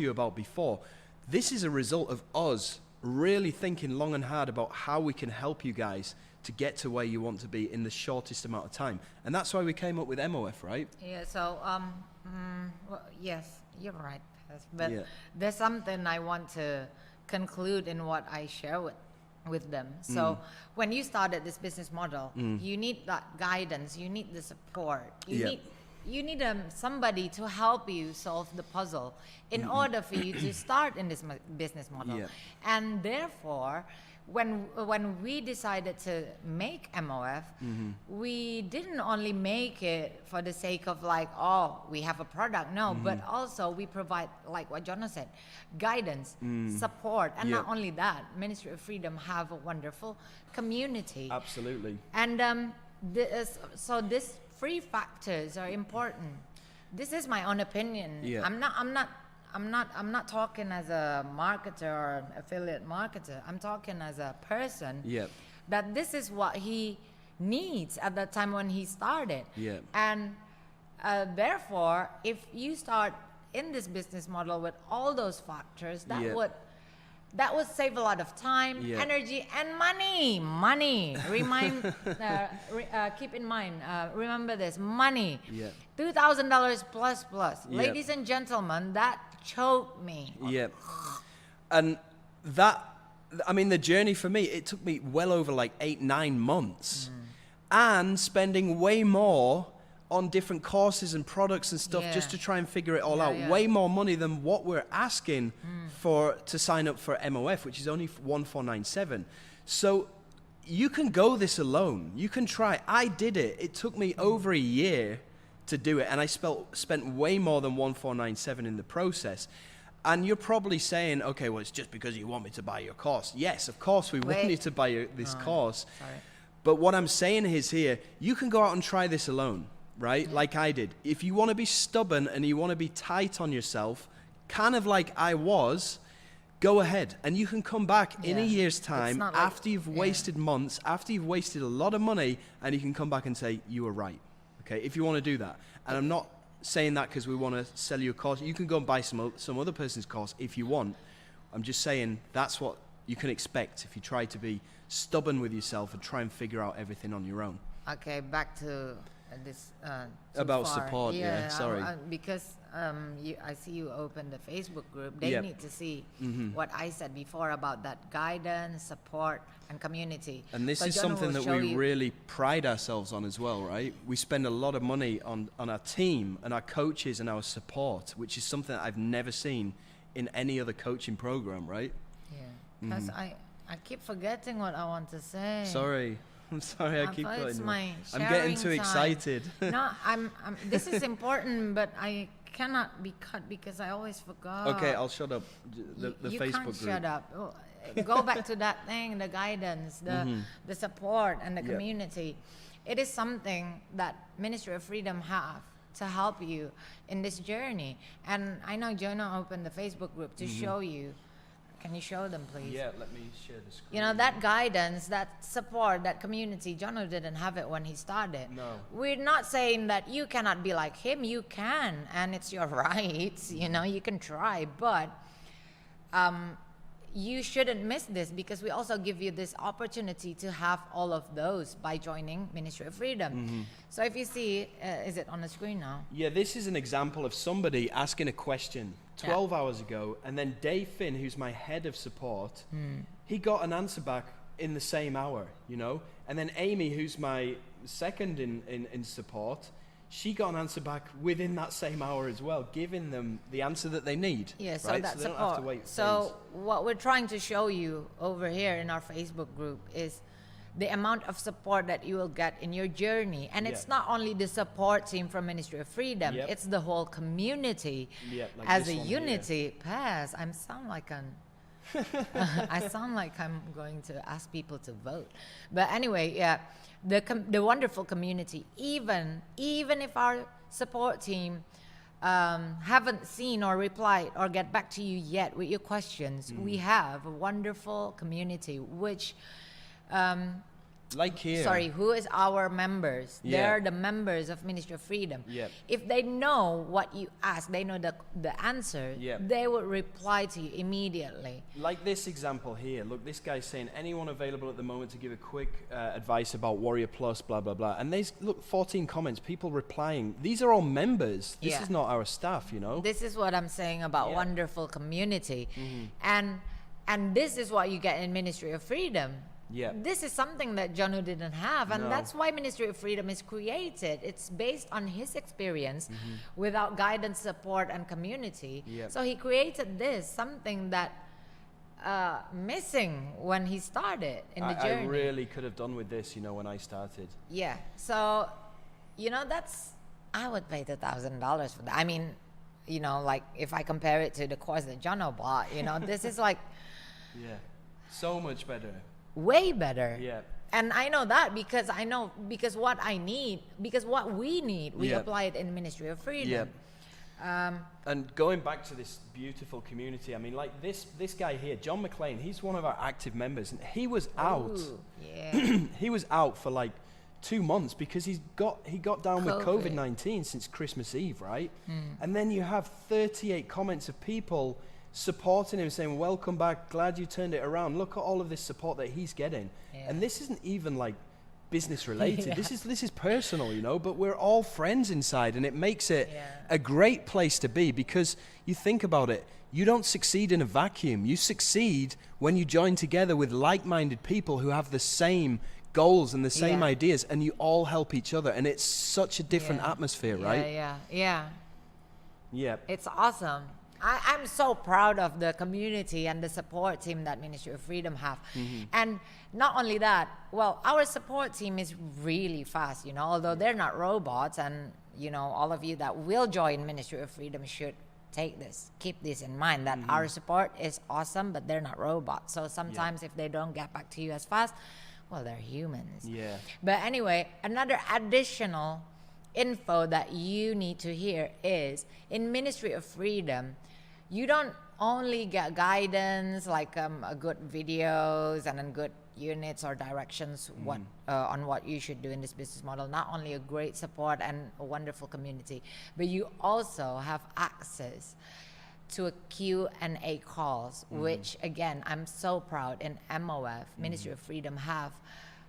you about before. This is a result of us really thinking long and hard about how we can help you guys to get to where you want to be in the shortest amount of time. And that's why we came up with MOF, right? Yeah, so, well, yes, you're right. But Yeah. there's something I want to conclude in what I share with them. So when you started this business model, you need that guidance, you need the support, you need somebody to help you solve the puzzle in order for you to start in this business model. Yeah. And therefore, when we decided to make MOF, we didn't only make it for the sake of like, oh, we have a product. No, but also we provide, like what Jonas said, guidance, support. And not only that, Ministry of Freedom have a wonderful community. Absolutely. And so these free factors are important. This is my own opinion. Yeah. I'm not talking as a marketer or affiliate marketer. I'm talking as a person. Yeah. That this is what he needs at the time when he started. Yeah. And therefore, if you start in this business model with all those factors, that would save a lot of time, Yeah. energy, and money. Keep in mind, remember this, money. Yeah. $2,000 plus. Yeah. Ladies and gentlemen, that choked me. Yeah. And that, I mean, the journey for me, it took me well over like 8-9 months and spending way more on different courses and products and stuff just to try and figure it all out. Yeah. Way more money than what we're asking for to sign up for MOF, which is only 1497. So you can go this alone. You can try. I did it. It took me over a year to do it, and I spent way more than 1497 in the process. And you're probably saying, okay, well, it's just because you want me to buy your course. Yes, of course, we want you to buy this course. Sorry. But what I'm saying is here, you can go out and try this alone, right? Like I did. If you want to be stubborn and you want to be tight on yourself, kind of like I was, go ahead. And you can come back in a year's It's time not like- after you've wasted months, after you've wasted a lot of money, and you can come back and say, you were right. Okay, if you want to do that. And I'm not saying that because we want to sell you a course. You can go and buy some other person's course if you want. I'm just saying that's what you can expect if you try to be stubborn with yourself and try and figure out everything on your own. Okay, back to this. Too About far. support, yeah, sorry. Because I see you open the Facebook group. They Yep. need to see what I said before about that guidance, support, and community. And this So is Jono something will that show we you- really pride ourselves on as well, right? We spend a lot of money on our team and our coaches and our support, which is something that I've never seen in any other coaching program, right? Yeah, because I keep forgetting what I want to say. Sorry. I'm sorry, I keep thought it's going. my I'm getting sharing too time. excited. No, I'm. This is important, but I cannot be cut because I always forgot. Okay, I'll shut up. The you Facebook can't group. shut up. Oh, go back to that thing, the guidance, the support, and the Yep. community. It is something that Ministry of Freedom have to help you in this journey. And I know Jonah opened the Facebook group to show you. Can you show them, please? Yeah, let me share the screen. You know, that guidance, that support, that community, Jono didn't have it when he started. No. We're not saying that you cannot be like him. You can, and it's your right. You know, you can try, but you shouldn't miss this because we also give you this opportunity to have all of those by joining Ministry of Freedom. So if you see, is it on the screen now? Yeah, this is an example of somebody asking a question 12 hours ago, and then Dave Finn, who's my head of support, he got an answer back in the same hour, you know? And then Amy, who's my second in support, she got an answer back within that same hour as well, giving them the answer that they need. Yeah, so right? that's they don't support. have to wait So what we're trying to show you over here in our Facebook group is the amount of support that you will get in your journey. And it's Yeah. not only the support team from Ministry of Freedom, Yep. it's the whole community Yep, like as this a one here. unity. Pass, I sound like I sound like I'm going to ask people to vote. But anyway, yeah, the wonderful community, even if our support team haven't seen or replied or get back to you yet with your questions, we have a wonderful community which Like here. sorry, who is our members? Yeah. They're the members of Ministry of Freedom. Yep. If they know what you ask, they know the answer, Yep. they will reply to you immediately. Like this example here. Look, this guy's saying, anyone available at the moment to give a quick advice about Warrior Plus, blah, blah, blah. And there's, look, 14 comments, people replying. These are all members. This Yeah. is not our staff, you know? This is what I'm saying about Yeah. wonderful community. And this is what you get in Ministry of Freedom. Yeah. This is something that Janu didn't have, and No. that's why Ministry of Freedom is created. It's based on his experience without guidance, support, and community. Yep. So he created this, something that missing when he started in the journey. I really could have done with this, you know, when I started. Yeah. So, you know, I would pay $2,000 for that. I mean, you know, like if I compare it to the course that Jono bought, you know, this is like Yeah. So much better. way better. Yeah. And I know that because what we need, we Yep. apply it in Ministry of Freedom. Yep. And going back to this beautiful community, I mean, like this guy here, John McLean, he's one of our active members, and he was out. Ooh, yeah. He was out for like 2 months because he got down with COVID. COVID-19 since Christmas Eve, right? And then you have 38 comments of people supporting him, saying, welcome back, glad you turned it around. Look at all of this support that he's getting. Yeah. And this isn't even like business related. Yeah. This is personal, you know, but we're all friends inside, and it makes it Yeah. a great place to be, because you think about it, you don't succeed in a vacuum. You succeed when you join together with like-minded people who have the same goals and the same Yeah. ideas, and you all help each other, and it's such a different Yeah. atmosphere, right? Yeah. Yeah. It's awesome. I'm so proud of the community and the support team that Ministry of Freedom have. And not only that, well, our support team is really fast, you know, although they're not robots, and, you know, all of you that will join Ministry of Freedom should keep this in mind, that our support is awesome, but they're not robots. So sometimes if they don't get back to you as fast, well, they're humans. Yeah. But anyway, another additional info that you need to hear is in Ministry of Freedom, you don't only get guidance like a good videos and then good units or directions on what you should do in this business model. Not only a great support and a wonderful community, but you also have access to a Q&A calls, which again, I'm so proud in MOF, Ministry of Freedom, have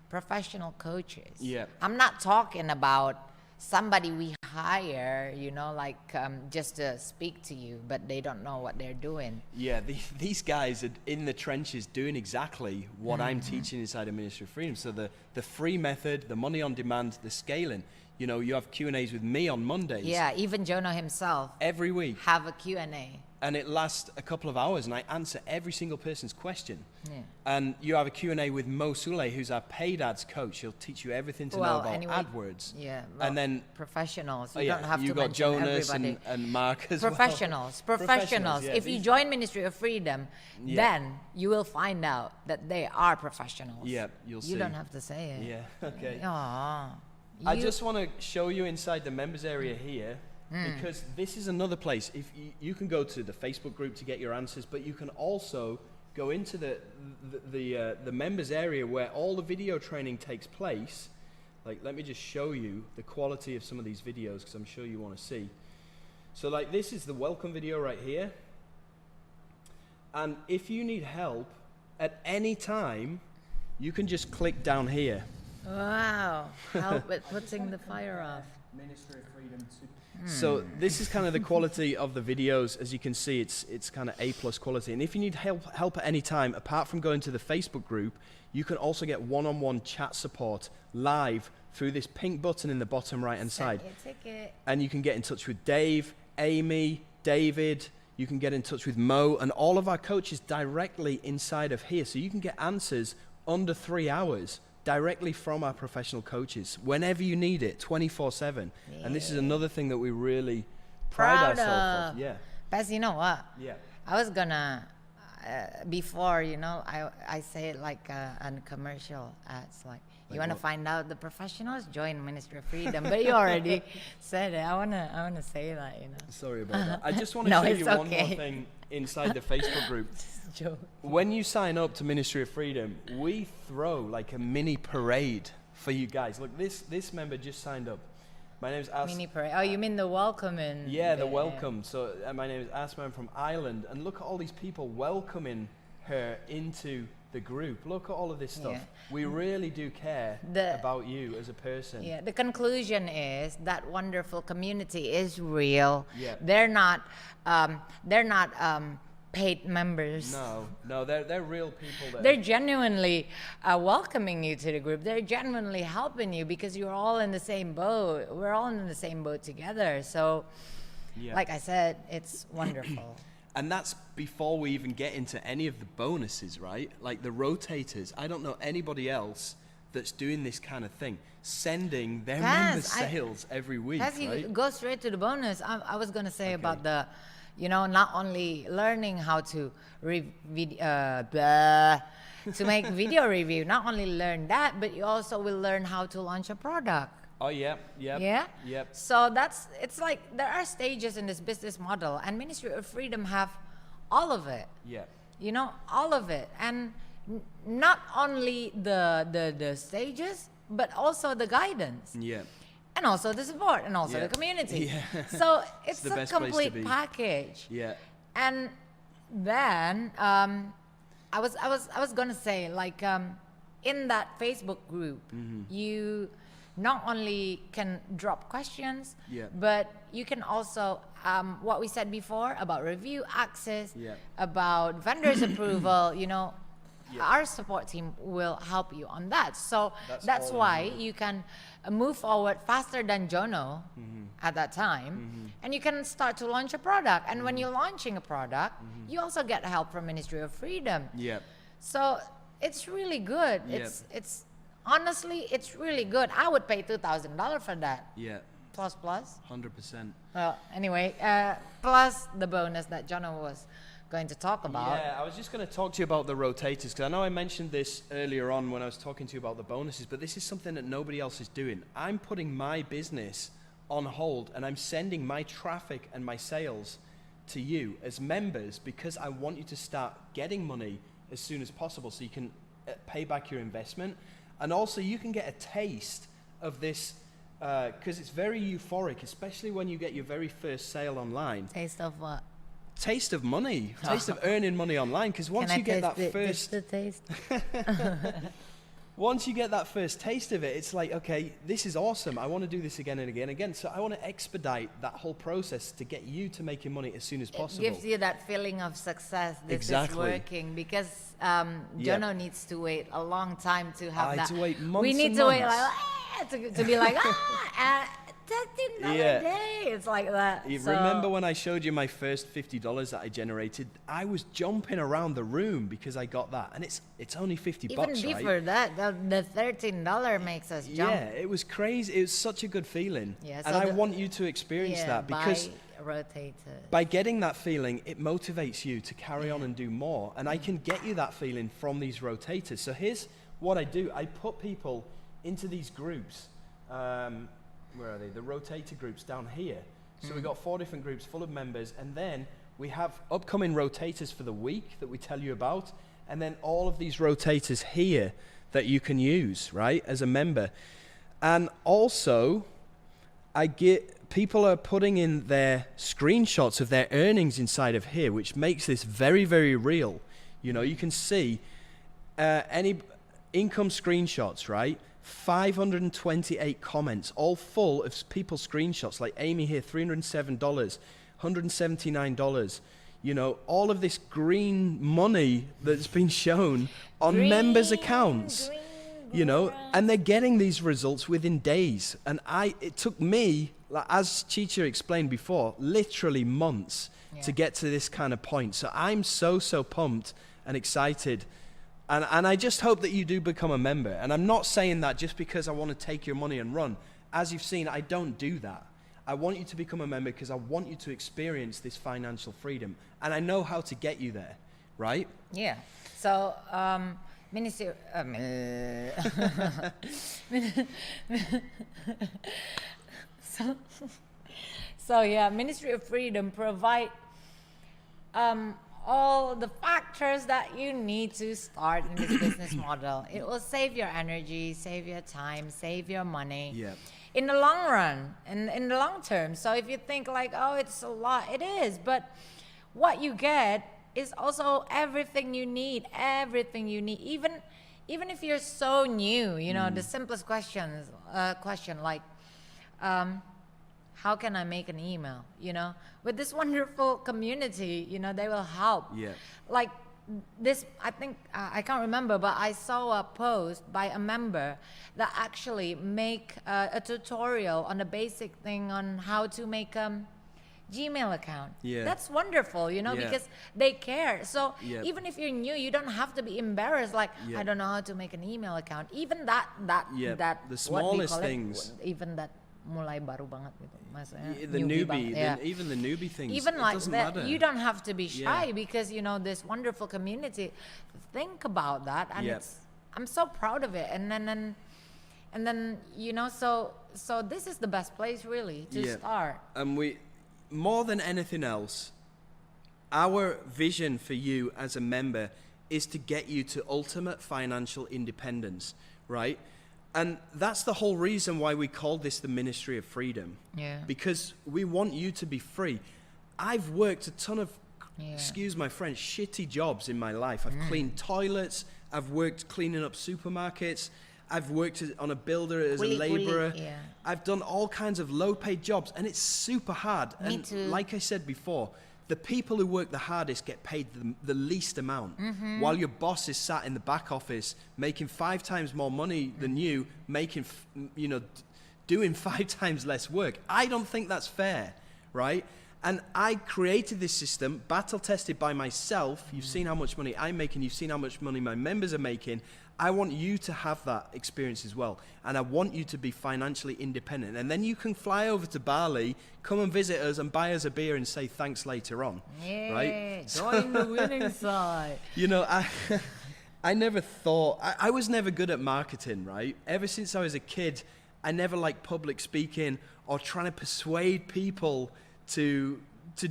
professional coaches. Yeah. I'm not talking about somebody we hire, like just to speak to you, but they don't know what they're doing. Yeah, these guys are in the trenches doing exactly what I'm teaching inside of Ministry of Freedom. So the free method, the money on demand, the scaling. You have Q&As with me on Mondays. Yeah, even Jono himself Every week. have a Q&A. And it lasts a couple of hours, and I answer every single person's question. Yeah. And you have a Q&A with Mo Sule, who's our paid ads coach. He'll teach you everything to know about AdWords. Yeah, and then professionals. You don't have you to got mention Jonas everybody. and Mark as Professionals. yeah, If you join Ministry of Freedom, then you will find out that they are professionals. Yeah, you'll see. You don't have to say it. Yeah, okay. Aw. I just want to show you inside the members area here, because this is another place. If you can go to the Facebook group to get your answers, but you can also go into the members area where all the video training takes place. Like, let me just show you the quality of some of these videos, because I'm sure you want to see. So like, this is the welcome video right here. And if you need help at any time, you can just click down here. Wow. Help with putting the fire off. Ministry of Freedom. So this is kind of the quality of the videos. As you can see, it's kind of A+ quality. And if you need help at any time, apart from going to the Facebook group, you can also get one-on-one chat support live through this pink button in the bottom right-hand side. And you can get in touch with Dave, Amy, David. You can get in touch with Mo and all of our coaches directly inside of here. So you can get answers under 3 hours directly from our professional coaches whenever you need it, 24/7. And this is another thing that we really pride ourselves on. Yeah. Bess, you know what? Yeah. I was gonna, before, I say it like on commercial ads, like you want to find out the professionals, join Ministry of Freedom. But you already said it. I wanna say that, Sorry about that. I just want to No, show it's you one okay. more thing inside the Facebook group. Joke. When you sign up to Ministry of Freedom, we throw like a mini parade for you guys. Look, this member just signed up. My name is Mini parade. Oh, you mean the welcoming? Yeah, the welcome. So my name is Asma. I'm from Ireland, and look at all these people welcoming her into the group. Look at all of this stuff. Yeah. We really do care about you as a person. Yeah, the conclusion is that wonderful community is real. Yeah. They're not paid members. No, they're real people. They're genuinely welcoming you to the group. They're genuinely helping you because you're all in the same boat. We're all in the same boat together. So, like I said, it's wonderful. And that's before we even get into any of the bonuses, right? Like the rotators. I don't know anybody else that's doing this kind of thing, sending their members sales every week, As right? you go straight to the bonus, I was going to say about the, not only learning how to to make video review, not only learn that, but you also will learn how to launch a product. Oh, yeah. Yep. So it's like there are stages in this business model, and Ministry of Freedom have all of it. Yeah. All of it. And not only the stages, but also the guidance. Yeah. And also the support, and also the community. Yeah. So it's the a best place to complete be. package. Yeah. And then I was gonna say, like, in that Facebook group, you not only can drop questions, but you can also what we said before about review access, about vendors approval. Our support team will help you on that. So that's why you can move forward faster than Jono at that time, and you can start to launch a product. And when you're launching a product, you also get help from Ministry of Freedom. Yeah. So it's really good. It's honestly, it's really good. I would pay $2,000 for that. Yeah. Plus. 100%. Well, anyway, plus the bonus that Jono was going to talk about. Yeah, I was just going to talk to you about the rotators, because I know I mentioned this earlier on when I was talking to you about the bonuses, but this is something that nobody else is doing. I'm putting my business on hold, and I'm sending my traffic and my sales to you as members, because I want you to start getting money as soon as possible so you can pay back your investment. And also you can get a taste of this, because it's very euphoric, especially when you get your very first sale online. Taste of what? taste of money, taste of earning money online. Because once Can you I get that taste first, the taste? once you get that first taste of it, it's like, okay, this is awesome. I want to do this again and again and again. So I want to expedite that whole process to get you to making money as soon as possible. It gives you that feeling of success. This Exactly. is working, because Jono needs to wait a long time to have I that. had to wait months we need and to wait months. like to be like $13 Yeah. a day. It's like that. You So- remember when I showed you my first $50 that I generated? I was jumping around the room because I got that, and it's only 50 even bucks, before right? that, the $13 makes us jump. Yeah, it was crazy. It was such a good feeling, Yeah, and so I the- want you to experience that, because buy rotators. by getting that feeling, it motivates you to carry on and do more. And I can get you that feeling from these rotators. So here's what I do: I put people into these groups. Where are they? The rotator groups down here. So we've got 4 different groups full of members, and then we have upcoming rotators for the week that we tell you about, and then all of these rotators here that you can use, right, as a member. And also, people are putting in their screenshots of their earnings inside of here, which makes this very, very real. You know, you can see any income screenshots, right? 528 comments, all full of people's screenshots, like Amy here, $307, $179. You know, all of this green money that's been shown on members' accounts. You know, and they're getting these results within days. And it took me, like, as Chicha explained before, literally months to get to this kind of point. So I'm so pumped and excited. And I just hope that you do become a member. And I'm not saying that just because I want to take your money and run. As you've seen, I don't do that. I want you to become a member because I want you to experience this financial freedom. And I know how to get you there, right? Yeah. So, Ministry. So yeah, Ministry of Freedom provide all the factors that you need to start in this business model. It will save your energy, save your time, save your money. Yeah. In the long run, in the long term. So if you think like, oh, it's a lot, it is. But what you get is also everything you need. Even if you're so new, you know, the simplest question like, how can I make an email? You know, with this wonderful community, you know, they will help. Yeah. Like this, I think, I can't remember, but I saw a post by a member that actually make a tutorial on a basic thing on how to make Gmail account. Yeah. That's wonderful, you know, Yeah. because they care. So Yeah. even if you're new, you don't have to be embarrassed. Like, Yeah. I don't know how to make an email account. Even Yeah. that The what we smallest call it, things. even that mulai baru banget gitu, maksudnya The newbie newbie, banget, yeah. even the newbie things, Even it like doesn't that, matter. you don't have to be shy Yeah. because you know this wonderful community. Think about that, and Yep. I'm so proud of it. And then you know, so this is the best place really to Yeah. start. And we, more than anything else, our vision for you as a member is to get you to ultimate financial independence, right? And that's the whole reason why we called this the Ministry of Freedom. Yeah. Because we want you to be free. I've worked a ton of, Yeah. excuse my French, shitty jobs in my life. I've cleaned toilets. I've worked cleaning up supermarkets. I've worked on a builder as a Kuli, laborer. yeah. I've done all kinds of low-paid jobs, and it's super hard. Me And too. like I said before, the people who work the hardest get paid the least amount, Mm-hmm. while your boss is sat in the back office making 5 times more money than you, doing 5 times less work. I don't think that's fair, right? And I created this system, battle tested by myself. You've seen how much money I'm making. You've seen how much money my members are making. I want you to have that experience as well. And I want you to be financially independent. And then you can fly over to Bali, come and visit us and buy us a beer and say thanks later on. Yeah, Right? join the winning side. You know, I never thought, I was never good at marketing, right? Ever since I was a kid, I never liked public speaking or trying to persuade people to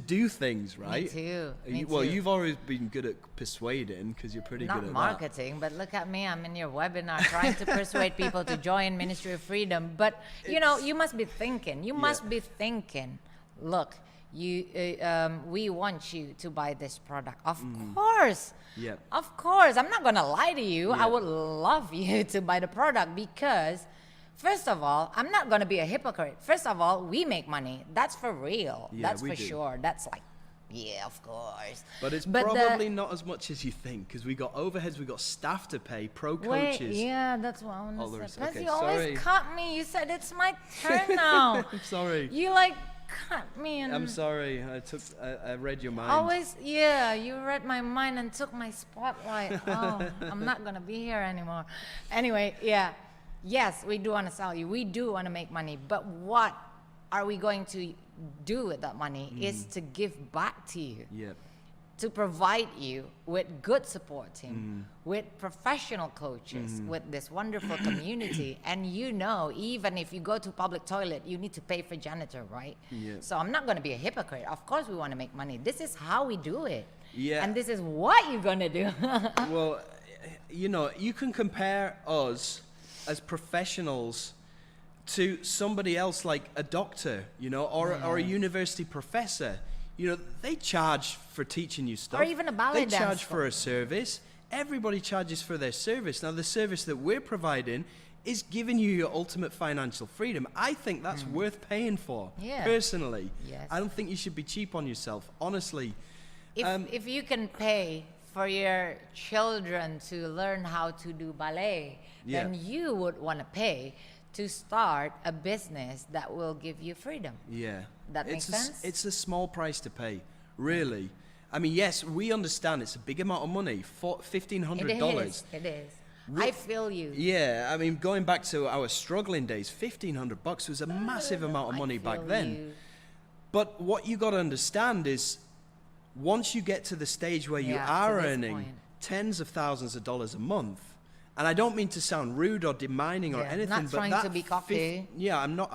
do things, right? too. Me Well, too. you've always been good at persuading because you're pretty Not good at marketing, but look at me. I'm in your webinar trying to persuade people to join Ministry of Freedom. But, you know, you must be thinking. You must be thinking, look, we want you to buy this product. Of course. Yeah. Of course. I'm not going to lie to you. Yeah. I would love you to buy the product because, first of all, I'm not going to be a hypocrite. First of all, we make money. That's for real. Yeah, That's we for do. sure. That's like, yeah, of course. But it's the- probably not as much as you think, because we got overheads, we got staff to pay, pro Wait, coaches. yeah, that's what I All want the to rest. say. Plus, Okay, you always sorry. cut me. You said it's my turn now. I'm sorry. You like cut me and I'm sorry. I read your mind. always, yeah, you read my mind and took my spotlight. Oh, I'm not gonna be here anymore. Anyway, yeah, yes, we do want to sell you. We do want to make money, but what are we going to do with that money is to give back to you, Yeah. to provide you with good support team, with professional coaches, with this wonderful community. And you know, even if you go to public toilet, you need to pay for janitor, right? Yeah. So I'm not going to be a hypocrite. Of course we want to make money. This is how we do it. Yeah. And this is what you're going to do. Well, you know, you can compare us as professionals to somebody else like a doctor, you know, or a university professor. You know, they charge for teaching you stuff. Or even a ballet They dance charge for a school. service. Everybody charges for their service. Now, the service that we're providing is giving you your ultimate financial freedom. I think that's worth paying for, Yeah. personally. Yes. I don't think you should be cheap on yourself, honestly. If you can pay for your children to learn how to do ballet, Yeah. then you would want to pay to start a business that will give you freedom. Yeah. That makes sense? It's a small price to pay, really. I mean, yes, we understand it's a big amount of money, $1,500. It is. I feel you. Yeah, I mean, going back to our struggling days, $1,500 was a massive amount of I money back feel then. you. But what you got to understand is, once you get to the stage where you Yeah, to are this earning point. tens of thousands of dollars a month, and I don't mean to sound rude or demeaning or Yeah, anything, not but trying that to be cocky. yeah, I'm not.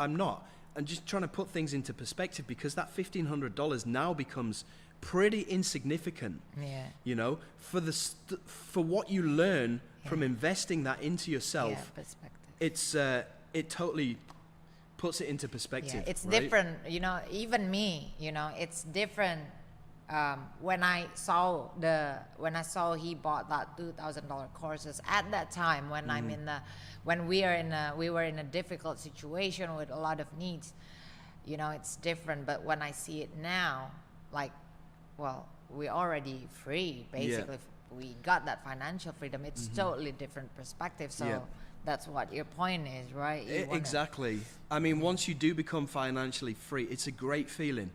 I'm just trying to put things into perspective, because that $1,500 now becomes pretty insignificant. Yeah. You know, for what you learn from investing that into yourself, Yeah, perspective. it totally puts it into perspective. Yeah, it's right? different, you know, even me, you know, it's different. When I saw he bought that $2,000 courses at that time, when we were in a difficult situation with a lot of needs, you know, it's different. But when I see it now, like, well, we're already free, basically. We got that financial freedom. It's totally different perspective. So Yeah. that's what your point is, right? You wanna- Exactly. I mean, once you do become financially free, it's a great feeling.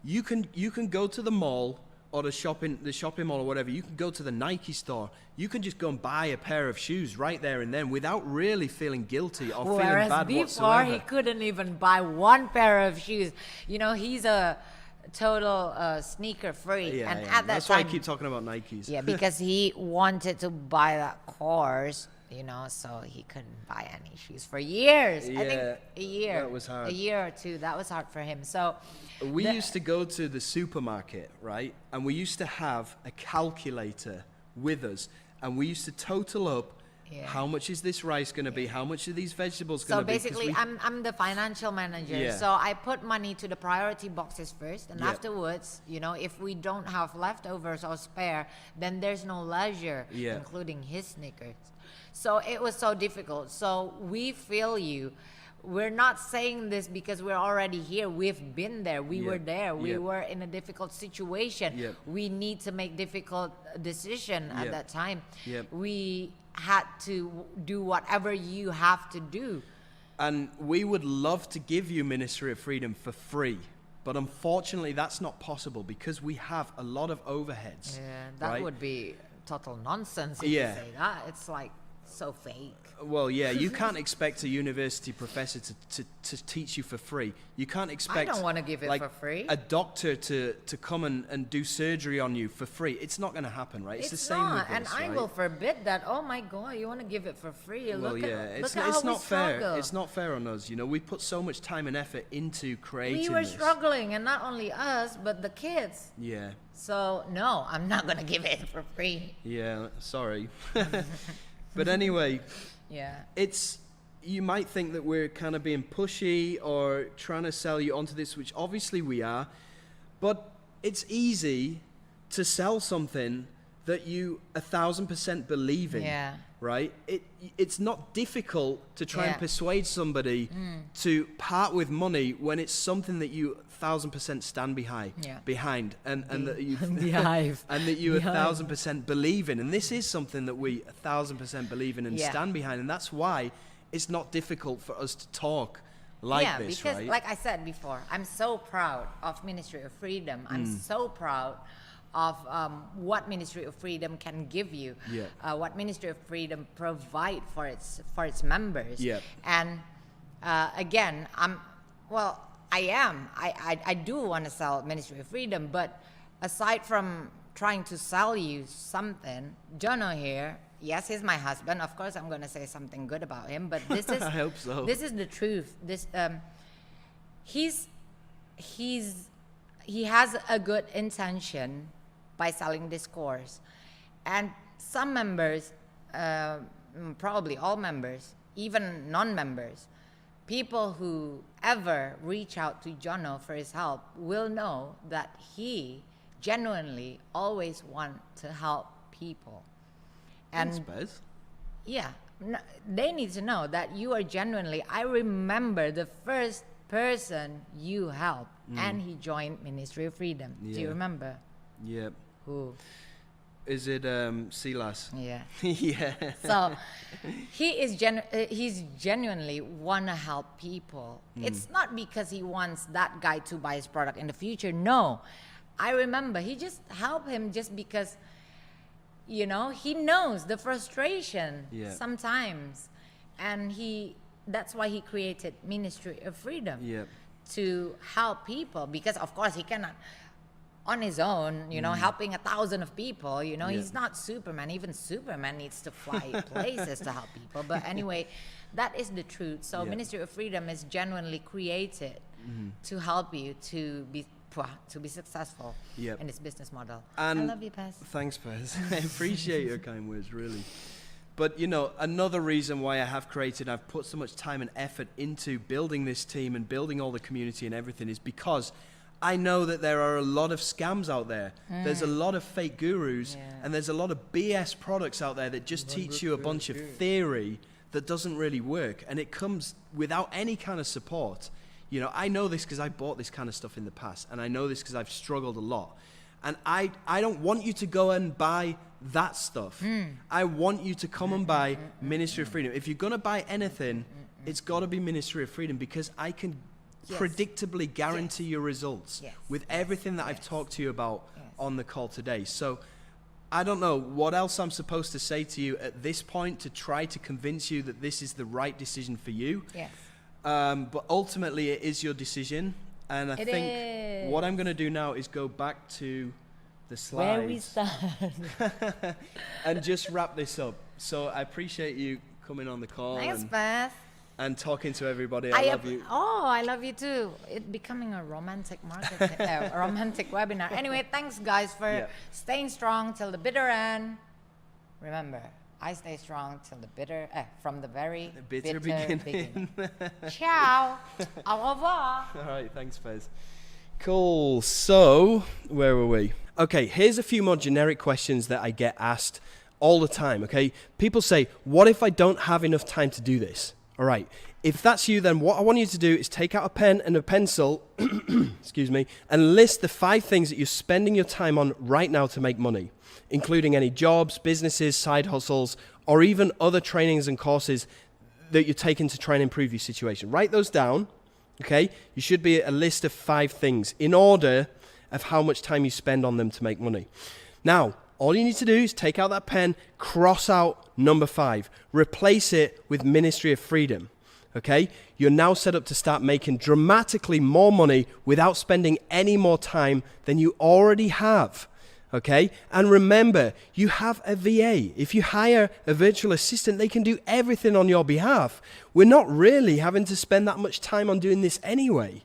You can go to the mall or the shopping mall or whatever. You can go to the Nike store. You can just go and buy a pair of shoes right there and then without really feeling guilty or feeling Whereas bad before, whatsoever. he couldn't even buy one pair of shoes. You know, he's a total sneaker freak. Yeah, and yeah. at that That's why I time, keep talking about Nikes. yeah, because he wanted to buy that course, you know, so he couldn't buy any shoes for years. I Yeah, think a year. that was hard. A year or two. That was hard for him. So We used to go to the supermarket, right? And we used to have a calculator with us. And we used to total up Yeah. how much is this rice going to be? How much are these vegetables So going to be? 'Cause basically, I'm the financial manager. Yeah. So I put money to the priority boxes first, and Yeah. afterwards, you know, if we don't have leftovers or spare, then there's no leisure, Yeah. including his sneakers. So it was so difficult. So we feel you. We're not saying this because we're already here. We've been there. We Yeah. were there. We Yeah. were in a difficult situation. Yeah. We need to make difficult decision at Yeah. that time. Yeah. We had to do whatever you have to do. And we would love to give you Ministry of Freedom for free. But unfortunately, that's not possible because we have a lot of overheads. Yeah, that right? would be total nonsense if Yeah. you say that. It's like so fake. Well, yeah, you can't expect a university professor to teach you for free. You can't expect don't wanna give it like, for free. a doctor to come and do surgery on you for free. It's not going to happen, right? It's the same not, with and this, I right? will forbid that. Oh my God, you want to give it for free? Well, look yeah, at, it's, look at it's how not we fair. struggle. It's not fair on us. You know, we put so much time and effort into creating We were this. struggling, and not only us, but the kids. Yeah, So no, I'm not gonna give it for free. yeah. Sorry, but anyway. Yeah. It's, you might think that we're kind of being pushy or trying to sell you onto this, which obviously we are, But it's easy to sell something that you 1,000% believe in, Yeah. right? It's not difficult to try and Yeah. persuade somebody to part with money when it's something that you 1,000% stand Yeah. behind, and that you Behive. and that you Behive. 1,000% believe in. And this is something that we 1,000% believe in and Yeah. stand behind, and that's why it's not difficult for us to talk like yeah, this, because right? like I said before, I'm so proud of Ministry of Freedom. I'm Mm. so proud of what Ministry of Freedom can give you, Yeah. what Ministry of Freedom provide for its members. Yeah. And again, I do want to sell Ministry of Freedom, but aside from trying to sell you something, Jono here, yes, he's my husband. Of course, I'm going to say something good about him, but this is I hope so. This is the truth. He has a good intention by selling this course, and some members, probably all members, even non-members, people who ever reach out to Jono for his help will know that he genuinely always want to help people. And Thanks, Bez. yeah, they need to know that you are genuinely. I remember the first person you helped, and he joined Ministry of Freedom. Do you Yeah. remember? Yep. Who? Is it Silas? Yeah. Yeah. So he's genuinely want to help people. It's not because he wants that guy to buy his product in the future. No, I remember he just helped him just because, he knows the frustration Yeah. sometimes, and that's why he created Ministry of Freedom Yep. to help people, because of course he cannot on his own, helping 1,000 of people, he's not Superman. Even Superman needs to fly places to help people. But anyway, that is the truth. So Yeah. Ministry of Freedom is genuinely created to help you to be successful Yep. in this business model. And I love you, Pez. Thanks, Pez. I appreciate your kind words, really. But, another reason why I've put so much time and effort into building this team and building all the community and everything is because I know that there are a lot of scams out there. There's a lot of fake gurus, and there's a lot of BS products out there that just teach you a bunch of theory that doesn't really work, and it comes without any kind of support. I know this because I bought this kind of stuff in the past, and I know this because I've struggled a lot. And I don't want you to go and buy that stuff. I want you to come and buy Ministry of Freedom. If you're going to buy anything, it's got to be Ministry of Freedom, because I can predictably guarantee your results with everything that I've talked to you about on the call today. So I don't know what else I'm supposed to say to you at this point to try to convince you that this is the right decision for you. Yes. But ultimately it is your decision. And I think is. what I'm going to do now is go back to the Where we slides start. and just wrap this up. So I appreciate you coming on the call Thanks, Beth. and talking to everybody. I love you. Oh, I love you too. It becoming a romantic romantic webinar. Anyway, thanks guys for staying strong till the bitter end. Remember, I stay strong till the from the very bitter beginning. Ciao. Au revoir. All right, thanks, Fez. Cool. So, where were we? Okay, here's a few more generic questions that I get asked all the time, okay? People say, what if I don't have enough time to do this? All right, if that's you, then what I want you to do is take out a pen and a pencil, excuse me, and list the 5 things that you're spending your time on right now to make money, including any jobs, businesses, side hustles, or even other trainings and courses that you're taking to try and improve your situation. Write those down, okay? You should be a list of 5 things in order of how much time you spend on them to make money. Now, all you need to do is take out that pen, cross out number 5, replace it with Ministry of Freedom, okay? You're now set up to start making dramatically more money without spending any more time than you already have, okay? And remember, you have a VA. If you hire a virtual assistant, they can do everything on your behalf. We're not really having to spend that much time on doing this anyway.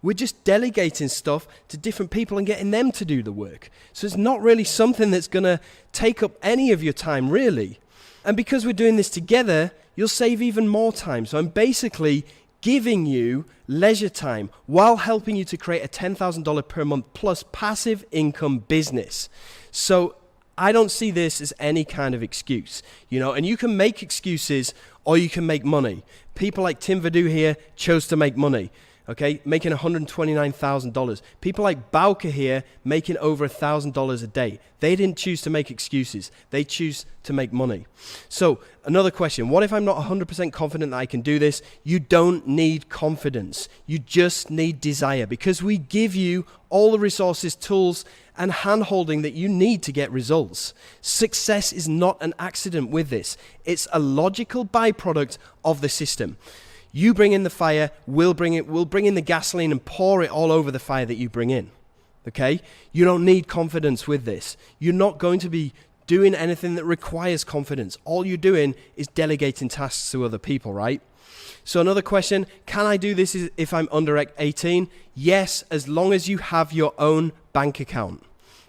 We're just delegating stuff to different people and getting them to do the work. So it's not really something that's going to take up any of your time, really. And because we're doing this together, you'll save even more time. So I'm basically giving you leisure time while helping you to create a $10,000 per month plus passive income business. So I don't see this as any kind of excuse, you know, and you can make excuses or you can make money. People like Tim Vadu here chose to make money, okay, making $129,000. People like Bauke here making over $1,000 a day. They didn't choose to make excuses. They choose to make money. So another question, what if I'm not 100% confident that I can do this? You don't need confidence. You just need desire, because we give you all the resources, tools, and hand-holding that you need to get results. Success is not an accident with this. It's a logical byproduct of the system. You bring in the fire, we'll bring in the gasoline and pour it all over the fire that you bring in. Okay? You don't need confidence with this. You're not going to be doing anything that requires confidence. All you're doing is delegating tasks to other people, right? So another question, can I do this if I'm under 18? Yes, as long as you have your own bank account,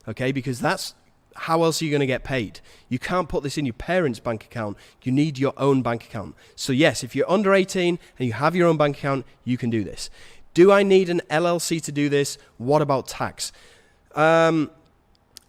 okay? Because that's how else are you going to get paid? You can't put this in your parents' bank account. You need your own bank account. So yes, if you're under 18 and you have your own bank account, you can do this. Do I need an LLC to do this? What about tax? I'm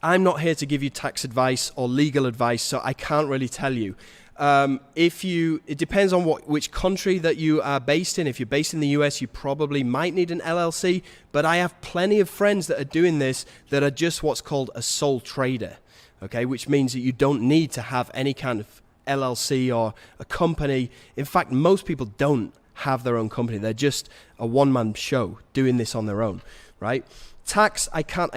not here to give you tax advice or legal advice, so I can't really tell you. It depends on which country that you are based in. If you're based in the US, you probably might need an LLC, but I have plenty of friends that are doing this that are just what's called a sole trader, okay, which means that you don't need to have any kind of LLC or a company. In fact, most people don't have their own company. They're just a one-man show doing this on their own, right? Tax, I can't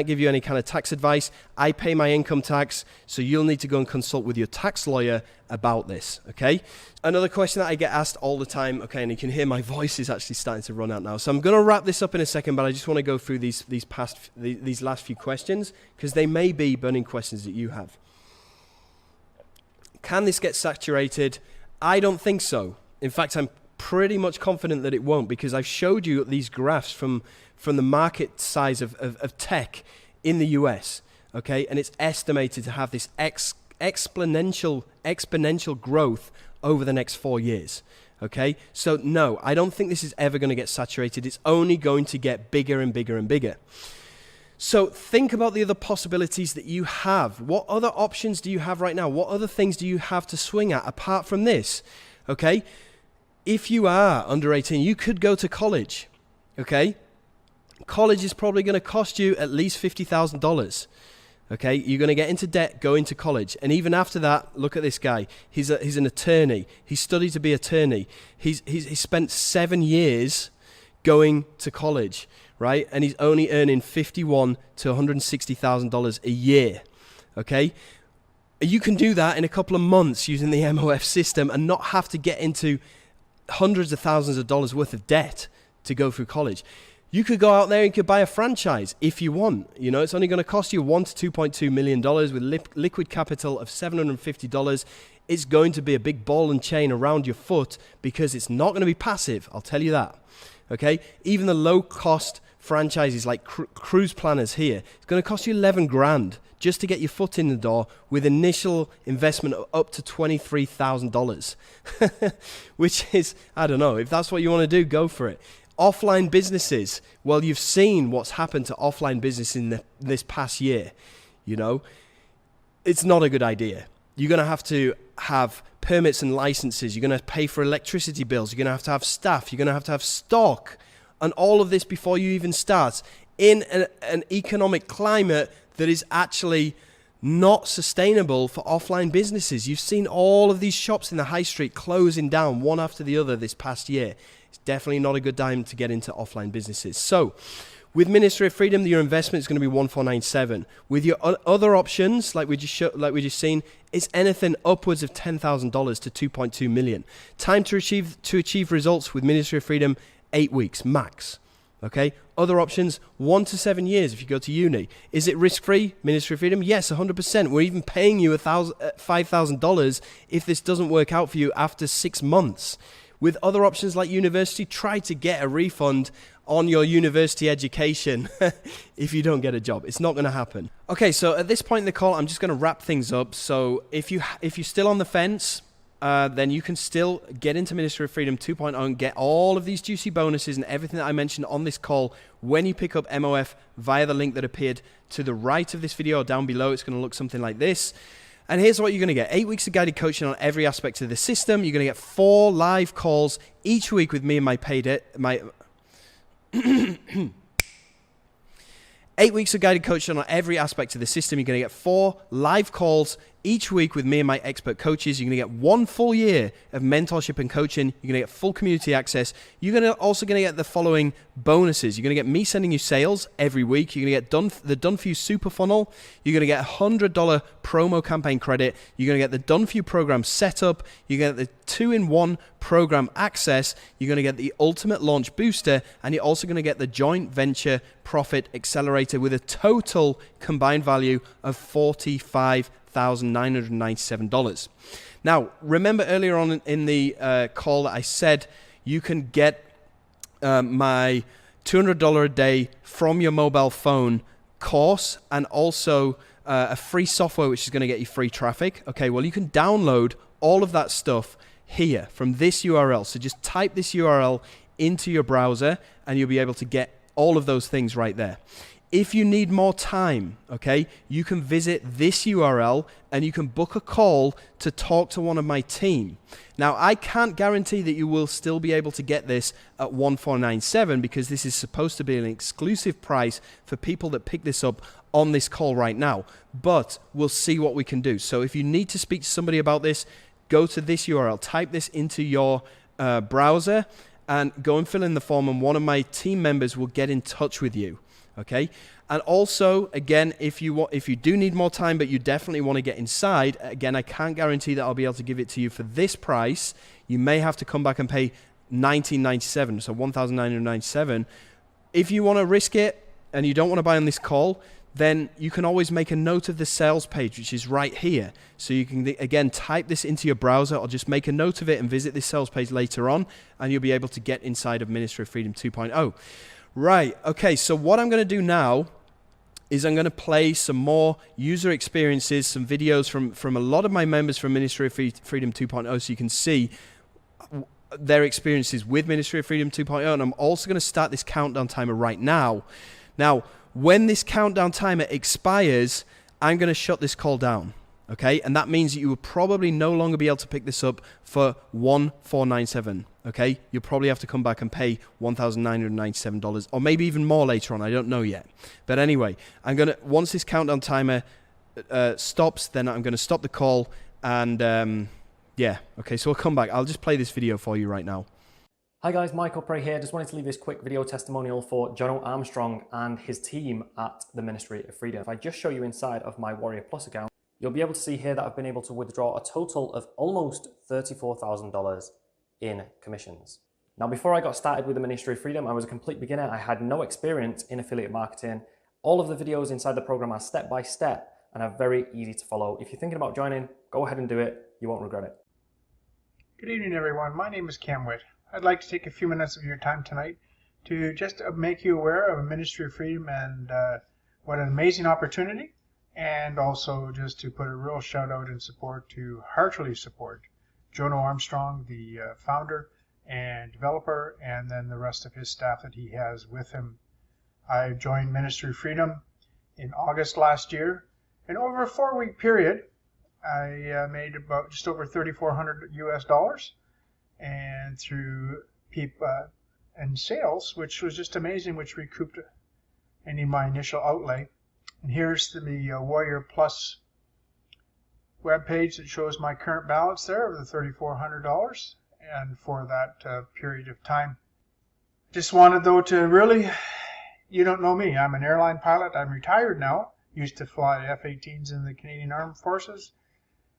give you any kind of tax advice. I pay my income tax, so you'll need to go and consult with your tax lawyer about this, okay? Another question that I get asked all the time, okay, and you can hear my voice is actually starting to run out now. So I'm going to wrap this up in a second, but I just want to go through these last few questions, because they may be burning questions that you have. Can this get saturated? I don't think so. In fact, I'm pretty much confident that it won't, because I've showed you these graphs from the market size of tech in the US, okay? And it's estimated to have this exponential growth over the next 4 years, okay? So no, I don't think this is ever going to get saturated. It's only going to get bigger and bigger and bigger. So think about the other possibilities that you have. What other options do you have right now? What other things do you have to swing at apart from this, okay? If you are under 18, you could go to college, okay? College is probably going to cost you at least $50,000. Okay, you're going to get into debt going to college, and even after that, look at this guy. He's an attorney. He studied to be an attorney. He's spent 7 years going to college, right? And he's only earning $51,000 to $160,000 a year. Okay, you can do that in a couple of months using the MOF system and not have to get into hundreds of thousands of dollars worth of debt to go through college. You could go out there and you could buy a franchise if you want. You know, it's only going to cost you $1 to $2.2 million with liquid capital of $750. It's going to be a big ball and chain around your foot because it's not going to be passive. I'll tell you that. Okay? Even the low-cost franchises like cruise planners here, it's going to cost you 11 grand just to get your foot in the door with initial investment of up to $23,000, which is, I don't know, if that's what you want to do, go for it. Offline businesses, well, you've seen what's happened to offline business in this past year. You know, it's not a good idea. You're going to have permits and licenses. You're going to pay for electricity bills. You're going to have staff. You're going to have stock and all of this before you even start in an economic climate that is actually not sustainable for offline businesses. You've seen all of these shops in the high street closing down one after the other this past year. It's definitely not a good time to get into offline businesses. So with Ministry of Freedom, your investment is going to be 1497. With your other options, like we just seen, it's anything upwards of $10,000 to 2.2 million. Time to achieve results with Ministry of Freedom, 8 weeks max. Okay. Other options, 1 to 7 years if you go to uni. Is it risk-free, Ministry of Freedom? Yes, 100%. We're even paying you $5,000 if this doesn't work out for you after 6 months. With other options like university, try to get a refund on your university education if you don't get a job. It's not going to happen. Okay, so at this point in the call, I'm just going to wrap things up. So if you're still on the fence, then you can still get into Ministry of Freedom 2.0 and get all of these juicy bonuses and everything that I mentioned on this call when you pick up MOF via the link that appeared to the right of this video or down below. It's going to look something like this. And here's what you're going to get. 8 weeks of guided coaching on every aspect of the system. You're going to get 4 live calls each week with me and my paid... 8 weeks of guided coaching on every aspect of the system. You're going to get 4 live calls each week with me and my expert coaches. You're going to get 1 full year of mentorship and coaching. You're going to get full community access. You're also going to get the following bonuses. You're going to get me sending you sales every week. You're going to get the Done For You Super Funnel. You're going to get $100 promo campaign credit. You're going to get the Done For You program setup. You're going to get the 2-in-1 program access. You're going to get the Ultimate Launch Booster. And you're also going to get the Joint Venture Profit Accelerator with a total combined value of $45,997. Now, remember earlier on in the call that I said you can get my $200 a day from your mobile phone course and also a free software which is going to get you free traffic. Okay, well, you can download all of that stuff here from this URL. So just type this URL into your browser and you'll be able to get all of those things right there. If you need more time, okay, you can visit this URL and you can book a call to talk to one of my team. Now, I can't guarantee that you will still be able to get this at $1,497 because this is supposed to be an exclusive price for people that pick this up on this call right now, but we'll see what we can do. So if you need to speak to somebody about this, go to this URL, type this into your browser and go and fill in the form and one of my team members will get in touch with you. Okay, and also, again, if you do need more time, but you definitely want to get inside, again, I can't guarantee that I'll be able to give it to you for this price. You may have to come back and pay $1,997, so $1,997. If you want to risk it and you don't want to buy on this call, then you can always make a note of the sales page, which is right here. So you can, again, type this into your browser or just make a note of it and visit this sales page later on, and you'll be able to get inside of Ministry of Freedom 2.0. Right, okay, so what I'm going to do now is I'm going to play some more user experiences, some videos from a lot of my members from Ministry of Freedom 2.0 so you can see their experiences with Ministry of Freedom 2.0, and I'm also going to start this countdown timer right now. Now, when this countdown timer expires, I'm going to shut this call down. Okay, and that means that you will probably no longer be able to pick this up for $1,497. Okay, you'll probably have to come back and pay $1,997 or maybe even more later on. I don't know yet. But anyway, once this countdown timer stops, then I'm gonna stop the call and yeah. Okay, so we'll come back. I'll just play this video for you right now. Hi guys, Michael Prey here. Just wanted to leave this quick video testimonial for Jono Armstrong and his team at the Ministry of Freedom. If I just show you inside of my Warrior Plus account, you'll be able to see here that I've been able to withdraw a total of almost $34,000 in commissions. Now, before I got started with the Ministry of Freedom, I was a complete beginner. I had no experience in affiliate marketing. All of the videos inside the program are step by step and are very easy to follow. If you're thinking about joining, go ahead and do it. You won't regret it. Good evening, everyone. My name is Cam Witt. I'd like to take a few minutes of your time tonight to just make you aware of a Ministry of Freedom and what an amazing opportunity. And also just to put a real shout out and support to heartily support Jono Armstrong, the founder and developer, and then the rest of his staff that he has with him. I joined Ministry of Freedom in August last year, and over a 4-week period, I made about just over $3,400 US, and through and sales, which was just amazing, which recouped any of my initial outlay. And here's the Warrior Plus webpage that shows my current balance there of the $3,400 and for that period of time. Just wanted though to really, you don't know me, I'm an airline pilot, I'm retired now, used to fly F-18s in the Canadian Armed Forces,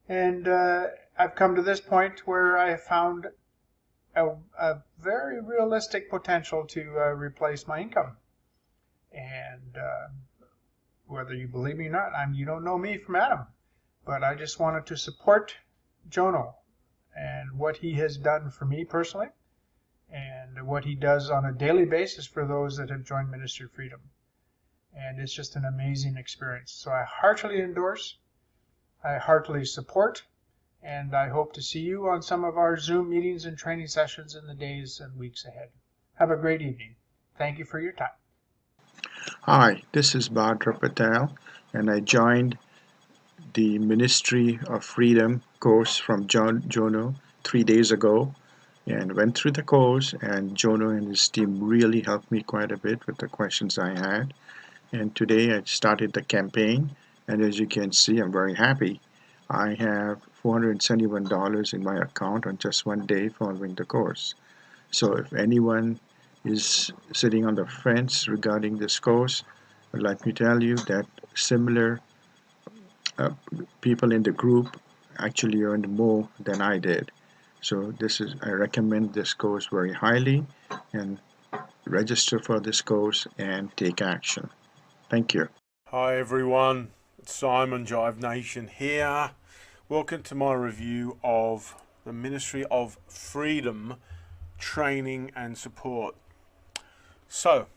and I've come to this point where I have found a very realistic potential to replace my income. And whether you believe me or not, you don't know me from Adam, but I just wanted to support Jono and what he has done for me personally and what he does on a daily basis for those that have joined Ministry of Freedom. And it's just an amazing experience. So I heartily endorse, I heartily support, and I hope to see you on some of our Zoom meetings and training sessions in the days and weeks ahead. Have a great evening. Thank you for your time. Hi, this is Bhadra Patel, and I joined the Ministry of Freedom course from Jono 3 days ago, and went through the course, and Jono and his team really helped me quite a bit with the questions I had. And today I started the campaign, and as you can see, I'm very happy. I have $471 in my account on just one day following the course. So if anyone is sitting on the fence regarding this course, let me tell you that similar people in the group actually earned more than I did. So I recommend this course very highly, and register for this course and take action. Thank you. Hi everyone, it's Simon Jive Nation here. Welcome to my review of the Ministry of Freedom training and support. So,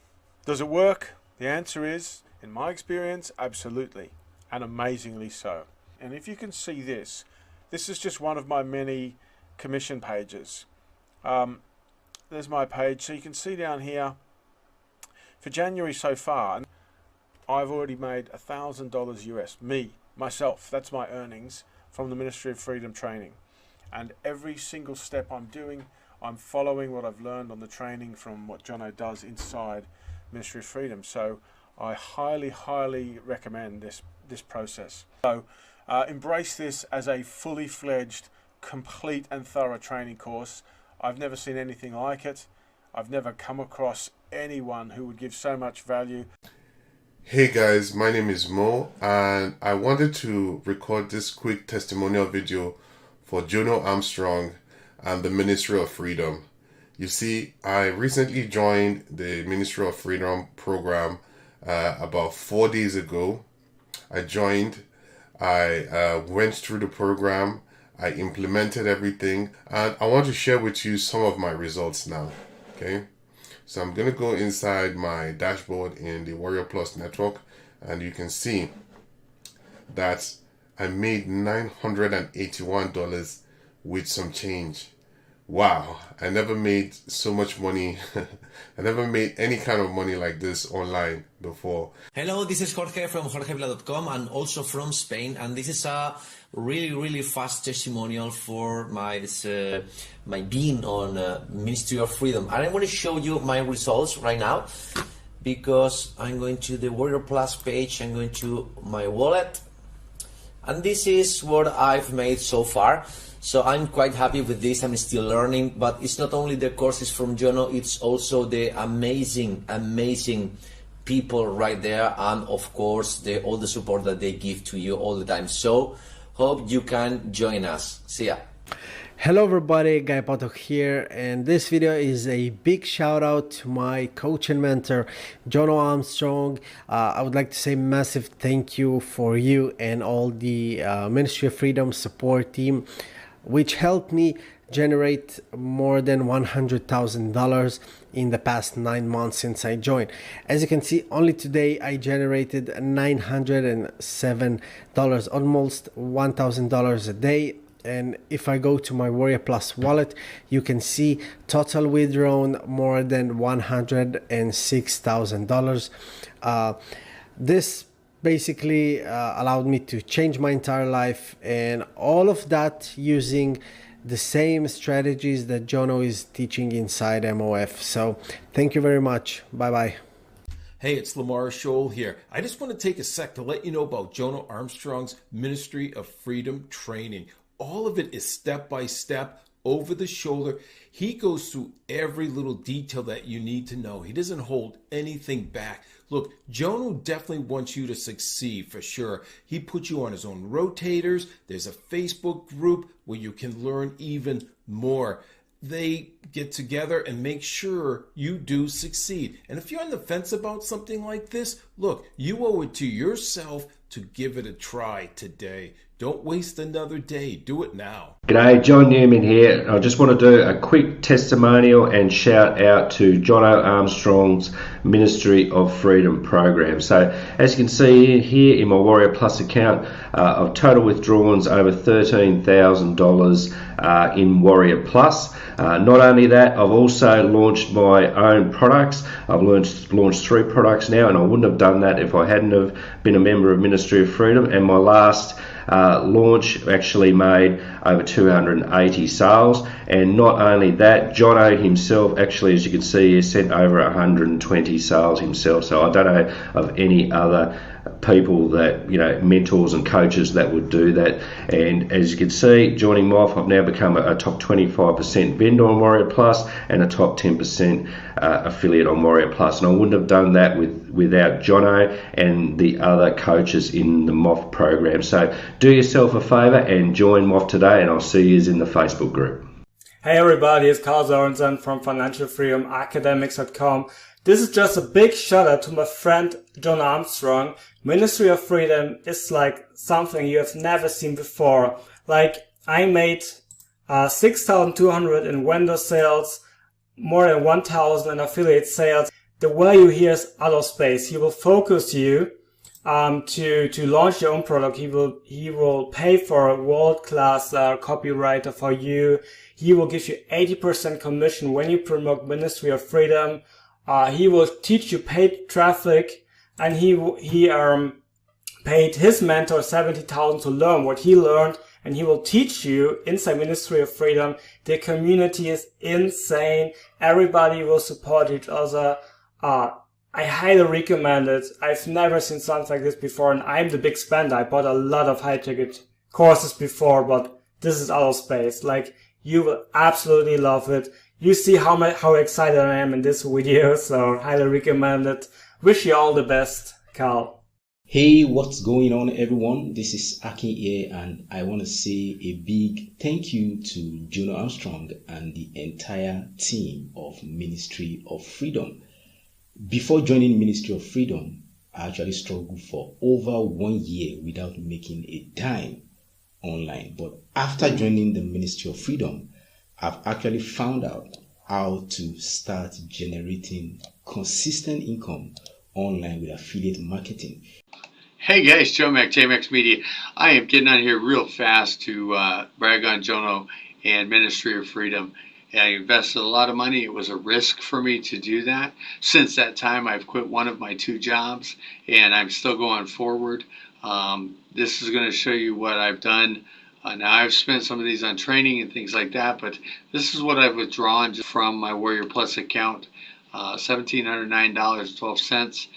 does it work? The answer is, in my experience, absolutely, and amazingly so. And if you can see this is just one of my many commission pages. There's my page, so you can see down here for January so far, I've already made $1,000 US, myself, that's my earnings from the Ministry of Freedom training. And every single step I'm doing, I'm following what I've learned on the training from what Jono does inside Ministry of Freedom. So I highly, highly recommend this process. So embrace this as a fully fledged, complete and thorough training course. I've never seen anything like it. I've never come across anyone who would give so much value. Hey guys, my name is Mo, and I wanted to record this quick testimonial video for Jono Armstrong and the Ministry of Freedom. You see, I recently joined the Ministry of Freedom program about 4 days ago. I joined, I went through the program, I implemented everything, and I want to share with you some of my results now. Okay, so I'm going to go inside my dashboard in the Warrior Plus network, and you can see that I made $981 with some change. Wow, I never made so much money. I never made any kind of money like this online before. Hello, this is Jorge from jorgevila.com and also from Spain, and this is a really fast testimonial for my being on Ministry of Freedom. And I want to show you my results right now, because I'm going to the Warrior Plus page, I'm going to my wallet, and this is what I've made so far. So I'm quite happy with this. I'm still learning, but it's not only the courses from Jono, it's also the amazing people right there, and of course all the support that they give to you all the time. So hope you can join us. See ya. Hello everybody, Guy Potok here, and this video is a big shout out to my coach and mentor Jono Armstrong. I would like to say massive thank you for you and all the Ministry of Freedom support team, which helped me generate more than $100,000 in the past 9 months since I joined. As you can see, only today I generated $907, almost $1,000 a day. And if I go to my Warrior Plus wallet, you can see total withdrawn more than $106,000. This basically allowed me to change my entire life, and all of that using the same strategies that Jono is teaching inside MOF. So thank you very much. Bye bye. Hey, it's Lamar Scholl here. I just want to take a sec to let you know about Jono Armstrong's Ministry of Freedom training. All of it is step by step, over the shoulder. He goes through every little detail that you need to know. He doesn't hold anything back. Look, Jono definitely wants you to succeed for sure. He puts you on his own rotators. There's a Facebook group where you can learn even more. They get together and make sure you do succeed. And if you're on the fence about something like this, look, you owe it to yourself to give it a try today. Don't waste another day. Do it now. G'day, John Newman here. I just want to do a quick testimonial and shout out to Jono Armstrong's Ministry of Freedom program. So as you can see here in my Warrior Plus account, I've total withdrawals over $13,000 in Warrior Plus. Not only that, I've also launched my own products. I've launched 3 products now, and I wouldn't have done that if I hadn't have been a member of Ministry of Freedom. And my last launch actually made over 280 sales, and not only that, Jono himself actually, as you can see, has sent over 120 sales himself. So I don't know of any other people that, you know, mentors and coaches that would do that. And as you can see, joining MOF, I've now become a top 25% vendor on Warrior Plus and a top 10% affiliate on Warrior Plus. And I wouldn't have done that without Jono and the other coaches in the MOF program. So do yourself a favor and join MOF today, and I'll see you in the Facebook group. Hey everybody, it's Carl Sorensen from FinancialFreedomAcademics.com. This is just a big shout out to my friend John Armstrong. Ministry of Freedom is like something you have never seen before. Like, I made 6,200 in vendor sales, more than 1,000 in affiliate sales. The value here is out of space. He will focus you to launch your own product. He will pay for a world-class copywriter for you. He will give you 80% commission when you promote Ministry of Freedom. He will teach you paid traffic, and he paid his mentor $70,000 to learn what he learned, and he will teach you inside Ministry of Freedom. The community is insane. Everybody will support each other. I highly recommend it. I've never seen something like this before, and I'm the big spender. I bought a lot of high-ticket courses before, but this is out of space. Like, you will absolutely love it. You see how excited I am in this video, so highly recommend it. Wish you all the best, Carl. Hey, what's going on, everyone? This is Akin here, and I want to say a big thank you to Jono Armstrong and the entire team of Ministry of Freedom. Before joining Ministry of Freedom, I actually struggled for over 1 year without making a dime online. But after joining the Ministry of Freedom, I've actually found out how to start generating consistent income online with affiliate marketing. Hey guys, Joe Mac, JMax Media. I am getting on here real fast to brag on Jono and Ministry of Freedom. I invested a lot of money. It was a risk for me to do that. Since that time, I've quit one of my 2 jobs, and I'm still going forward. This is going to show you what I've done. Now, I've spent some of these on training and things like that, but this is what I've withdrawn from my Warrior Plus account, $1,709.12.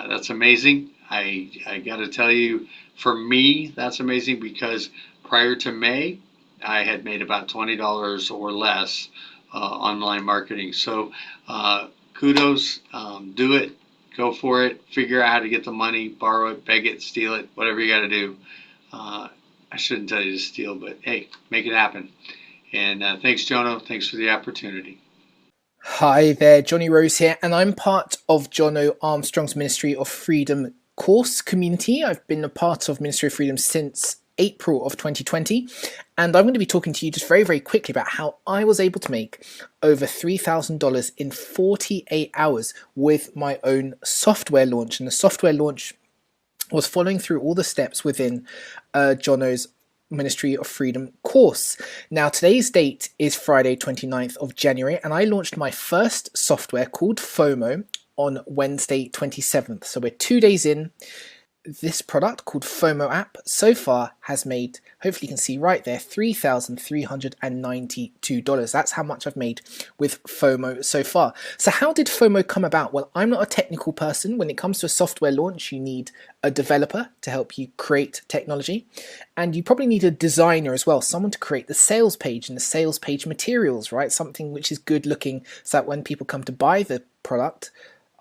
That's amazing. I got to tell you, for me, that's amazing because prior to May, I had made about $20 or less online marketing. So kudos, do it, go for it, figure out how to get the money, borrow it, beg it, steal it, whatever you got to do. I shouldn't tell you to steal, but hey, make it happen. And thanks, Jono. Thanks for the opportunity. Hi there, Johnny Rose here, and I'm part of Jono Armstrong's Ministry of Freedom course community. I've been a part of Ministry of Freedom since April of 2020, and I'm going to be talking to you just very, very quickly about how I was able to make over $3,000 in 48 hours with my own software launch. And the software launch was following through all the steps within Jono's Ministry of Freedom course. Now, today's date is Friday 29th of January, and I launched my first software called FOMO on Wednesday 27th. So we're 2 days in. This product called FOMO app so far has made, hopefully you can see right there, $3,392. That's how much I've made with FOMO so far. So how did FOMO come about? Well, I'm not a technical person. When it comes to a software launch, you need a developer to help you create technology. And you probably need a designer as well, someone to create the sales page and the sales page materials, right? Something which is good looking so that when people come to buy the product,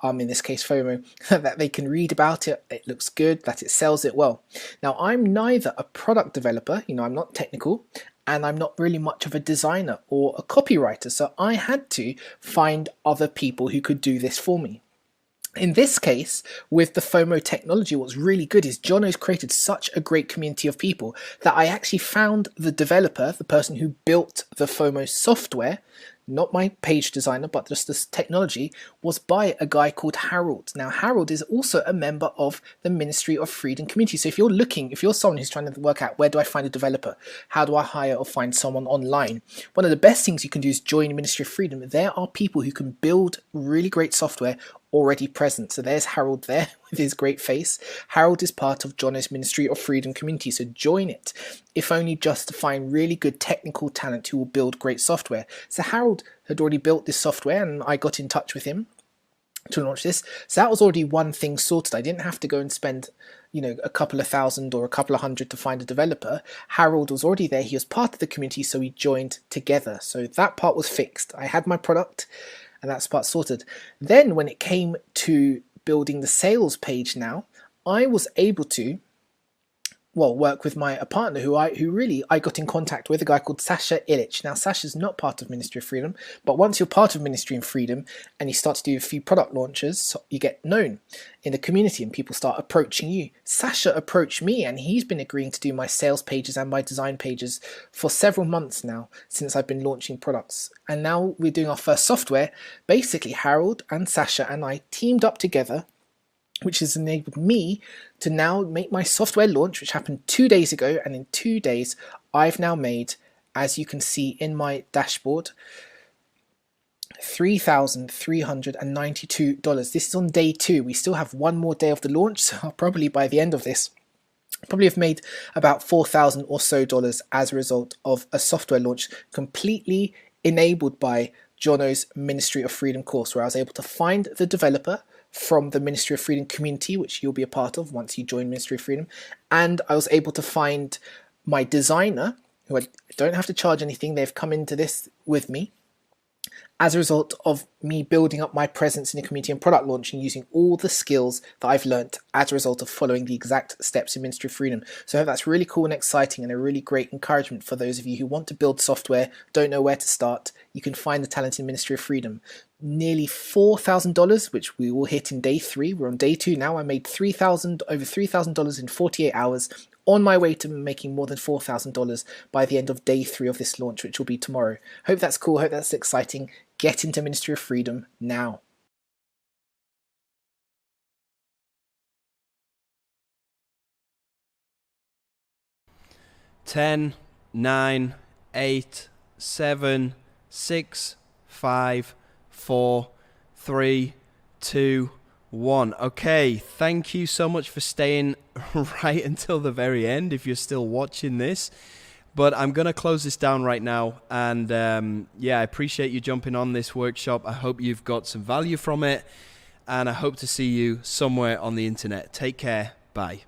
in this case FOMO, that they can read about it, it looks good, that it sells it well. Now, I'm neither a product developer, I'm not technical, and I'm not really much of a designer or a copywriter, so I had to find other people who could do this for me. In this case, with the FOMO technology, what's really good is Jono's created such a great community of people that I actually found the developer, the person who built the FOMO software, not my page designer, but just this technology, was by a guy called Harold. Now, Harold is also a member of the Ministry of Freedom community. So if you're someone who's trying to work out, where do I find a developer? How do I hire or find someone online? One of the best things you can do is join Ministry of Freedom. There are people who can build really great software already present. So there's Harold there with his great face. Harold is part of Jono's Ministry of Freedom community, so join it, if only just to find really good technical talent who will build great software. So Harold had already built this software and I got in touch with him to launch this. So that was already one thing sorted. I didn't have to go and spend, you know, a couple of thousand or a couple of hundred to find a developer. Harold was already there. He was part of the community, so we joined together. So that part was fixed. I had my product and that's part sorted. Then when it came to building the sales page now, I was able to, well, work with a partner who I got in contact with, a guy called Sasha Illich. Now, Sasha's not part of Ministry of Freedom, but once you're part of Ministry of Freedom and you start to do a few product launches, you get known in the community and people start approaching you. Sasha approached me and he's been agreeing to do my sales pages and my design pages for several months now since I've been launching products. And now we're doing our first software. Basically, Harold and Sasha and I teamed up together, which has enabled me to now make my software launch, which happened 2 days ago. And in 2 days, I've now made, as you can see in my dashboard, $3,392. This is on day 2. We still have one more day of the launch, so I'll probably, by the end of this, probably have made about $4,000 or so as a result of a software launch completely enabled by Jono's Ministry of Freedom course, where I was able to find the developer from the Ministry of Freedom community, which you'll be a part of once you join Ministry of Freedom, and I was able to find my designer, who I don't have to charge anything. They've come into this with me as a result of me building up my presence in the community and product launch and using all the skills that I've learnt as a result of following the exact steps in Ministry of Freedom. So I hope that's really cool and exciting and a really great encouragement for those of you who want to build software, don't know where to start. You can find the talent in Ministry of Freedom. Nearly $4,000, which we will hit in day 3. We're on day 2 now. I made over $3,000 in 48 hours, on my way to making more than $4,000 by the end of day 3 of this launch, which will be tomorrow. Hope that's cool. Hope that's exciting. Get into Ministry of Freedom now. Ten, 9, 8, 7, 6, 5, 4, 3, 2, 1. Okay, thank you so much for staying right until the very end if you're still watching this. But I'm going to close this down right now. And yeah, I appreciate you jumping on this workshop. I hope you've got some value from it. And I hope to see you somewhere on the internet. Take care. Bye.